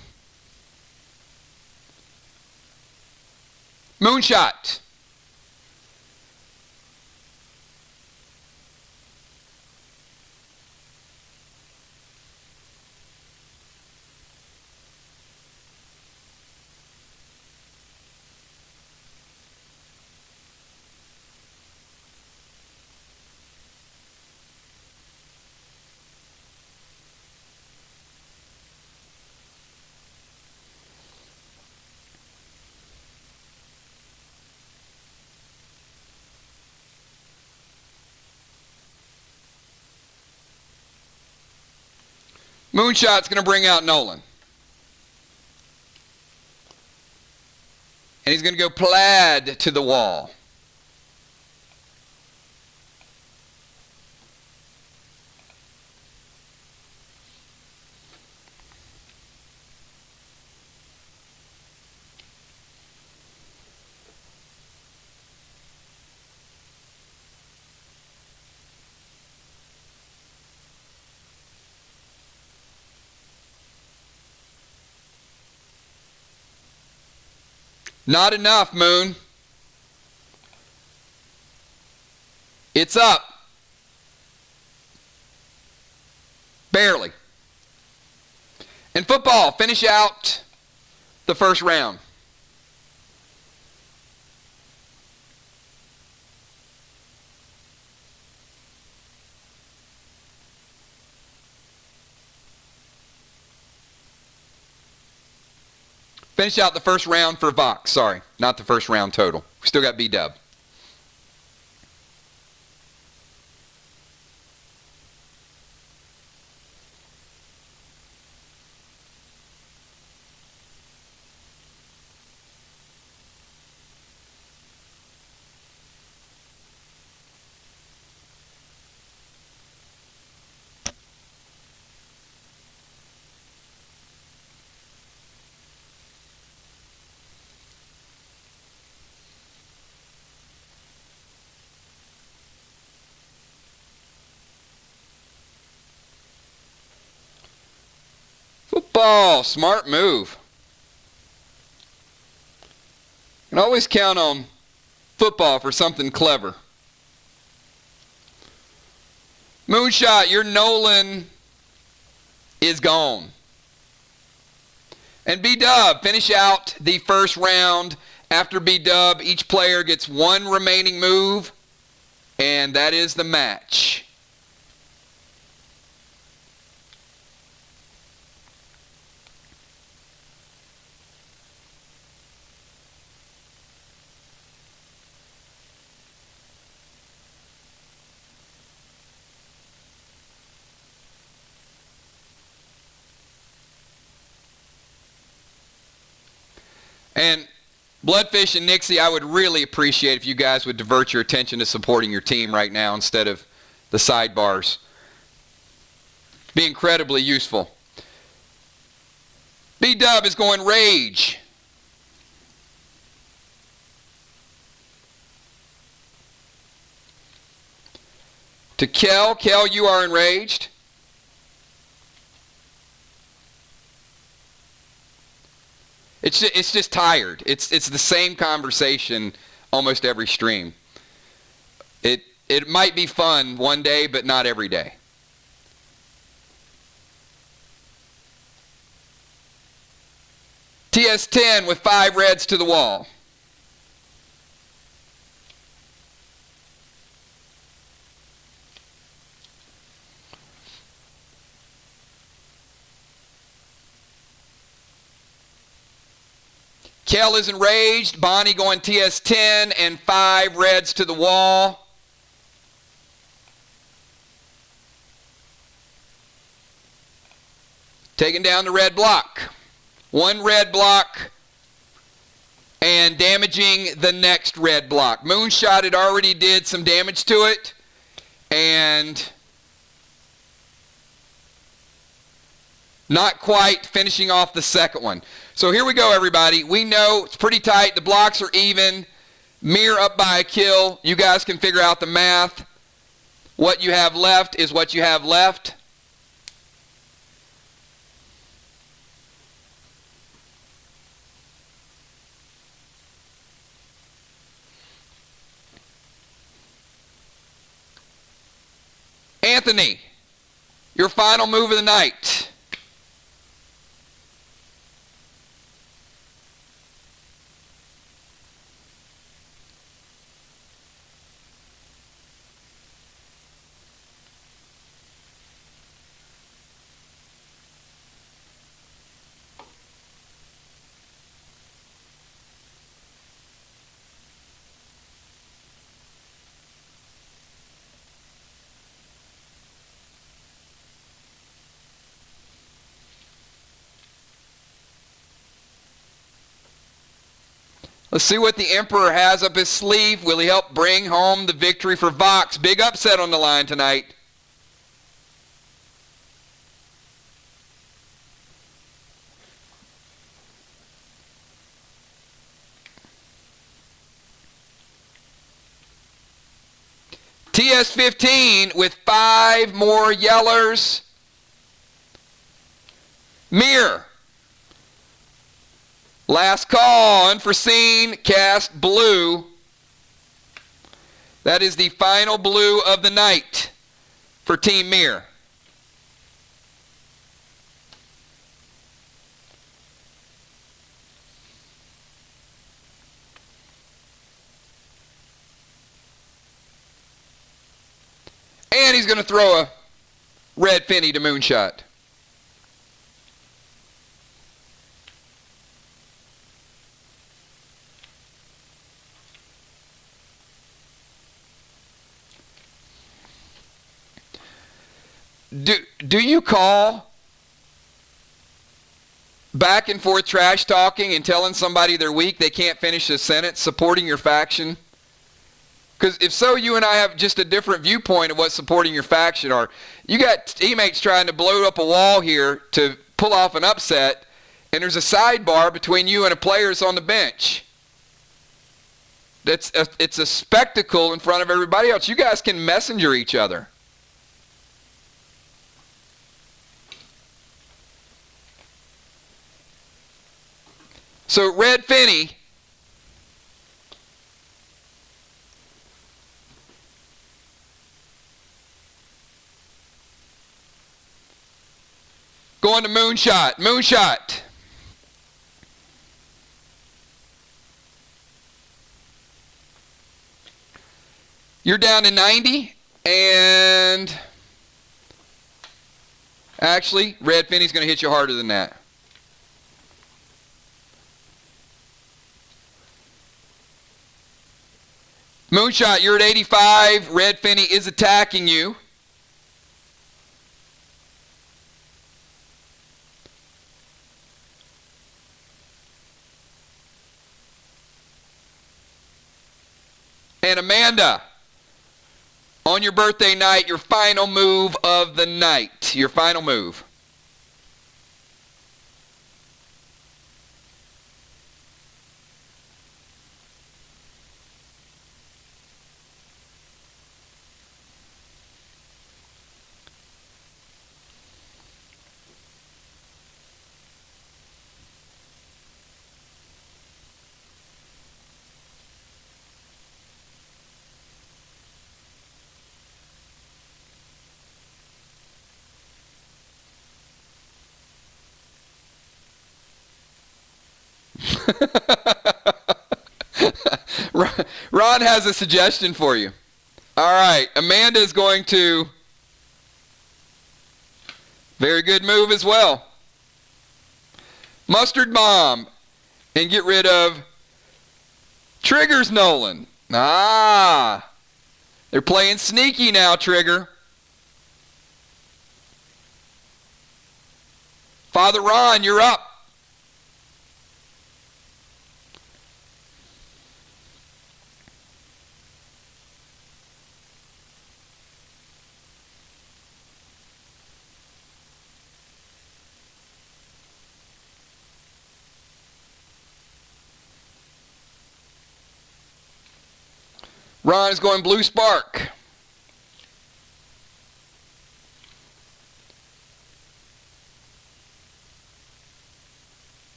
Moonshot. Moonshot's going to bring out Nolan. And he's going to go plaid to the wall. Not enough, Moon. It's up. Barely. In football, finish out the first round. Finish out the first round for VOX. Sorry, not the first round total. We still got B-dub. call. Smart move. You can always count on football for something clever. Moonshot, your Nolan is gone. And B-Dub, finish out the first round. After B-Dub, each player gets one remaining move, and that is the match. And Bloodfish and Nixie, I would really appreciate if you guys would divert your attention to supporting your team right now instead of the sidebars. Be incredibly useful. B-Dub is going Rage. To Kel. Kel, you are enraged. It's just tired. It's the same conversation almost every stream. It might be fun one day, but not every day. TS10 with 5 reds to the wall. Kel is enraged. Bonnie going TS10 and 5 reds to the wall. Taking down the red block. 1 red block and damaging the next red block. Moonshot had already did some damage to it, and not quite finishing off the second one. So here we go, everybody. We know it's pretty tight. The blocks are even. MIR up by a kill. You guys can figure out the math. What you have left is what you have left. Anthony, your final move of the night. Let's see what the Emperor has up his sleeve. Will he help bring home the victory for VOX? Big upset on the line tonight. TS15 with 5 more yellers. MIR. Last call, unforeseen, cast blue. That is the final blue of the night for Team MIR. And he's going to throw a red finny to Moonshot. Do you call back and forth trash talking and telling somebody they're weak, they can't finish a sentence, supporting your faction? Because if so, you and I have just a different viewpoint of what supporting your faction are. You got teammates trying to blow up a wall here to pull off an upset, and there's a sidebar between you and a player that's on the bench. It's a spectacle in front of everybody else. You guys can messenger each other. So Red Finney going to Moonshot. Moonshot. You're down to 90, and actually, Red Finney's going to hit you harder than that. Moonshot, you're at 85. Red Finney is attacking you. And Amanda, on your birthday night, your final move of the night. Your final move. Ron has a suggestion for you. All right, Amanda is going to, very good move as well. Mustard Bomb and get rid of Trigger's Nolan. Ah, they're playing sneaky now, Trigger. Father Ron, you're up. Ron is going Blue Spark.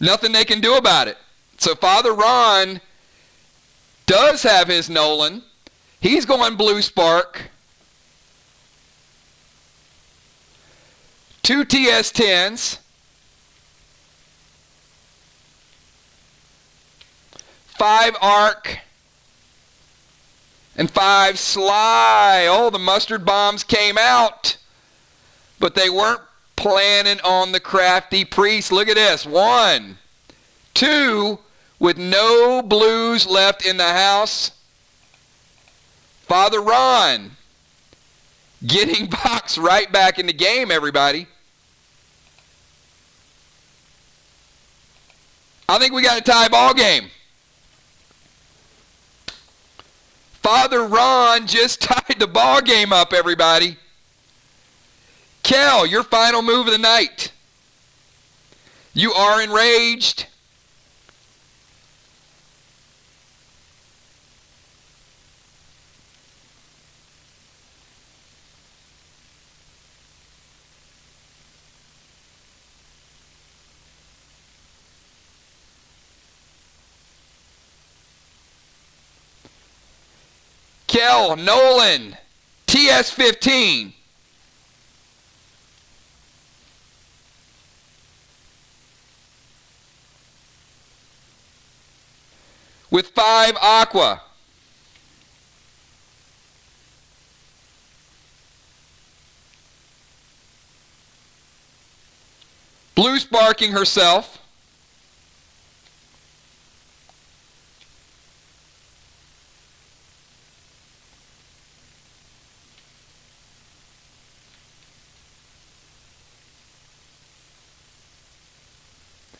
Nothing they can do about it. So Father Ron does have his Nolan. He's going Blue Spark. 2 TS10s. 5 Arc. And 5 Sly. Oh, the Mustard Bombs came out. But they weren't planning on the Crafty Priest. Look at this. 1, 2, with no blues left in the house. Father Ron getting VOX right back in the game, everybody. I think we got a tie ball game. Father Ron just tied the ball game up, everybody. Kel, your final move of the night. You are enraged. Kel, Nolan, TS15. With 5 Aqua. Blue Sparking herself.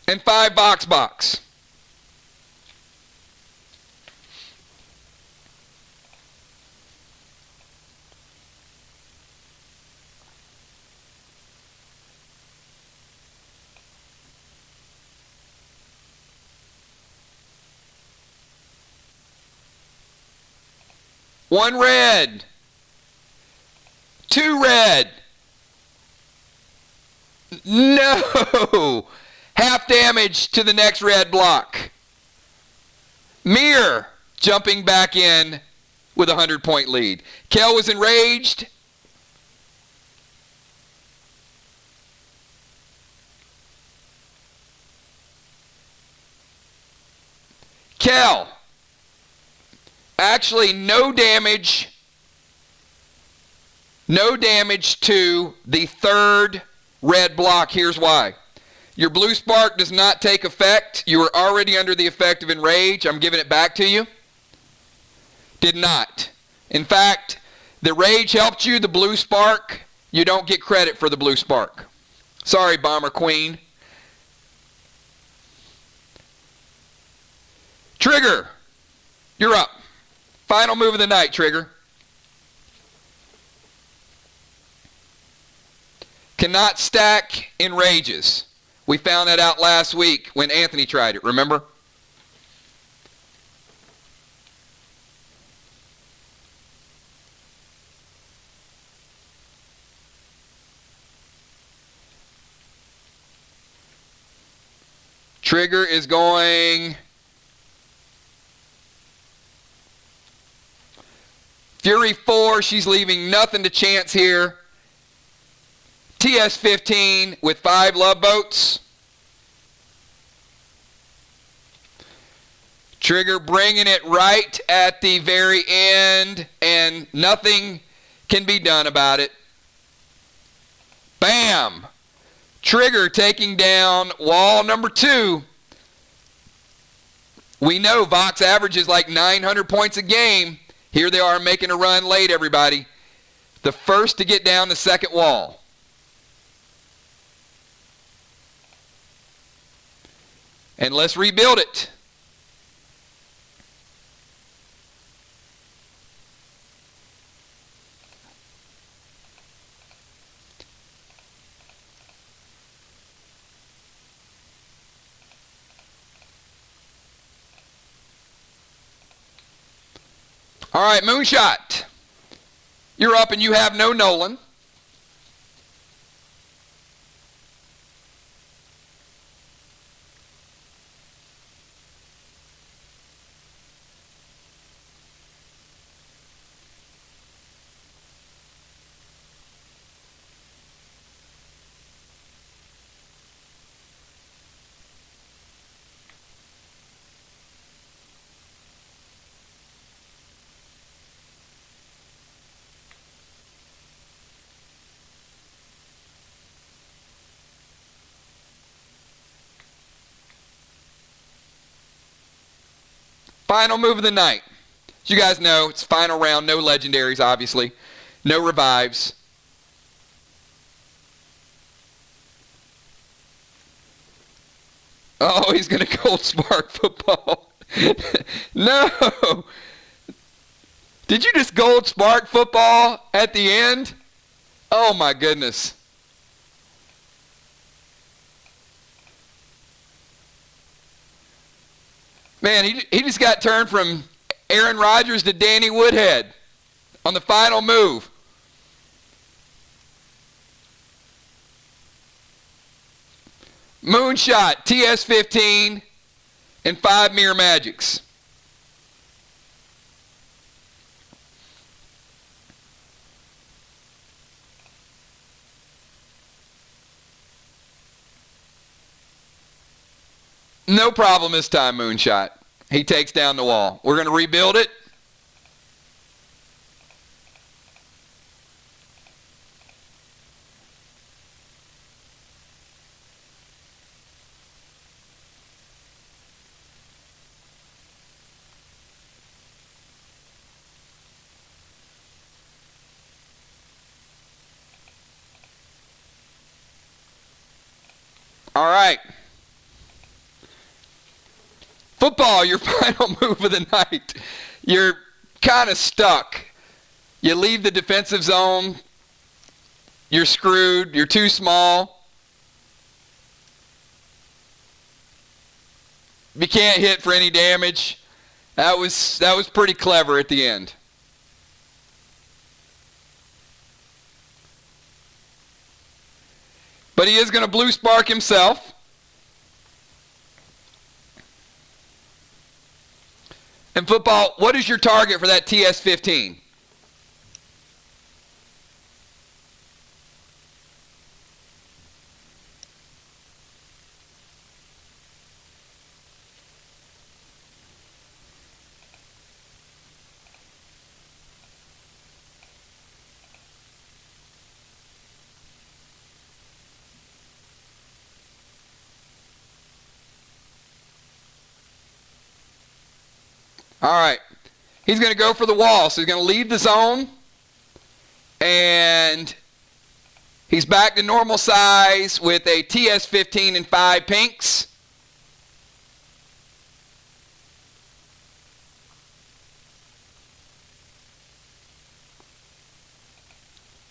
And 5 Box. 1 red. 2 red. No! Half damage to the next red block. MIR jumping back in with a 100-point lead. Kel was enraged. Kel, actually no damage to the third red block. Here's why. Your blue spark does not take effect. You were already under the effect of enrage. I'm giving it back to you. Did not. In fact, the rage helped you, the blue spark, you don't get credit for the blue spark. Sorry, Bomber Queen. Trigger, you're up. Final move of the night, Trigger. Cannot stack enrages. We found that out last week when Anthony tried it, remember? Trigger is going Fury 4. She's leaving nothing to chance here. TS-15 with 5 love boats. Trigger bringing it right at the very end, and nothing can be done about it. Bam! Trigger taking down wall number 2. We know VOX averages like 900 points a game. Here they are making a run late, everybody. The first to get down the second wall. And let's rebuild it. All right, Moonshot. You're up and you have no Nolan. Final move of the night. As you guys know, it's final round. No legendaries, obviously. No revives. Oh, he's going to Gold Spark football. No. Did you just Gold Spark football at the end? Oh, my goodness. Man, he just got turned from Aaron Rodgers to Danny Woodhead on the final move. Moonshot, TS-15, and 5 Mirror Magics. No problem this time, Moonshot. He takes down the wall. We're going to rebuild it. All right. Football, your final move of the night. You're kind of stuck. You leave the defensive zone. You're screwed. You're too small. You can't hit for any damage. That was pretty clever at the end. But he is going to blue spark himself. In football, what is your target for that TS-15? All right. He's going to go for the wall. So he's going to leave the zone. And he's back to normal size with a TS-15 and 5 pinks.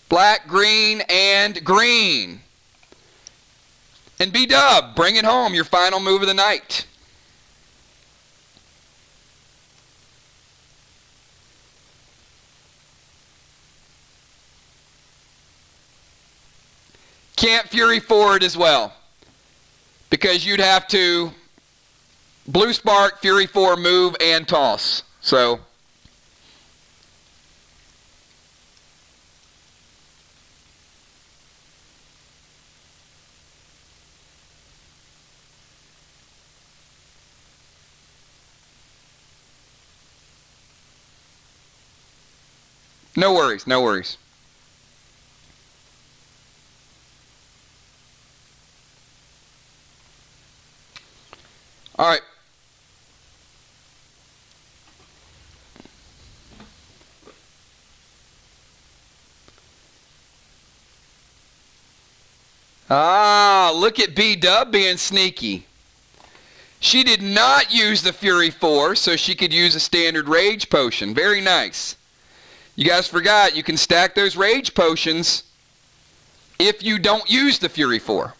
Black, green, and green. And B-Dub, bring it home, your final move of the night. Can't Fury forward as well, because you'd have to Blue Spark, Fury 4, move, and toss. So no worries, no worries. All right. Look at B-Dub being sneaky. She did not use the Fury 4, so she could use a standard Rage Potion. Very nice. You guys forgot, you can stack those Rage Potions if you don't use the Fury 4.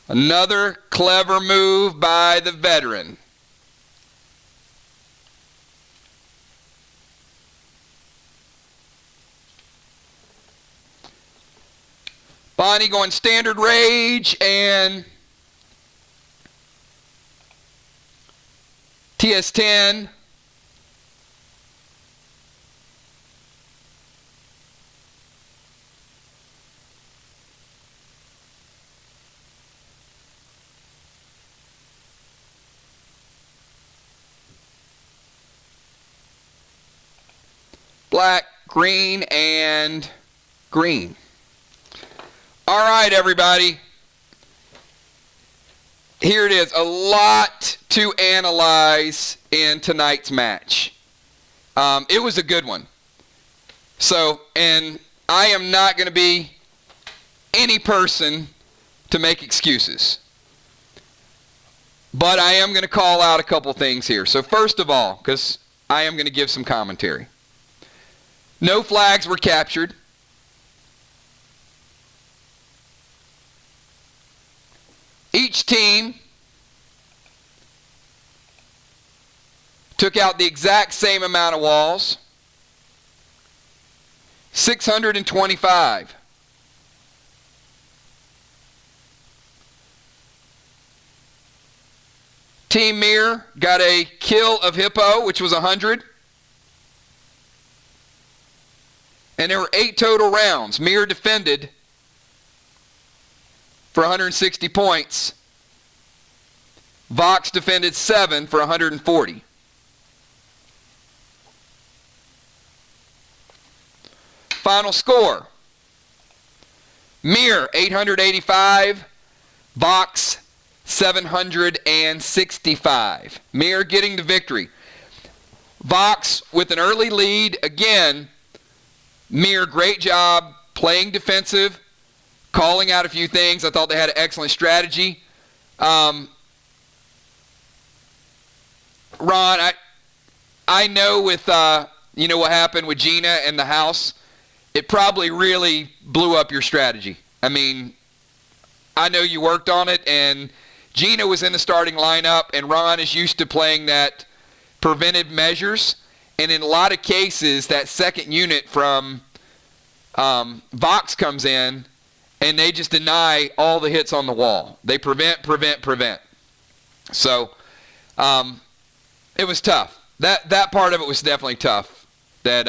Another clever move by the veteran. Bonnie going standard Rage and TS-10. Black, green, and green. All right, everybody. Here it is. A lot to analyze in tonight's match. It was a good one. So, and I am not going to be any person to make excuses. But I am going to call out a couple things here. So first of all, because I am going to give some commentary. No flags were captured. Each team took out the exact same amount of walls. 625. Team MIR got a kill of Hippo, which was 100. And there were 8 total rounds. MIR defended for 160 points. VOX defended 7 for 140. Final score. MIR 885, VOX 765. MIR getting the victory. VOX with an early lead. Again, MIR, great job playing defensive, calling out a few things. I thought they had an excellent strategy. Ron, I know with you know what happened with Gina and the house, it probably really blew up your strategy. I mean, I know you worked on it, and Gina was in the starting lineup, and Ron is used to playing that preventive measures. And in a lot of cases, that second unit from VOX comes in, and they just deny all the hits on the wall. They prevent. So It was tough. That part of it was definitely tough. That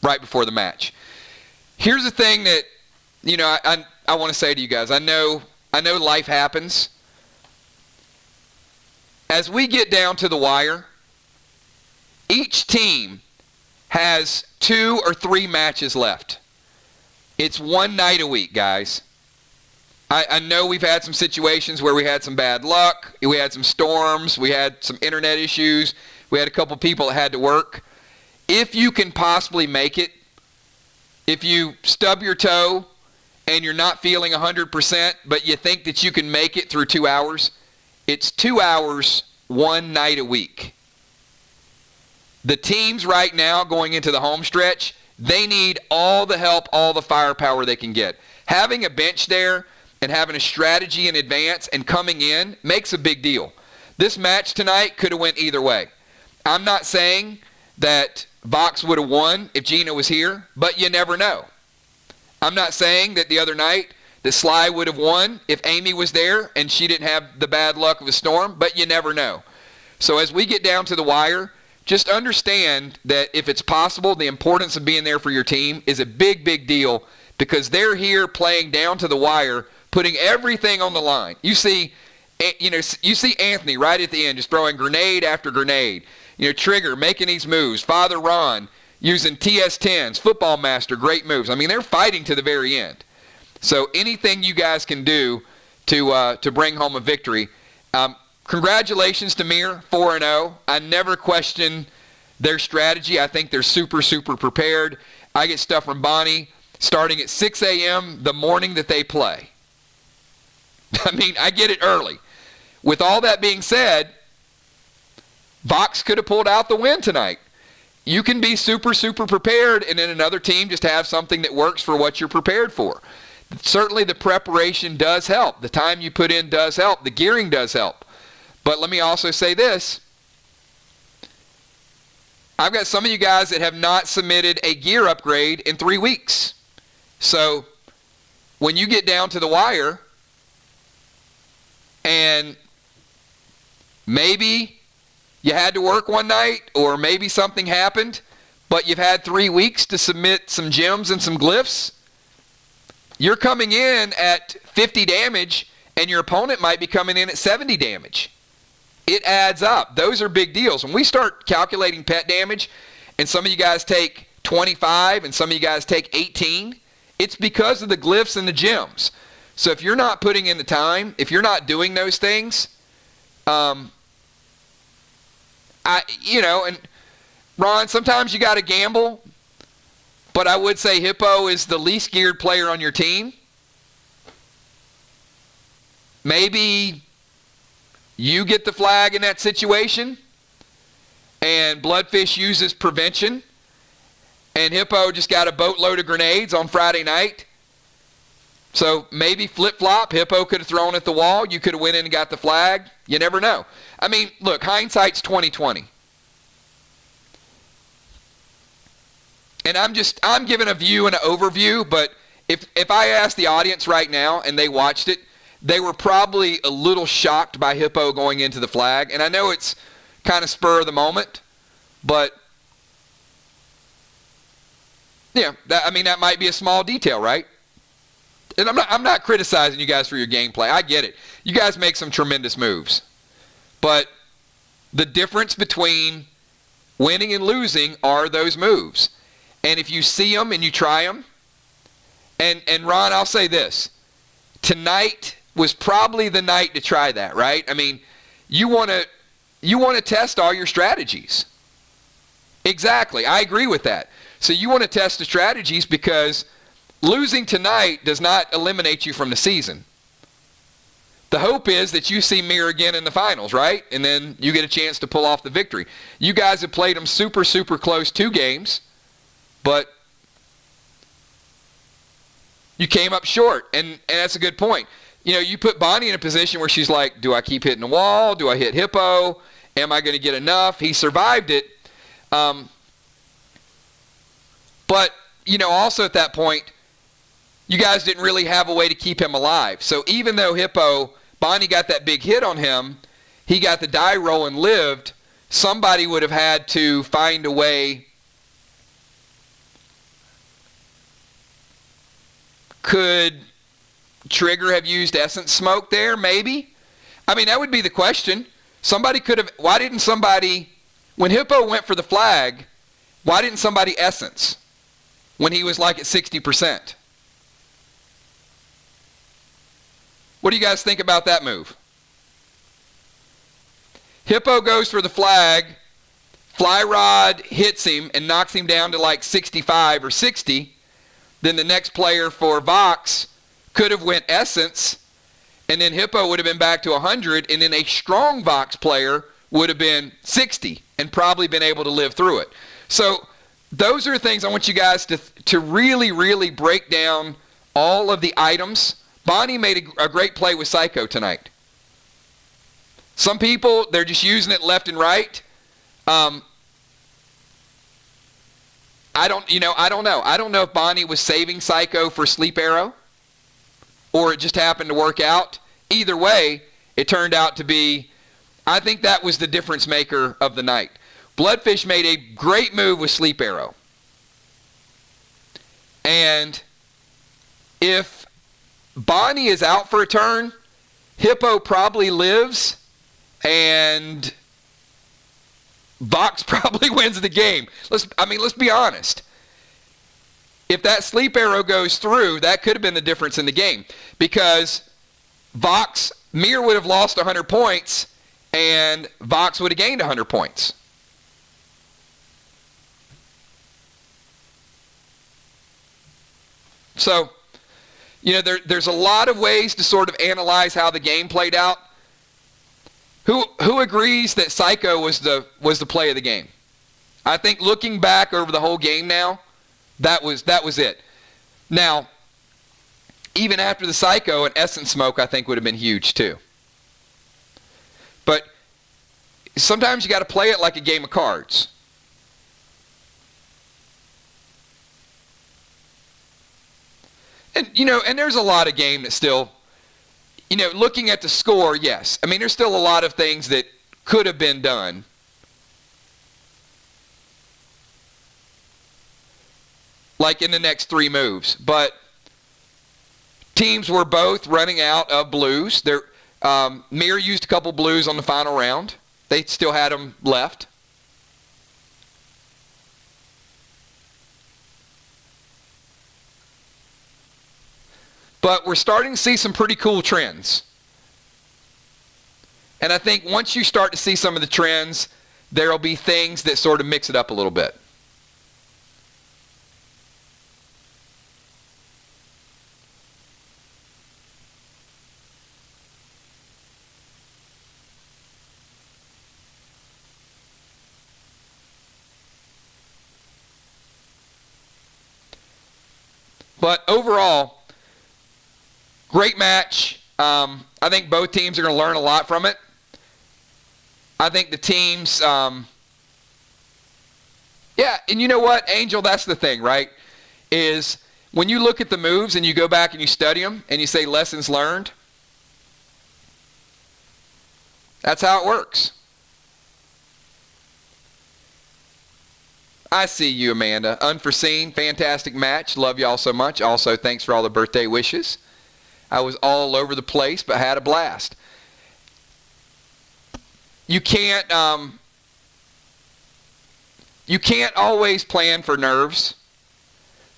right before the match. Here's the thing that I want to say to you guys. I know life happens. As we get down to the wire, each team has 2 or 3 matches left. It's one night a week, guys. I know we've had some situations where we had some bad luck. We had some storms. We had some internet issues. We had a couple people that had to work. If you can possibly make it, if you stub your toe and you're not feeling 100%, but you think that you can make it through 2 hours, it's 2 hours, one night a week. The teams right now going into the home stretch, they need all the help, all the firepower they can get. Having a bench there and having a strategy in advance and coming in makes a big deal. This match tonight could have went either way. I'm not saying that VOX would have won if Gina was here, but you never know. I'm not saying that the other night that Sly would have won if Amy was there and she didn't have the bad luck of a storm, but you never know. So as we get down to the wire, just understand that if it's possible, the importance of being there for your team is a big, big deal because they're here playing down to the wire, putting everything on the line. You see Anthony right at the end just throwing grenade after grenade. Trigger making these moves. Father Ron using TS10s. Football Master, great moves. I mean, they're fighting to the very end. So anything you guys can do to bring home a victory. Congratulations to MIR, 4-0. I never question their strategy. I think they're super, super prepared. I get stuff from Bonnie starting at 6 a.m. the morning that they play. I mean, I get it early. With all that being said, VOX could have pulled out the win tonight. You can be super, super prepared, and then another team just have something that works for what you're prepared for. Certainly the preparation does help. The time you put in does help. The gearing does help. But let me also say this. I've got some of you guys that have not submitted a gear upgrade in 3 weeks. So when you get down to the wire and maybe you had to work one night or maybe something happened, but you've had 3 weeks to submit some gems and some glyphs, you're coming in at 50 damage and your opponent might be coming in at 70 damage. It adds up. Those are big deals. When we start calculating pet damage and some of you guys take 25 and some of you guys take 18, it's because of the glyphs and the gems. So if you're not putting in the time, if you're not doing those things, and Ron, sometimes you got to gamble, but I would say Hippo is the least geared player on your team. Maybe you get the flag in that situation, and Bloodfish uses prevention, and Hippo just got a boatload of grenades on Friday night. So maybe flip-flop, Hippo could have thrown at the wall. You could have went in and got the flag. You never know. I mean, look, hindsight's 20/20. And I'm giving a view and an overview, but if I asked the audience right now and they watched it, they were probably a little shocked by Hippo going into the flag. And I know it's kind of spur of the moment, but yeah, that might be a small detail, right? And I'm not criticizing you guys for your gameplay. I get it. You guys make some tremendous moves. But the difference between winning and losing are those moves. And if you see them and you try them, and Ron, I'll say this. Tonight was probably the night to try that, right? I mean, you want to test all your strategies. Exactly. I agree with that. So you want to test the strategies because losing tonight does not eliminate you from the season. The hope is that you see MIR again in the finals, right? And then you get a chance to pull off the victory. You guys have played them super, super close 2 games, but you came up short, and that's a good point. You put Bonnie in a position where she's like, do I keep hitting the wall? Do I hit Hippo? Am I going to get enough? He survived it. But, also at that point, you guys didn't really have a way to keep him alive. So even though Bonnie got that big hit on him, he got the die roll and lived. somebody would have had to find a way. Could Trigger have used essence smoke there? Maybe. I mean, that would be the question. Somebody could have. Why didn't somebody, when Hippo went for the flag, why didn't somebody essence when he was like at 60%? What do you guys think about that move? Hippo goes for the flag, Fly Rod hits him and knocks him down to like 65 or 60. Then the next player for VOX could have went essence, and then Hippo would have been back to 100, and then a strong VOX player would have been 60 and probably been able to live through it. So those are things I want you guys to really, really break down all of the items. Bonnie made a great play with Psycho tonight. Some people, they're just using it left and right. I don't know. I don't know if Bonnie was saving Psycho for Sleep Arrow or it just happened to work out. Either way, it turned out to be, I think that was the difference maker of the night. Bloodfish made a great move with Sleep Arrow. And if Bonnie is out for a turn, Hippo probably lives and VOX probably wins the game. Let's be honest. If that Sleep Arrow goes through, that could have been the difference in the game. Because MIR would have lost 100 points, and VOX would have gained 100 points. So, there's a lot of ways to sort of analyze how the game played out. Who agrees that Psycho was the play of the game? I think looking back over the whole game now, that was it. Now, even after the Psycho, an essence smoke I think would have been huge too. But sometimes you got to play it like a game of cards. And and there's a lot of game that still, looking at the score, yes. I mean, there's still a lot of things that could have been done. Like in the next three moves. But teams were both running out of blues. MIR used a couple blues on the final round. They still had them left. But we're starting to see some pretty cool trends. And I think once you start to see some of the trends, there will be things that sort of mix it up a little bit. But overall, great match. I think both teams are going to learn a lot from it. I think the teams, and you know what, Angel, that's the thing, right? Is when you look at the moves and you go back and you study them and you say lessons learned, that's how it works. I see you, Amanda. Unforeseen, fantastic match. Love y'all so much. Also, thanks for all the birthday wishes. I was all over the place, but had a blast. You can't always plan for nerves,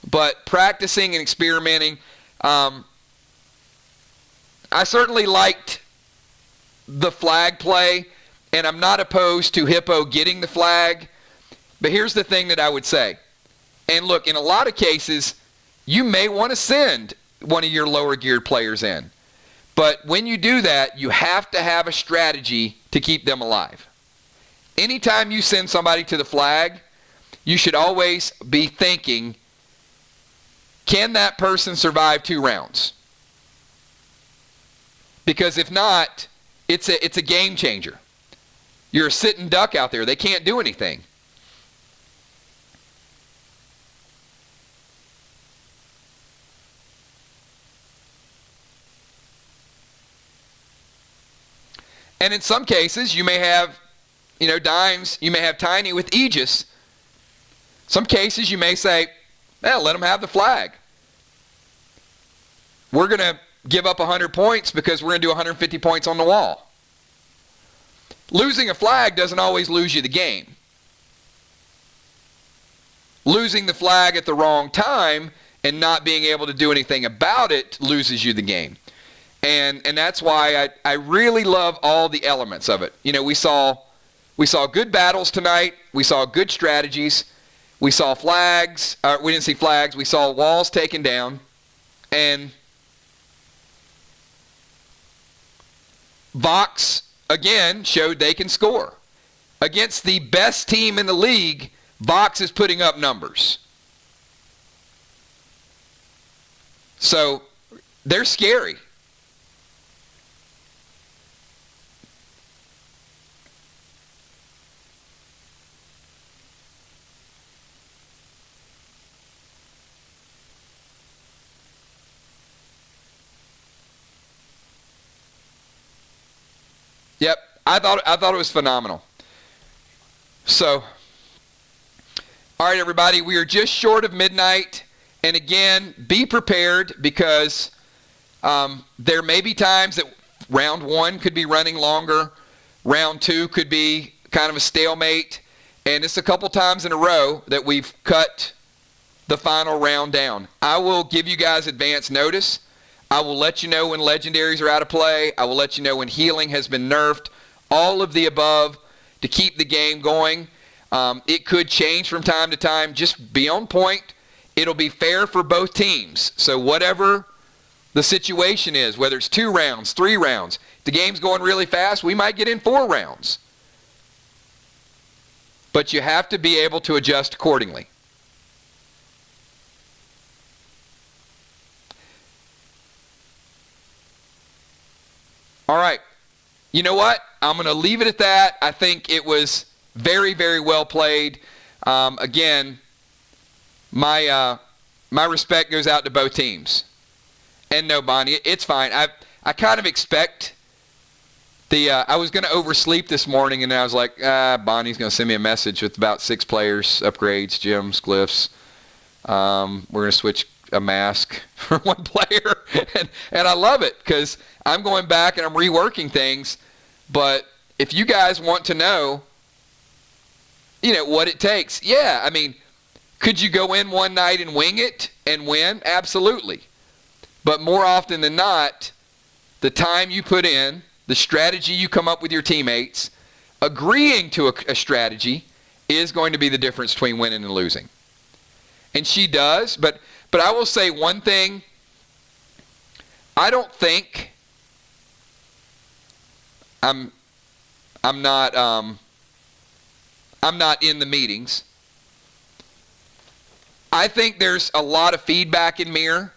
but practicing and experimenting. I certainly liked the flag play, and I'm not opposed to Hippo getting the flag. But here's the thing that I would say. And look, in a lot of cases, you may want to send one of your lower geared players in. But when you do that, you have to have a strategy to keep them alive. Anytime you send somebody to the flag, you should always be thinking, can that person survive 2 rounds? Because if not, it's a game changer. You're a sitting duck out there. They can't do anything. And in some cases, you may have dimes, you may have Tiny with Aegis. Some cases you may say, let them have the flag. We're going to give up 100 points because we're going to do 150 points on the wall. Losing a flag doesn't always lose you the game. Losing the flag at the wrong time and not being able to do anything about it loses you the game. And that's why I really love all the elements of it. We saw good battles tonight. We saw good strategies. We saw flags. We didn't see flags. We saw walls taken down. And VOX, again, showed they can score. Against the best team in the league, VOX is putting up numbers. So they're scary. Yep, I thought it was phenomenal. So, all right, everybody, we are just short of midnight. And again, be prepared because there may be times that round 1 could be running longer. Round 2 could be kind of a stalemate. And it's a couple times in a row that we've cut the final round down. I will give you guys advance notice. I will let you know when legendaries are out of play. I will let you know when healing has been nerfed. All of the above to keep the game going. It could change from time to time. Just be on point. It'll be fair for both teams. So whatever the situation is, whether it's 2 rounds, 3 rounds, the game's going really fast, we might get in 4 rounds. But you have to be able to adjust accordingly. All right. You know what? I'm going to leave it at that. I think it was very, very well played. Again, my respect goes out to both teams. And no, Bonnie, it's fine. I kind of expect I was going to oversleep this morning, and I was like, Bonnie's going to send me a message with about 6 players, upgrades, gems, glyphs. We're going to switch a mask for 1 player. and I love it because I'm going back and I'm reworking things. But if you guys want to know, what it takes. Yeah, I mean, could you go in one night and wing it and win? Absolutely. But more often than not, the time you put in, the strategy you come up with your teammates, agreeing to a strategy is going to be the difference between winning and losing. And she does, but I will say one thing. I don't think I'm not in the meetings. I think there's a lot of feedback in MIR,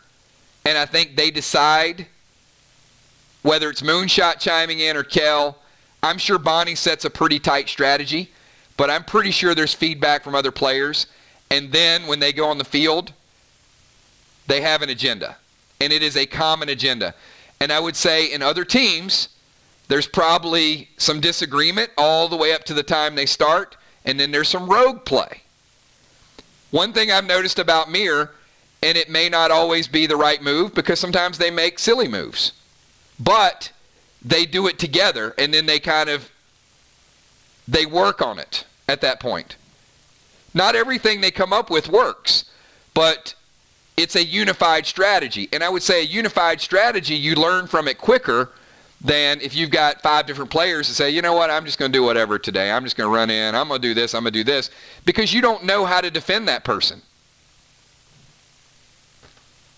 and I think they decide whether it's Moonshot chiming in or Kel. I'm sure Bonnie sets a pretty tight strategy, but I'm pretty sure there's feedback from other players. And then when they go on the field, they have an agenda. And it is a common agenda. And I would say in other teams, there's probably some disagreement all the way up to the time they start. And then there's some rogue play. One thing I've noticed about MIR, and it may not always be the right move because sometimes they make silly moves. But they do it together, and then they work on it at that point. Not everything they come up with works, but it's a unified strategy. And I would say a unified strategy, you learn from it quicker than if you've got 5 different players that say, you know what, I'm just going to do whatever today. I'm just going to run in. I'm going to do this. I'm going to do this. Because you don't know how to defend that person.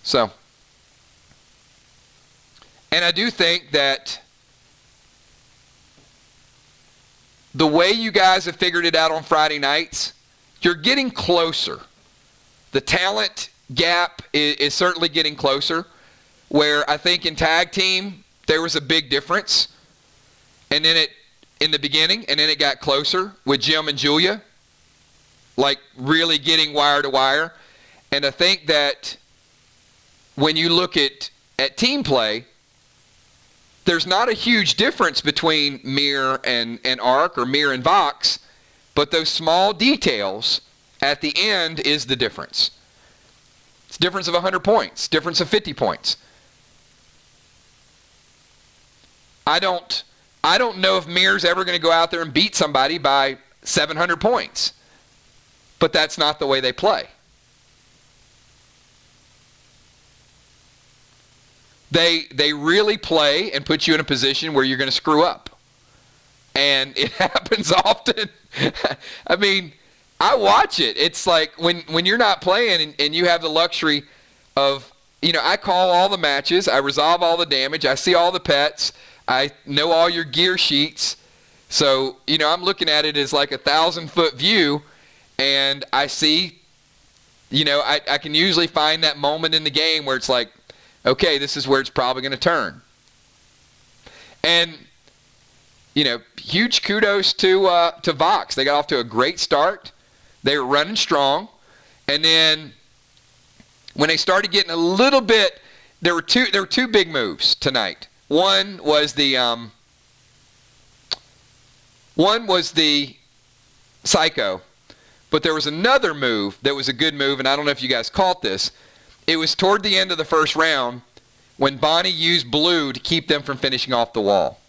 So, and I do think that the way you guys have figured it out on Friday nights, you're getting closer. The talent gap is certainly getting closer, where I think in tag team, there was a big difference. And then in the beginning, and then it got closer with Jim and Julia, like really getting wire to wire. And I think that when you look at team play, there's not a huge difference between MIR and ARC or MIR and VOX, but those small details at the end is the difference. It's a difference of 100 points, difference of 50 points. I don't know if MIR's ever going to go out there and beat somebody by 700 points. But that's not the way they play. They really play and put you in a position where you're going to screw up. And it happens often. I mean, I watch it. It's like when you're not playing and you have the luxury of, I call all the matches, I resolve all the damage, I see all the pets, I know all your gear sheets. So, I'm looking at it as like 1,000-foot view, and I see, I can usually find that moment in the game where it's like, okay, this is where it's probably going to turn. And, huge kudos to VOX. They got off to a great start. They were running strong. And then when they started getting a little bit, there were two big moves tonight. One was the Psycho. But there was another move that was a good move, and I don't know if you guys caught this. It was toward the end of the first round when Bonnie used blue to keep them from finishing off the wall.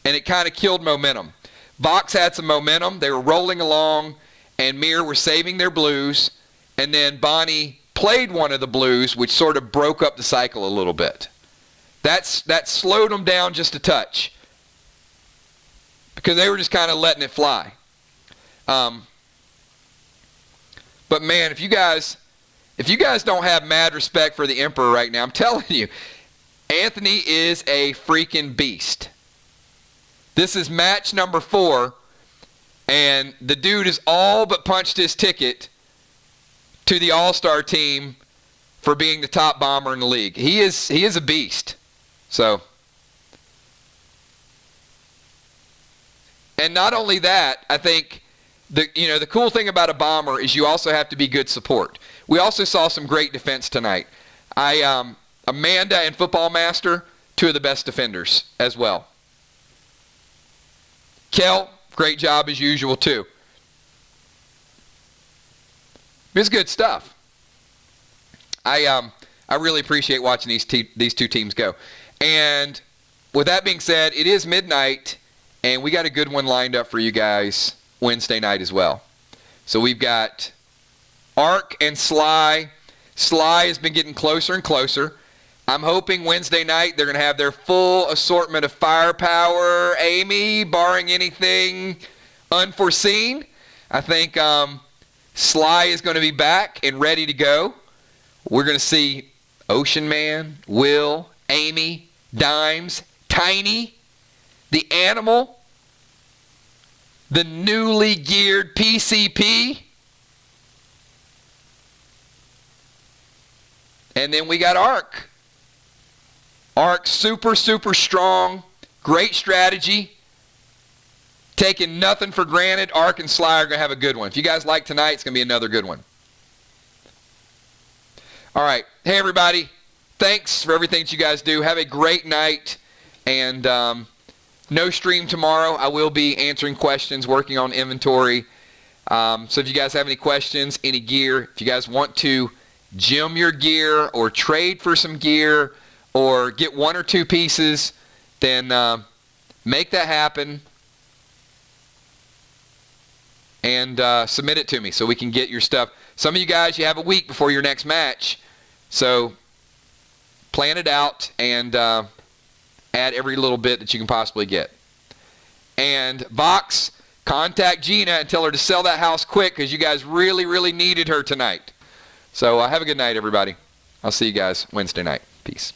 And it kind of killed momentum. VOX had some momentum. They were rolling along, and MIR were saving their blues. And then Bonnie played one of the blues, which sort of broke up the cycle a little bit. That slowed them down just a touch because they were just kind of letting it fly. But man, if you guys don't have mad respect for the Emperor right now, I'm telling you, Anthony is a freaking beast. This is match number 4, and the dude has all but punched his ticket to the All-Star team for being the top bomber in the league. He is a beast. So, and not only that, I think the cool thing about a bomber is you also have to be good support. We also saw some great defense tonight. Amanda and Football Master, 2 of the best defenders as well. Kel, great job as usual too. It's good stuff. I really appreciate watching these two teams go. And with that being said, it is midnight, and we got a good one lined up for you guys Wednesday night as well. So we've got Arc and Sly. Sly has been getting closer and closer. I'm hoping Wednesday night they're going to have their full assortment of firepower. Amy, barring anything unforeseen, I think Sly is going to be back and ready to go. We're going to see Ocean Man, Will, Amy, Dimes, Tiny, the Animal, the newly geared PCP, and then we got Arc. Arc super, super strong, great strategy, taking nothing for granted. Arc and Sly are going to have a good one. If you guys like tonight, it's going to be another good one. All right. Hey, everybody. Thanks for everything that you guys do. Have a great night. And no stream tomorrow. I will be answering questions, working on inventory. So if you guys have any questions, any gear, if you guys want to gem your gear or trade for some gear or get 1 or 2 pieces, then make that happen and submit it to me so we can get your stuff. Some of you guys, you have a week before your next match, so plan it out and add every little bit that you can possibly get. And VOX, contact Gina and tell her to sell that house quick because you guys really, really needed her tonight. So have a good night, everybody. I'll see you guys Wednesday night. Peace.